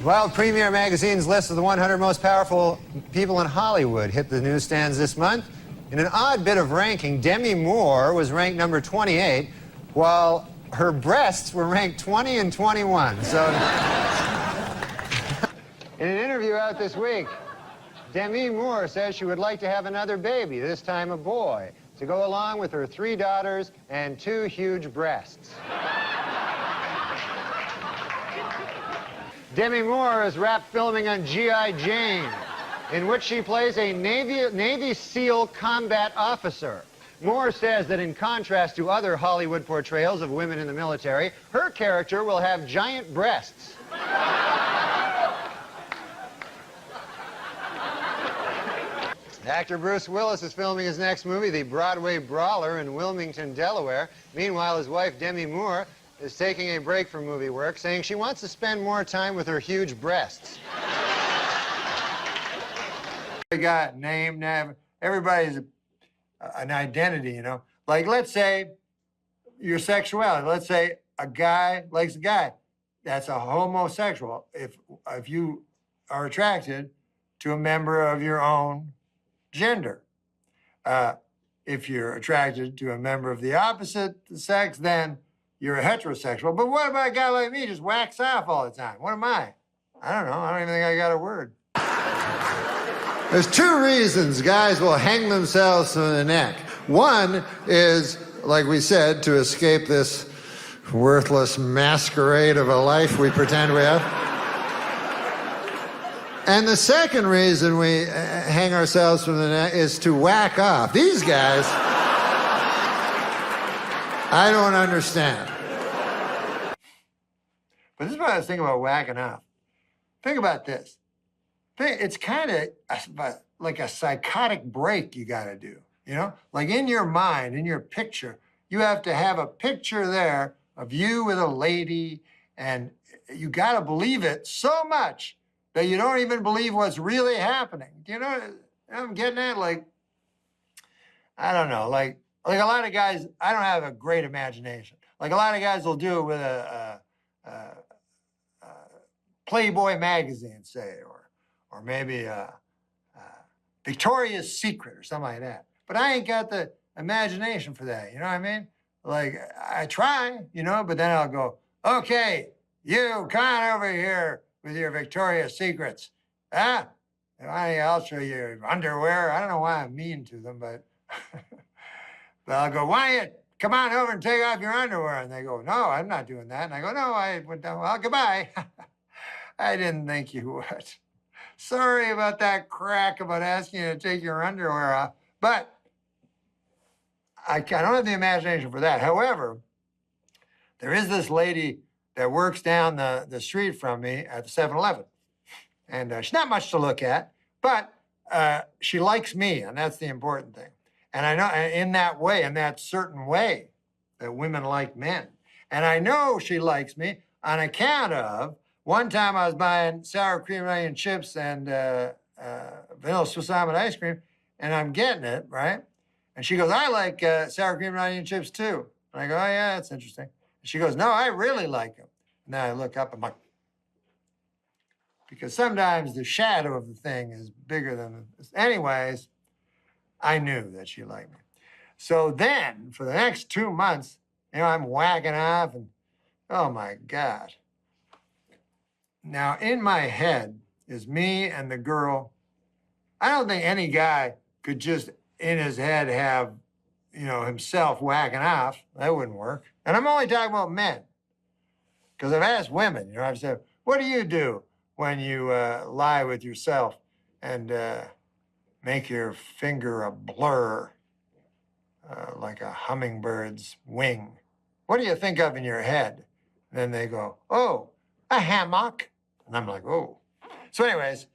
Well, Premiere Magazine's list of the 100 most powerful people in Hollywood hit the newsstands this month. In an odd bit of ranking, Demi Moore was ranked number 28, while her breasts were ranked 20 and 21. So, in an interview out this week, Demi Moore says she would like to have another baby, this time a boy, to go along with her 3 daughters and 2 huge breasts. Demi Moore is wrapped filming on G.I. Jane, in which she plays a Navy SEAL combat officer. Moore says that in contrast to other Hollywood portrayals of women in the military, her character will have giant breasts. Actor Bruce Willis is filming his next movie, The Broadway Brawler, in Wilmington, Delaware. Meanwhile, his wife, Demi Moore, is taking a break from movie work, saying she wants to spend more time with her huge breasts. We got name, everybody's an identity, you know. Like, let's say your sexuality. Let's say a guy likes a guy. That's a homosexual. If you are attracted to a member of your own gender. If you're attracted to a member of the opposite sex, then you're a heterosexual. But what about a guy like me just whacks off all the time? What am I? I don't know. I don't even think I got a word. There's 2 reasons guys will hang themselves from the neck. One is, like we said, to escape this worthless masquerade of a life we pretend we have. And the second reason we hang ourselves from the neck is to whack off. These guys, I don't understand. what I was thinking about whacking off. Think about this. It's kind of like a psychotic break you got to do, you know? Like in your mind, in your picture, you have to have a picture there of you with a lady, and you got to believe it so much that you don't even believe what's really happening. You know what I'm getting at? Like, I don't know, like a lot of guys, I don't have a great imagination. Like a lot of guys will do it with a Playboy magazine, say, or maybe a Victoria's Secret or something like that. But I ain't got the imagination for that, you know what I mean? Like, I try, you know, but then I'll go, okay, you, come on over here with your Victoria's Secrets. Huh? I'll show you underwear. I don't know why I'm mean to them, but, but I'll go, why don't you come on over and take off your underwear? And they go, no, I'm not doing that. And I go, no, I went down. Well, goodbye. I didn't think you would. Sorry about that crack about asking you to take your underwear off, but I don't have the imagination for that. However, there is this lady that works down the street from me at the 7-Eleven. And she's not much to look at, but she likes me, and that's the important thing. And I know in that way, in that certain way, that women like men. And I know she likes me on account of one time I was buying sour cream and onion chips and vanilla Swiss almond ice cream, and I'm getting it, right? And she goes, I like sour cream and onion chips too. And I go, oh yeah, that's interesting. And she goes, no, I really like them. And then I look up, I'm like, because sometimes the shadow of the thing is bigger than the... Anyways, I knew that she liked me. So then, for the next 2 months, you know, I'm whacking off and, oh my God. Now, in my head is me and the girl. I don't think any guy could just, in his head, have, you know, himself whacking off. That wouldn't work. And I'm only talking about men. Because I've asked women, you know, I've said, what do you do when you lie with yourself and make your finger a blur like a hummingbird's wing? What do you think of in your head? And then they go, oh, a hammock. And I'm like, oh. So anyways,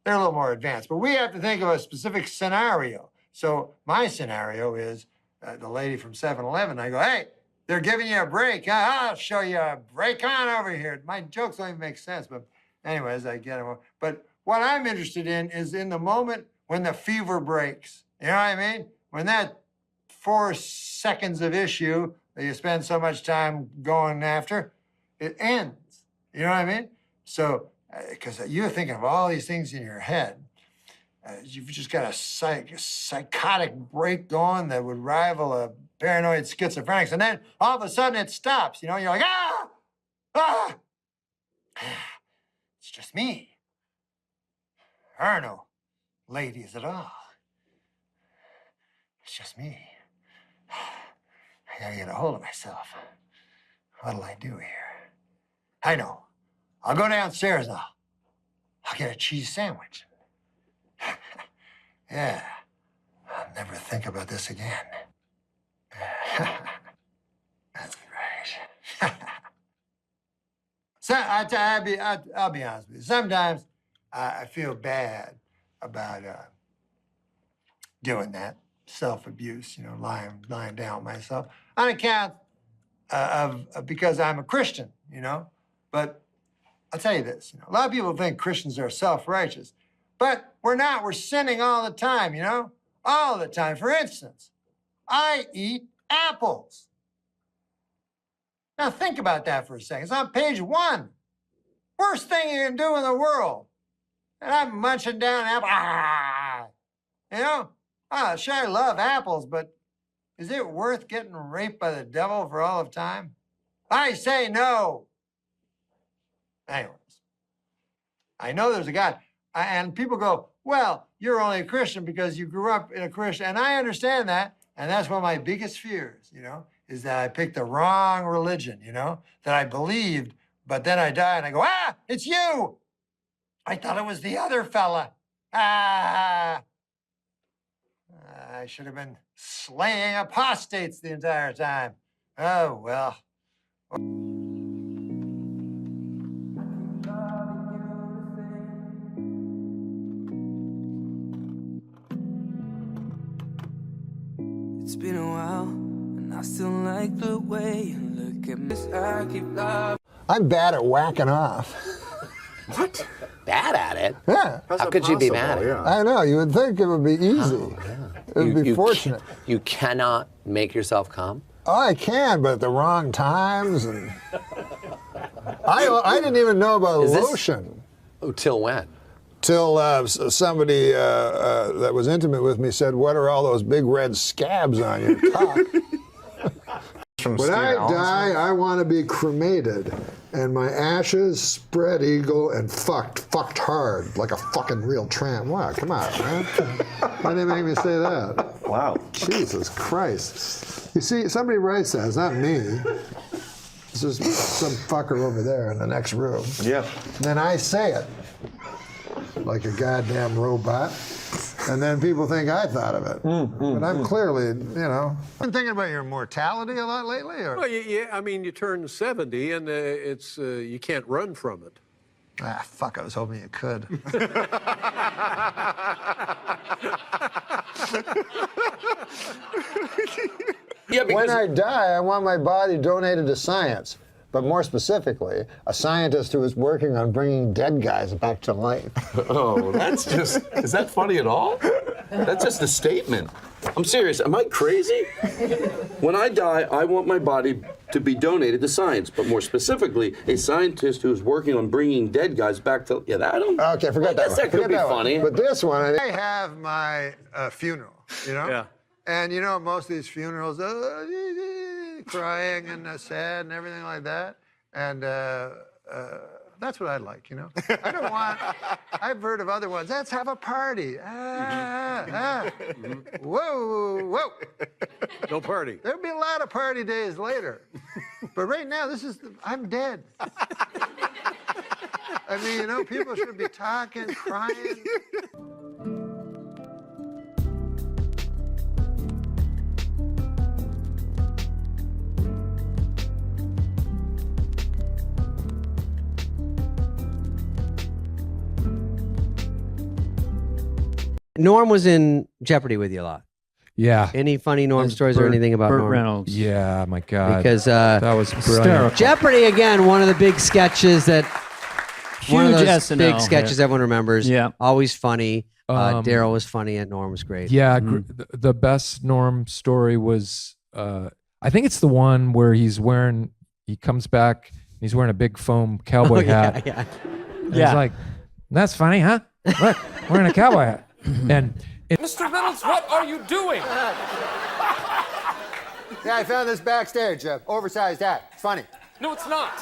they're a little more advanced. But we have to think of a specific scenario. So my scenario is the lady from 7-Eleven. I go, hey, they're giving you a break. I'll show you a break. on over here. My jokes don't even make sense. But anyways, I get them. But what I'm interested in is in the moment when the fever breaks. You know what I mean? When that 4 seconds of issue that you spend so much time going after, it ends. You know what I mean? So, because you're thinking of all these things in your head, you've just got a psychotic break going that would rival a paranoid schizophrenics. And then all of a sudden it stops. You know, you're like, ah! It's just me. There are no ladies at all. It's just me. I gotta get a hold of myself. What'll I do here? I know. I'll go downstairs now. I'll get a cheese sandwich. Yeah. I'll never think about this again. That's right. So I'll be honest with you. Sometimes I feel bad about doing that self-abuse, you know, lying down myself on account of because I'm a Christian, you know. But I'll tell you this, you know, a lot of people think Christians are self-righteous, but we're not. We're sinning all the time, you know, all the time. For instance, I eat apples. Now think about that for a second. It's on page 1. Worst thing you can do in the world. And I'm munching down apple. Ah! You know? Sure, I love apples, but is it worth getting raped by the devil for all of time? I say no. Anyways, I know there's a God. And people go, well, you're only a Christian because you grew up in a Christian. And I understand that. And that's one of my biggest fears, you know, is that I picked the wrong religion, you know, that I believed, but then I die and I go, it's you. I thought it was the other fella. I should have been slaying apostates the entire time. Oh, well. It's been a while, and I still like the way you look at me. I keep love. I'm bad at whacking off. What? Bad at it? Yeah. How could you be mad at it? I know. You would think it would be easy. It would be fortunate. You cannot make yourself come? Oh, I can, but at the wrong times. And I didn't even know about lotion. Oh, till when? Till somebody that was intimate with me said, "What are all those big red scabs on your cock?" When I die, I want to be cremated, and my ashes spread eagle and fucked hard like a fucking real tramp. Wow, come on, man. Why did they make me say that? Wow. Jesus Christ. You see, somebody writes that. It's not me. It's just some fucker over there in the next room. Yeah. And then I say it like a goddamn robot. And then people think I thought of it. But I'm clearly, I've been thinking about your mortality a lot lately? Or? Well, yeah, I mean, you turn 70 and it's you can't run from it. Ah, fuck, I was hoping you could. When I die, I want my body donated to science. But more specifically, a scientist who is working on bringing dead guys back to life. Oh, is that funny at all? That's just a statement. I'm serious. Am I crazy? When I die, I want my body to be donated to science, but more specifically, a scientist who's working on bringing dead guys back to... Yeah, I don't... Okay, forget that one. That could be funny. But this one, I have my funeral, Yeah. And most of these funerals, crying and sad and everything like that. And that's what I like, I don't want, I've heard of other ones, let's have a party. Whoa. No party. There'll be a lot of party days later. But right now, I'm dead. I mean, people should be talking, crying. Norm was in Jeopardy with you a lot. Yeah. Any funny Norm stories or anything about Burt Norm? Reynolds. Yeah, my God. Because that was brilliant. Jeopardy again, one of the big sketches that one of Huge those SNL, big sketches everyone remembers. Yeah. Always funny. Daryl was funny and Norm was great. Yeah, the best Norm story was, I think it's the one where he comes back, he's wearing a big foam cowboy hat. Yeah. And he's like, that's funny, huh? Look, wearing a cowboy hat. And Mr. Reynolds, what are you doing? Yeah, I found this backstage. Oversized hat. It's funny. No, it's not.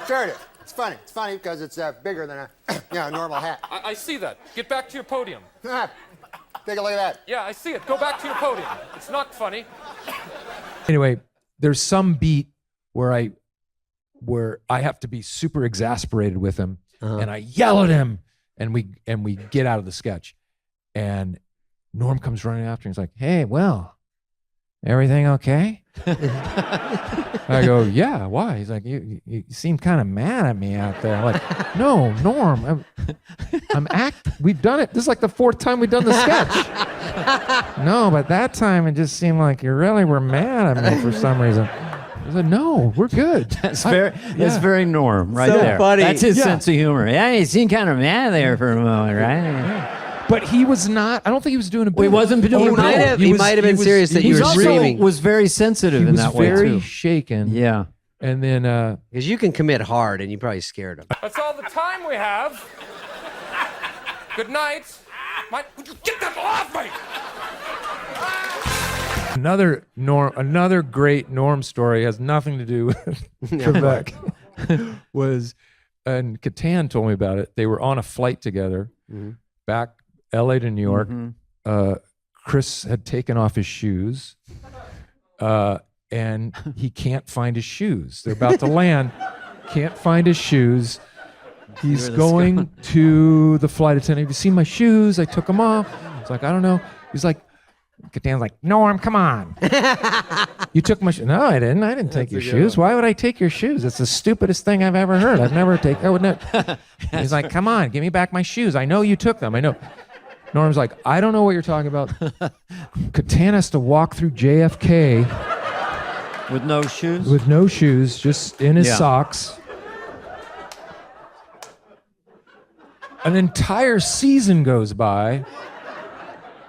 Sure it is. It's funny. It's funny because it's bigger than a normal hat. I see that. Get back to your podium. Take a look at that. Yeah, I see it. Go back to your podium. It's not funny. anyway, there's some beat where I have to be super exasperated with him, and I yell at him, and we get out of the sketch. And Norm comes running after, and he's like, "Hey, well, everything okay?" I go, "Yeah, why?" He's like, you seem kind of mad at me out there. I'm like, "No, Norm, we've done it. This is like the fourth time we've done the sketch." "No, but that time it just seemed like you really were mad at me for some reason." I said, "No, we're good." That's very Norm right So there. funny. That's his Yeah. sense of humor. Yeah, you seemed kind of mad there for a moment, right? But he was not. I don't think he was doing a bit. He wasn't doing a bit. He might have been serious that you were screaming. Was very sensitive He in was that way very too. shaken. Yeah. And then because you can commit hard, and you probably scared him. That's all the time we have. Good night. Would you get that off me? another great Norm story has nothing to do with Trebek. Was, and Catan told me about it. They were on a flight together, back LA to New York. Chris had taken off his shoes, and he can't find his shoes. They're about to land, can't find his shoes. He's going to the flight attendant. "Have you seen my shoes? I took them off." He's like, "I don't know." He's like, Catan's like, "Norm, come on. You took my shoes." "No, I didn't. I didn't take your shoes. Why would I take your shoes? It's the stupidest thing I've ever heard. I would never. He's like, "Come on, give me back my shoes. I know you took them. I know." Norm's like, I don't know what you're talking about. Catan has to walk through JFK with no shoes. With no shoes, just in his Yeah. socks. An entire season goes by,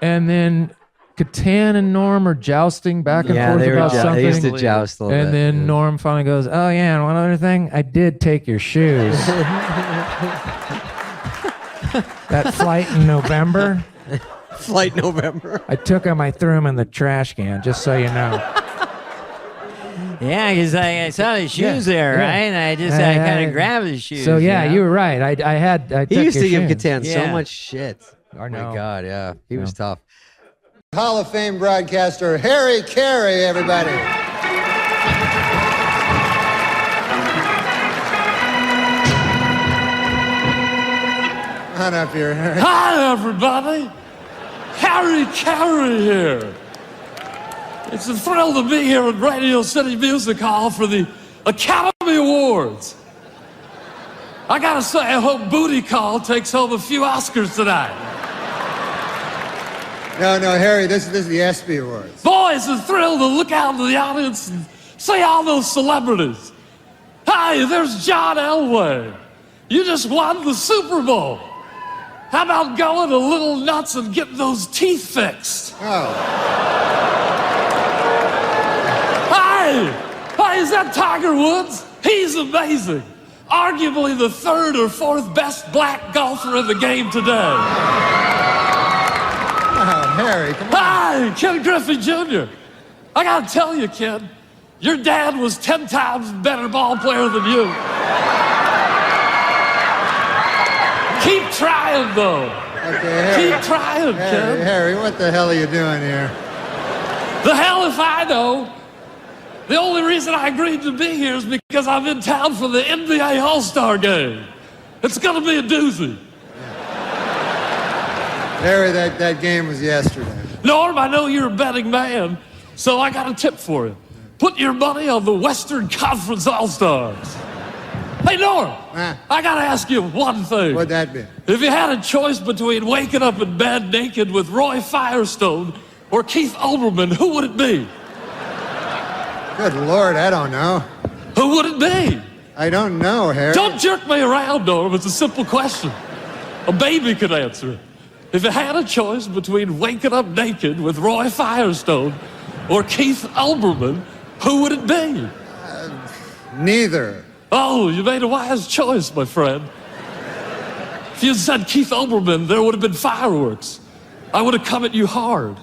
and then Catan and Norm are jousting back and forth about something. They used to joust a little and bit. then Norm finally goes, "Oh yeah, and one other thing, I did take your shoes. That flight in November." Flight November. I took them, I threw them in the trash can, just so you know. Yeah, because I saw his shoes there, right? And I kind of grabbed his shoes. So yeah, you know? you were right. I He took used to your give shoes. Catan so much shit. I Oh know. my God, yeah. He was tough. Hall of Fame broadcaster Harry Carey, everybody. On up here, Harry. Hi, everybody. Harry Carey here. It's a thrill to be here at Radio City Music Hall for the Academy Awards. I gotta say, I hope Booty Call takes home a few Oscars tonight. No, Harry, this is the ESPY Awards. Boy, it's a thrill to look out into the audience and see all those celebrities. Hi, there's John Elway. You just won the Super Bowl. How about going a little nuts and getting those teeth fixed? Oh. Hi, is that Tiger Woods? He's amazing. Arguably the third or fourth best black golfer in the game today. Oh, Harry, come on. Hi, Ken Griffey Jr. I gotta tell you, Ken, your dad was 10 times better ball player than you. Keep trying, though. Okay, Harry. Keep trying, Ken. Harry, what the hell are you doing here? The hell if I know. The only reason I agreed to be here is because I'm in town for the NBA All-Star Game. It's gonna be a doozy. Harry, that game was yesterday. Norm, I know you're a betting man, so I got a tip for you. Put your money on the Western Conference All-Stars. Hey, Norm, I gotta ask you one thing. What'd that be? If you had a choice between waking up in bed naked with Roy Firestone or Keith Olbermann, who would it be? Good Lord, I don't know. Who would it be? I don't know, Harry. Don't jerk me around, Norm. It's a simple question. A baby could answer it. If you had a choice between waking up naked with Roy Firestone or Keith Olbermann, who would it be? Neither. Oh, you made a wise choice, my friend. If you had said Keith Olbermann, there would have been fireworks. I would have come at you hard.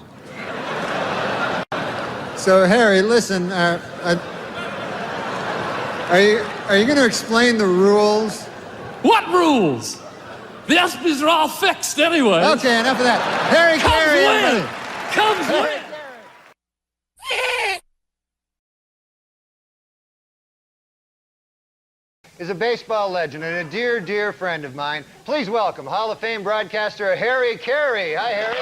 So, Harry, listen, are you going to explain the rules? What rules? The ESPYs are all fixed anyway. Okay, enough of that. Harry Carey, everybody. Comes win. Is a baseball legend and a dear, dear friend of mine. Please welcome Hall of Fame broadcaster Harry Carey. Hi, Harry.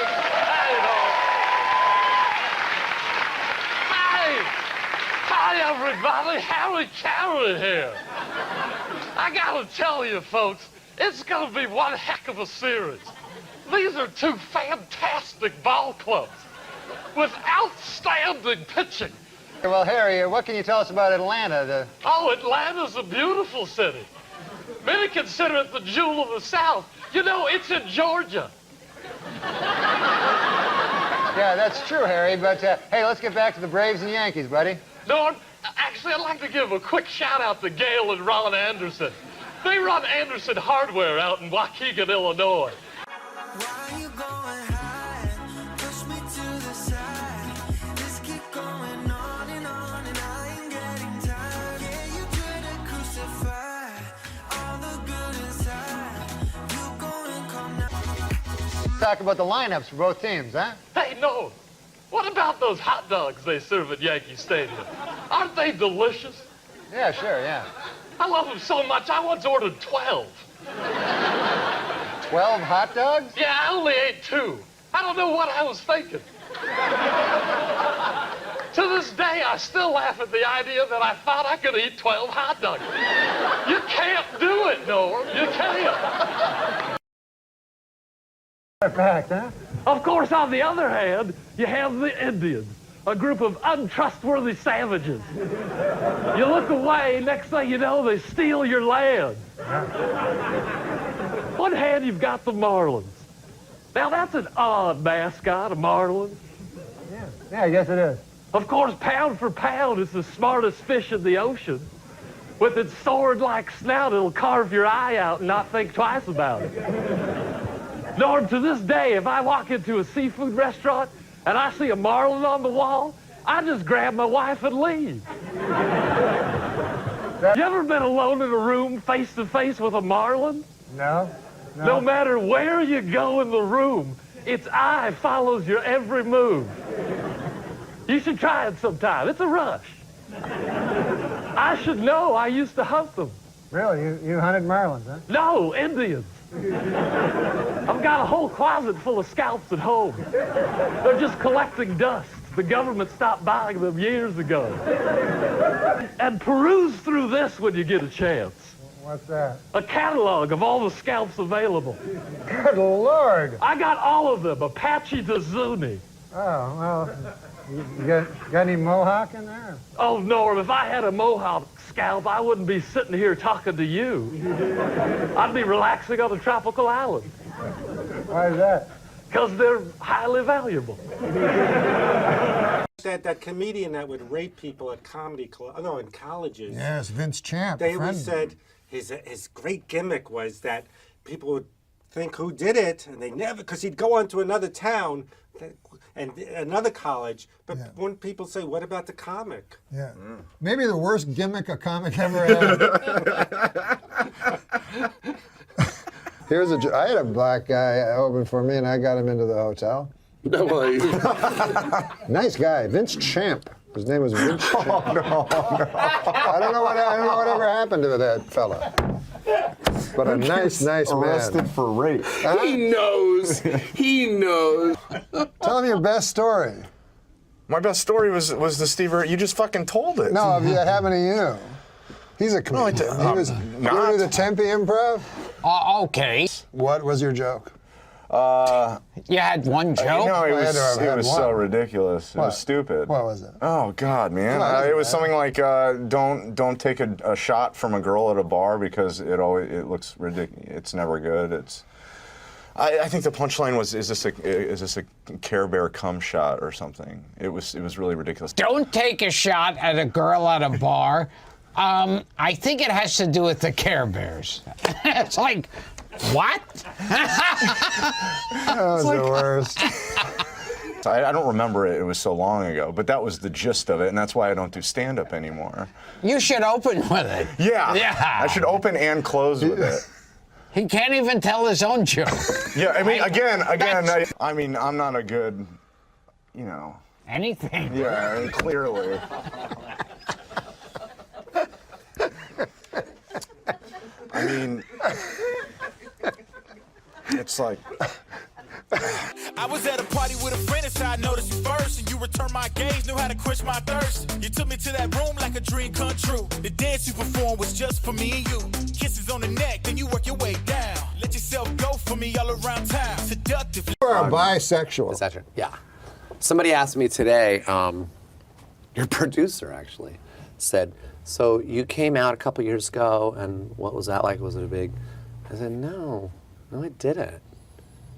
Hi, everybody. Harry Carey here. I gotta tell you, folks, it's gonna be one heck of a series. These are two fantastic ball clubs with outstanding pitching. Well, Harry, what can you tell us about Atlanta? Oh, Atlanta's a beautiful city. Many consider it the jewel of the South. You know, it's in Georgia. Yeah, that's true, Harry, but hey, let's get back to the Braves and Yankees, buddy. Norm, actually, I'd like to give a quick shout-out to Gail and Ron Anderson. They run Anderson Hardware out in Waukegan, Illinois. Talk about the lineups for both teams, huh? Hey, Norm, what about those hot dogs they serve at Yankee Stadium? Aren't they delicious? Yeah, sure, yeah. I love them so much, I once ordered 12. 12 hot dogs? Yeah, I only ate 2. I don't know what I was thinking. To this day, I still laugh at the idea that I thought I could eat 12 hot dogs. You can't do it, Norm. You can't. Fact, huh? Of course, on the other hand, you have the Indians, a group of untrustworthy savages. You look away, next thing you know, they steal your land. One hand, you've got the Marlins. Now, that's an odd mascot, a Marlin. Yeah, I guess it is. Of course, pound for pound, it's the smartest fish in the ocean. With its sword-like snout, it'll carve your eye out and not think twice about it. Norm, to this day, if I walk into a seafood restaurant and I see a marlin on the wall, I just grab my wife and leave. You ever been alone in a room face to face with a marlin? No. No matter where you go in the room, its eye follows your every move. You should try it sometime. It's a rush. I should know. I used to hunt them. Really? You hunted marlins, huh? No, Indians. I've got a whole closet full of scalps at home. They're just collecting dust. The government stopped buying them years ago. And peruse through this when you get a chance. What's that? A catalog of all the scalps available. Good Lord. I got all of them, Apache to Zuni. Oh, well, you got any mohawk in there? Oh, Norm, if I had a mohawk scalp, I wouldn't be sitting here talking to you. I'd be relaxing on a tropical island. Why is that? Because they're highly valuable. That comedian that would rape people at comedy club, no, in colleges. Yes, Vince Champ. They a always friend. said his great gimmick was that people would think who did it, and they never, because he'd go on to another town and another college, but when people say, what about the comic? Yeah. Maybe the worst gimmick a comic ever had. I had a black guy open for me, and I got him into the hotel. No way. Nice guy, Vince Champ. His name was Vince Champ. Oh, no. I don't know whatever happened to that fella. But a nice man. Arrested for rape. He knows. He knows. Tell him your best story. My best story was the Steve. You just fucking told it. No, if it happened to you. He's a comedian. He was not. You the Tempe Improv? Okay. What was your joke? You had one joke? No, it I had to have had was one. so ridiculous. It What? was stupid. What was it? Oh God, man! No, it doesn't it was matter. something like don't take a shot from a girl at a bar because it looks ridiculous. It's never good. I think the punchline was is this a Care Bear cum shot or something? It was really ridiculous. Don't take a shot at a girl at a bar. I think it has to do with the Care Bears. It's like, what? That was the worst. I don't remember it. It was so long ago, but that was the gist of it, and that's why I don't do stand-up anymore. You should open with it. Yeah. Yeah. I should open and close with it. He can't even tell his own joke. Yeah, I mean, again, I mean, I'm not a good, Anything. Yeah, clearly. I mean, it's like... I was at a party with a friend and I noticed you first, and you returned my gaze, knew how to quench my thirst. You took me to that room like a dream come true. The dance you performed was just for me and you. Kisses on the neck, then you work your way down. Let yourself go for me all around town. Seductive. You are a bisexual. Is that true? Yeah. Somebody asked me today, your producer actually, said, so you came out a couple years ago, and what was that like? Was it a big... I said, no, I didn't.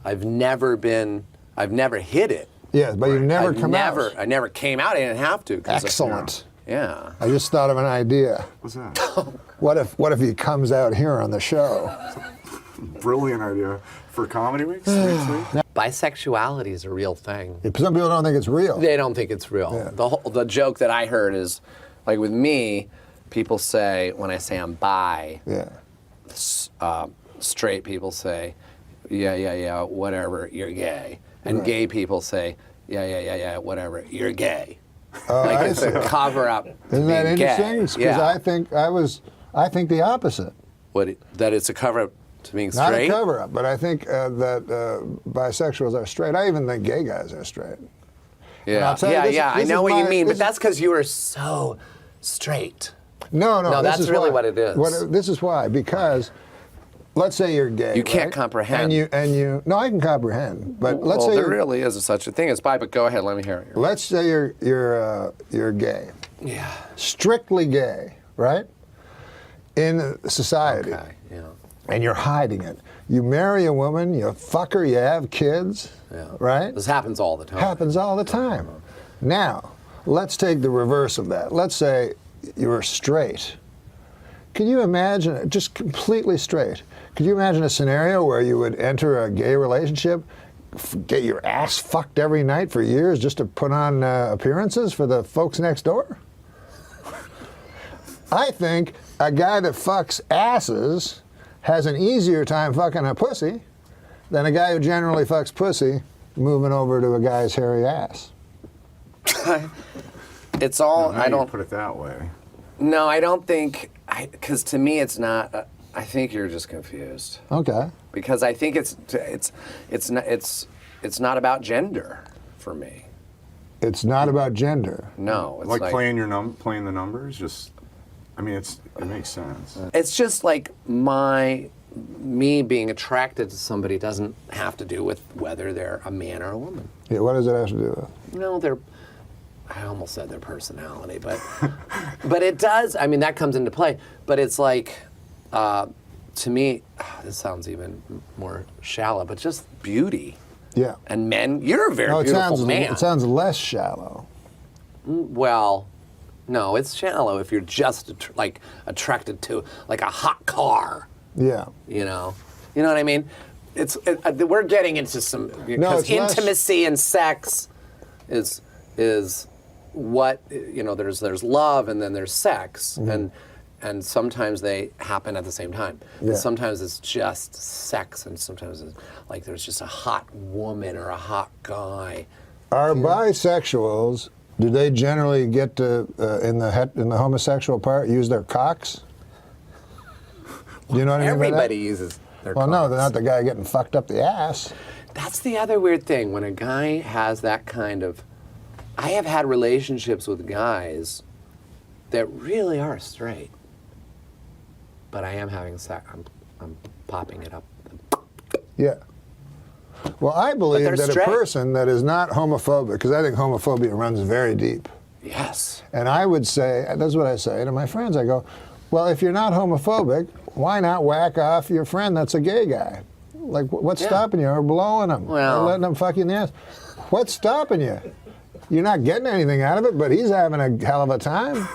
I've never hit it. Yeah, but you've never come out. I never came out. I didn't have to. Excellent. Yeah. I just thought of an idea. What's that? What if he comes out here on the show? Brilliant idea. For Comedy Week? Bisexuality is a real thing. Some people don't think it's real. They don't think it's real. Yeah. The joke that I heard is, like with me, people say, when I say I'm bi, straight people say, yeah, whatever, you're gay. And gay people say, yeah, whatever, you're gay. Like it's a cover up. Isn't that interesting? Because Yeah. I think the opposite. That it's a cover up to being Not straight? a cover up, but I think that bisexuals are straight. I even think gay guys are straight. Yeah, I know what you mean, but that's because you are so straight. No, that's really what it is. This is why, because let's say you're gay. You can't right? comprehend. And you. No, I can comprehend. But let's say there really is such a thing as bi. But go ahead, let me hear it. Let's say you're gay. Yeah. Strictly gay, right? In society. Okay. Yeah. And you're hiding it. You marry a woman, you fuck her, you have kids, right? This happens all the time. Happens all the time. Now, let's take the reverse of that. Let's say you're straight. Can you imagine, just completely straight, could you imagine a scenario where you would enter a gay relationship, get your ass fucked every night for years just to put on appearances for the folks next door? I think a guy that fucks asses has an easier time fucking a pussy than a guy who generally fucks pussy moving over to a guy's hairy ass. It's all, I don't put it that way. No, I don't think, because to me it's not, I think you're just confused. Okay. Because I think it's not about gender for me. It's not about gender. No, it's like playing the numbers. Just, I mean, it makes sense. It's just like me being attracted to somebody doesn't have to do with whether they're a man or a woman. Yeah, what does it have to do with? No, I almost said their personality, but it does. I mean, that comes into play. But it's like, to me, this sounds even more shallow, but just beauty. Yeah. And men, you're a very beautiful man. It sounds less shallow. Well, no, it's shallow if you're just attracted to like a hot car. Yeah. You know what I mean? We're getting into some, because intimacy and sex is what, there's love and then there's sex, and sometimes they happen at the same time. Yeah. Sometimes it's just sex, and sometimes it's like there's just a hot woman or a hot guy. Are bisexuals, do they generally get to, in the homosexual part, use their cocks? Do you know what I mean by that? Everybody uses their Well, cocks. no, they're not the guy getting fucked up the ass. That's the other weird thing. When a guy has that kind of... I have had relationships with guys that really are straight. But I am having sex. I'm popping it up. Yeah. Well, I believe that straight. a person that is not homophobic, because I think homophobia runs very deep. Yes. And I would say, that's what I say to my friends. I go, well, if you're not homophobic, why not whack off your friend that's a gay guy? Like, what's stopping you? Or blowing him? Well, or letting him fuck you in the ass? What's stopping you? You're not getting anything out of it, but he's having a hell of a time.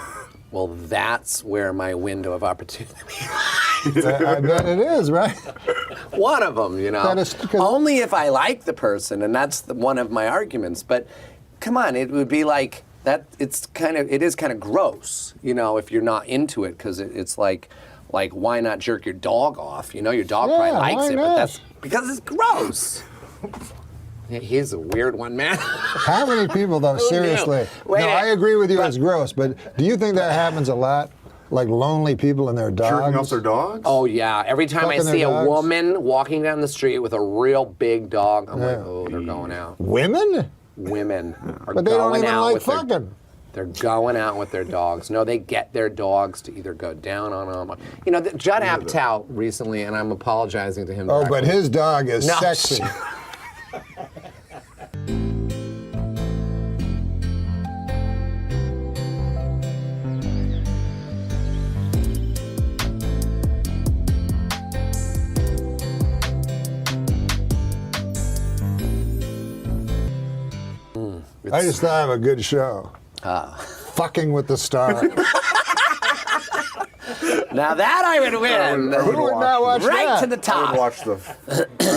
Well, that's where my window of opportunity I bet it is, right? One of them, That is, only if I like the person, and that's one of my arguments. But come on, it would be like that. It is kind of gross, if you're not into it, because it's like why not jerk your dog off? Your dog probably likes it, but that's because it's gross. He's a weird one, man. How many people, though, seriously? Wait, I agree with you, it's gross, but do you think that happens a lot? Like lonely people and their dogs? Jerking off their dogs? Oh, yeah. Every time I see a woman walking down the street with a real big dog, I'm like, oh, they're going out. Women? Women are But they don't going even out like with their... fucking. They're going out with their dogs. No, they get their dogs to either go down on them. Judd Apatow recently, and I'm apologizing to him. Oh, but his dog is No. sexy. I just thought of a good show. Fucking with the Star. Now that I would win. Who would not watch right that? to the top. I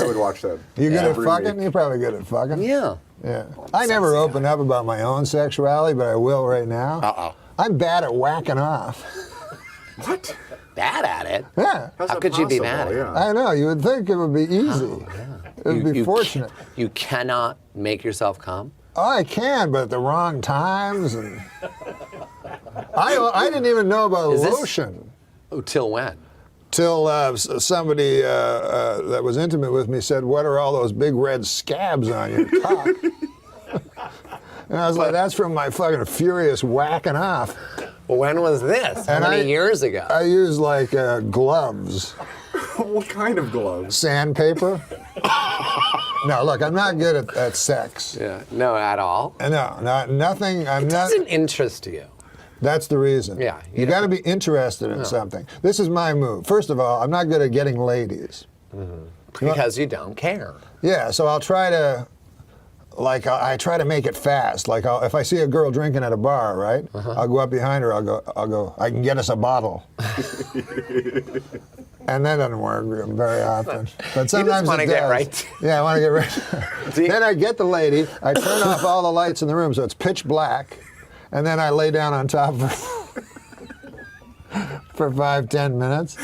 would watch that. You good at every fucking? week. You're probably good at fucking. Yeah. Yeah. I never open up about my own sexuality, but I will right now. Uh-oh. I'm bad at whacking off. What? Bad at it? Yeah. How could you be bad at it? I know. You would think it would be easy. It would be fortunate. You cannot make yourself come? Oh, I can, but at the wrong times. And I didn't even know about lotion. Till when? Till somebody that was intimate with me said, "What are all those big red scabs on your cock?" And I was like, "That's from my fucking furious whacking off." Well, when was this? How many years ago? I used like gloves. What kind of gloves? Sandpaper. No, look, I'm not good at sex. Yeah. No, at all. No, nothing. It doesn't interest you. That's the reason. Yeah. You got to be interested in something. This is my move. First of all, I'm not good at getting ladies. Because you don't care. Yeah, so I'll try to, like, I try to make it fast. Like, if I see a girl drinking at a bar, right? I'll go up behind her. I'll go. I can get us a bottle. And that doesn't work very often. But sometimes you just want to it get does. right. Yeah, I want to get right. Then I get the lady. I turn off all the lights in the room so it's pitch black, and then I lay down on top of her for 5-10 minutes.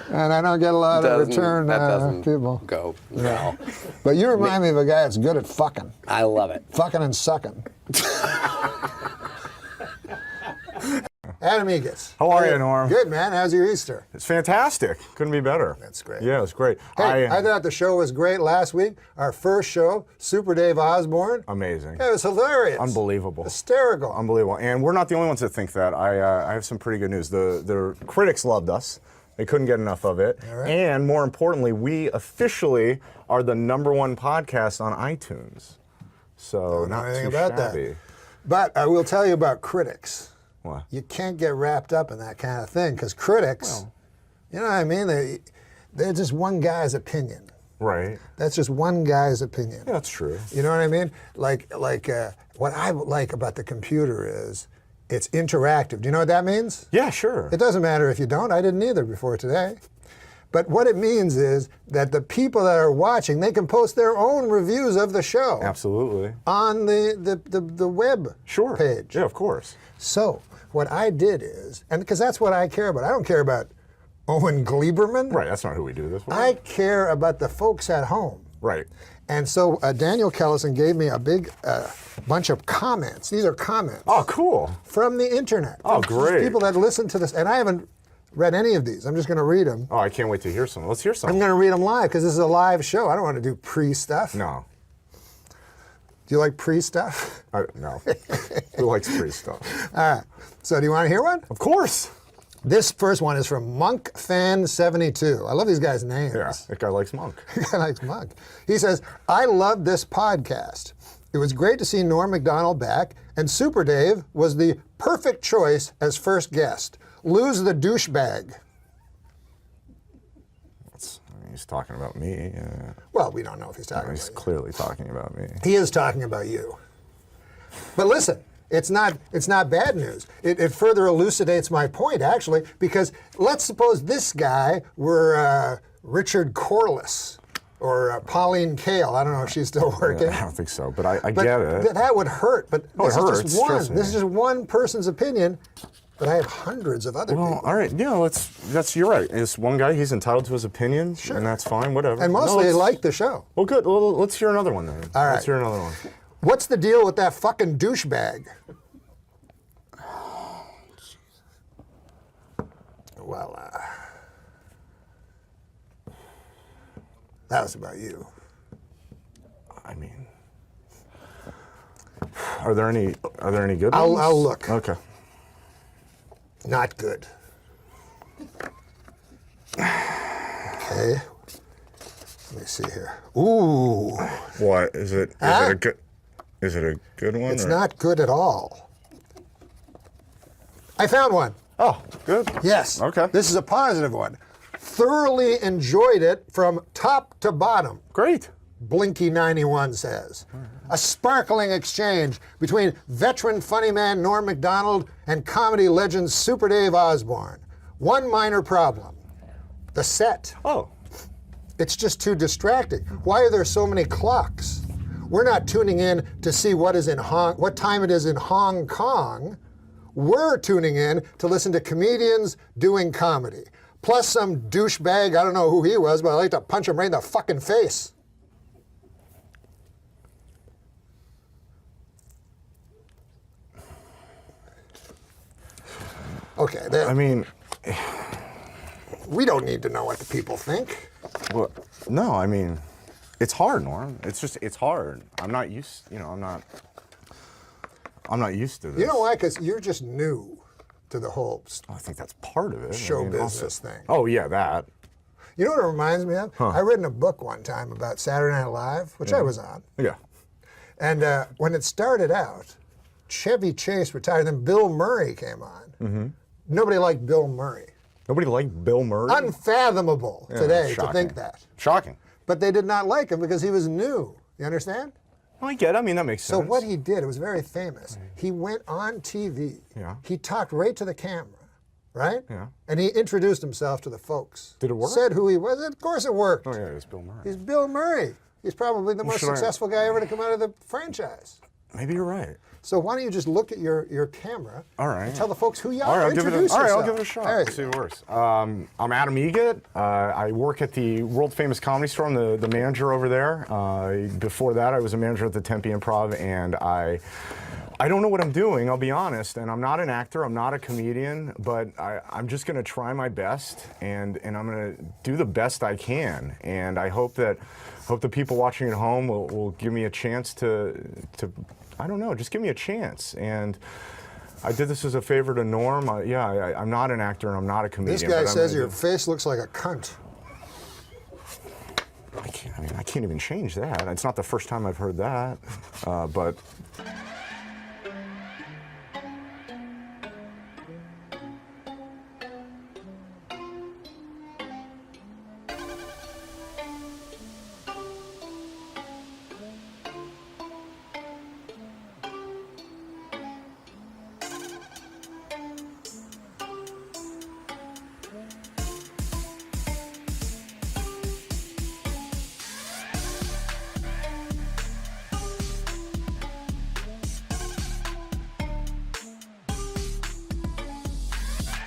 And I don't get a lot of return people. Go well. But you remind me of a guy that's good at fucking. I love it. Fucking and sucking. Adam Egas. How are you, Norm? Good, man. How's your Easter? It's fantastic. Couldn't be better. That's great. Yeah, it's great. Hey, I thought the show was great last week. Our first show, Super Dave Osborne. Amazing. It was hilarious. Unbelievable. Hysterical. Unbelievable. And we're not the only ones that think that. I have some pretty good news. The critics loved us. They couldn't get enough of it. All right. And more importantly, we officially are the #1 podcast on iTunes. So not anything too about shabby. that. But I will tell you about critics. What? You can't get wrapped up in that kind of thing because critics, you know what I mean? They're just one guy's opinion. Right. That's just one guy's opinion. Yeah, that's true. You know what I mean? Like what I like about the computer is it's interactive. Do you know what that means? Yeah, sure. It doesn't matter if you don't. I didn't either before today. But what it means is that the people that are watching, they can post their own reviews of the show. Absolutely. On the web page. Yeah, of course. So what I did is, and because that's what I care about. I don't care about Owen Gleiberman. Right, that's not who we do this with. I care about the folks at home. Right. And so Daniel Kellison gave me a big bunch of comments. These are comments. Oh, cool. From the internet. Oh, From great. People that listen to this. And I haven't read any of these. I'm just going to read them. Oh, I can't wait to hear some. Let's hear some. I'm going to read them live because this is a live show. I don't want to do pre-stuff. No. Do you like pre-stuff? No. Who likes pre-stuff? All right. So do you want to hear one? Of course. This first one is from MonkFan72. I love these guys' names. Yeah, that guy likes Monk. That guy likes Monk. He says, I love this podcast. It was great to see Norm MacDonald back, and Super Dave was the perfect choice as first guest. Lose the douchebag. He's talking about me. Well, we don't know if he's talking about He's clearly talking about me. He is talking about you. But listen, it's not bad news. It further elucidates my point, actually, because let's suppose this guy were Richard Corliss or Pauline Kael. I don't know if she's still working. I don't think so, but I get it. That would hurt. But Oh, it this is hurts, just one. trust me. This is just one person's opinion. But I have hundreds of other people. All right, yeah, you're right. It's one guy, he's entitled to his opinion, and that's fine, whatever. And mostly they like the show. Well, good. Well, let's hear another one then. All right. Let's hear another one. What's the deal with that fucking douchebag? Well, that was about you. I mean, are there any good ones? I'll look. Okay. Not good. Okay. Let me see here. Ooh. What is it? Huh? Is it a good one? It's or? not good at all. I found one. Oh, good. Yes. Okay. This is a positive one. Thoroughly enjoyed it from top to bottom. Great. Blinky91 says. A sparkling exchange between veteran funny man Norm MacDonald and comedy legend Super Dave Osborne. One minor problem. The set. Oh. It's just too distracting. Why are there so many clocks? We're not tuning in to see what time it is in Hong Kong. We're tuning in to listen to comedians doing comedy. Plus some douchebag, I don't know who he was, but I'd like to punch him right in the fucking face. Okay, I mean, we don't need to know what the people think. Well, no, I mean, it's hard, Norm. It's hard. I'm not used to this. You know why? Because you're just new to the whole I think that's part of it. show I mean, business thing. Oh, yeah, that. You know what it reminds me of? I read in a book one time about Saturday Night Live, which I was on. Yeah. And when it started out, Chevy Chase retired, then Bill Murray came on. Mm-hmm. Nobody liked Bill Murray. Nobody liked Bill Murray? Unfathomable today to shocking. think that. Shocking. But they did not like him because he was new. You understand? I get it. I mean, that makes sense. So what he did, it was very famous. He went on TV. Yeah. He talked right to the camera, right? Yeah. And he introduced himself to the folks. Did it work? Said who he was. Of course it worked. Oh, yeah, it was Bill Murray. He's Bill Murray. He's probably the most successful guy ever to come out of the franchise. Maybe you're right. So why don't you just look at your camera All right. and tell the folks who you All are, right, introduce yourself. All right, I'll give it a shot. There you Let's see go. what works. I'm Adam Eget. I work at the world-famous Comedy Store. I'm the manager over there. Before that, I was a manager at the Tempe Improv, and I don't know what I'm doing, I'll be honest, and I'm not an actor, I'm not a comedian, but I'm just going to try my best, and I'm going to do the best I can, and I hope the people watching at home will give me a chance to I don't know, just give me a chance. And I did this as a favor to Norm. I'm not an actor and I'm not a comedian. This guy says your face looks like a cunt. I can't even change that. It's not the first time I've heard that, but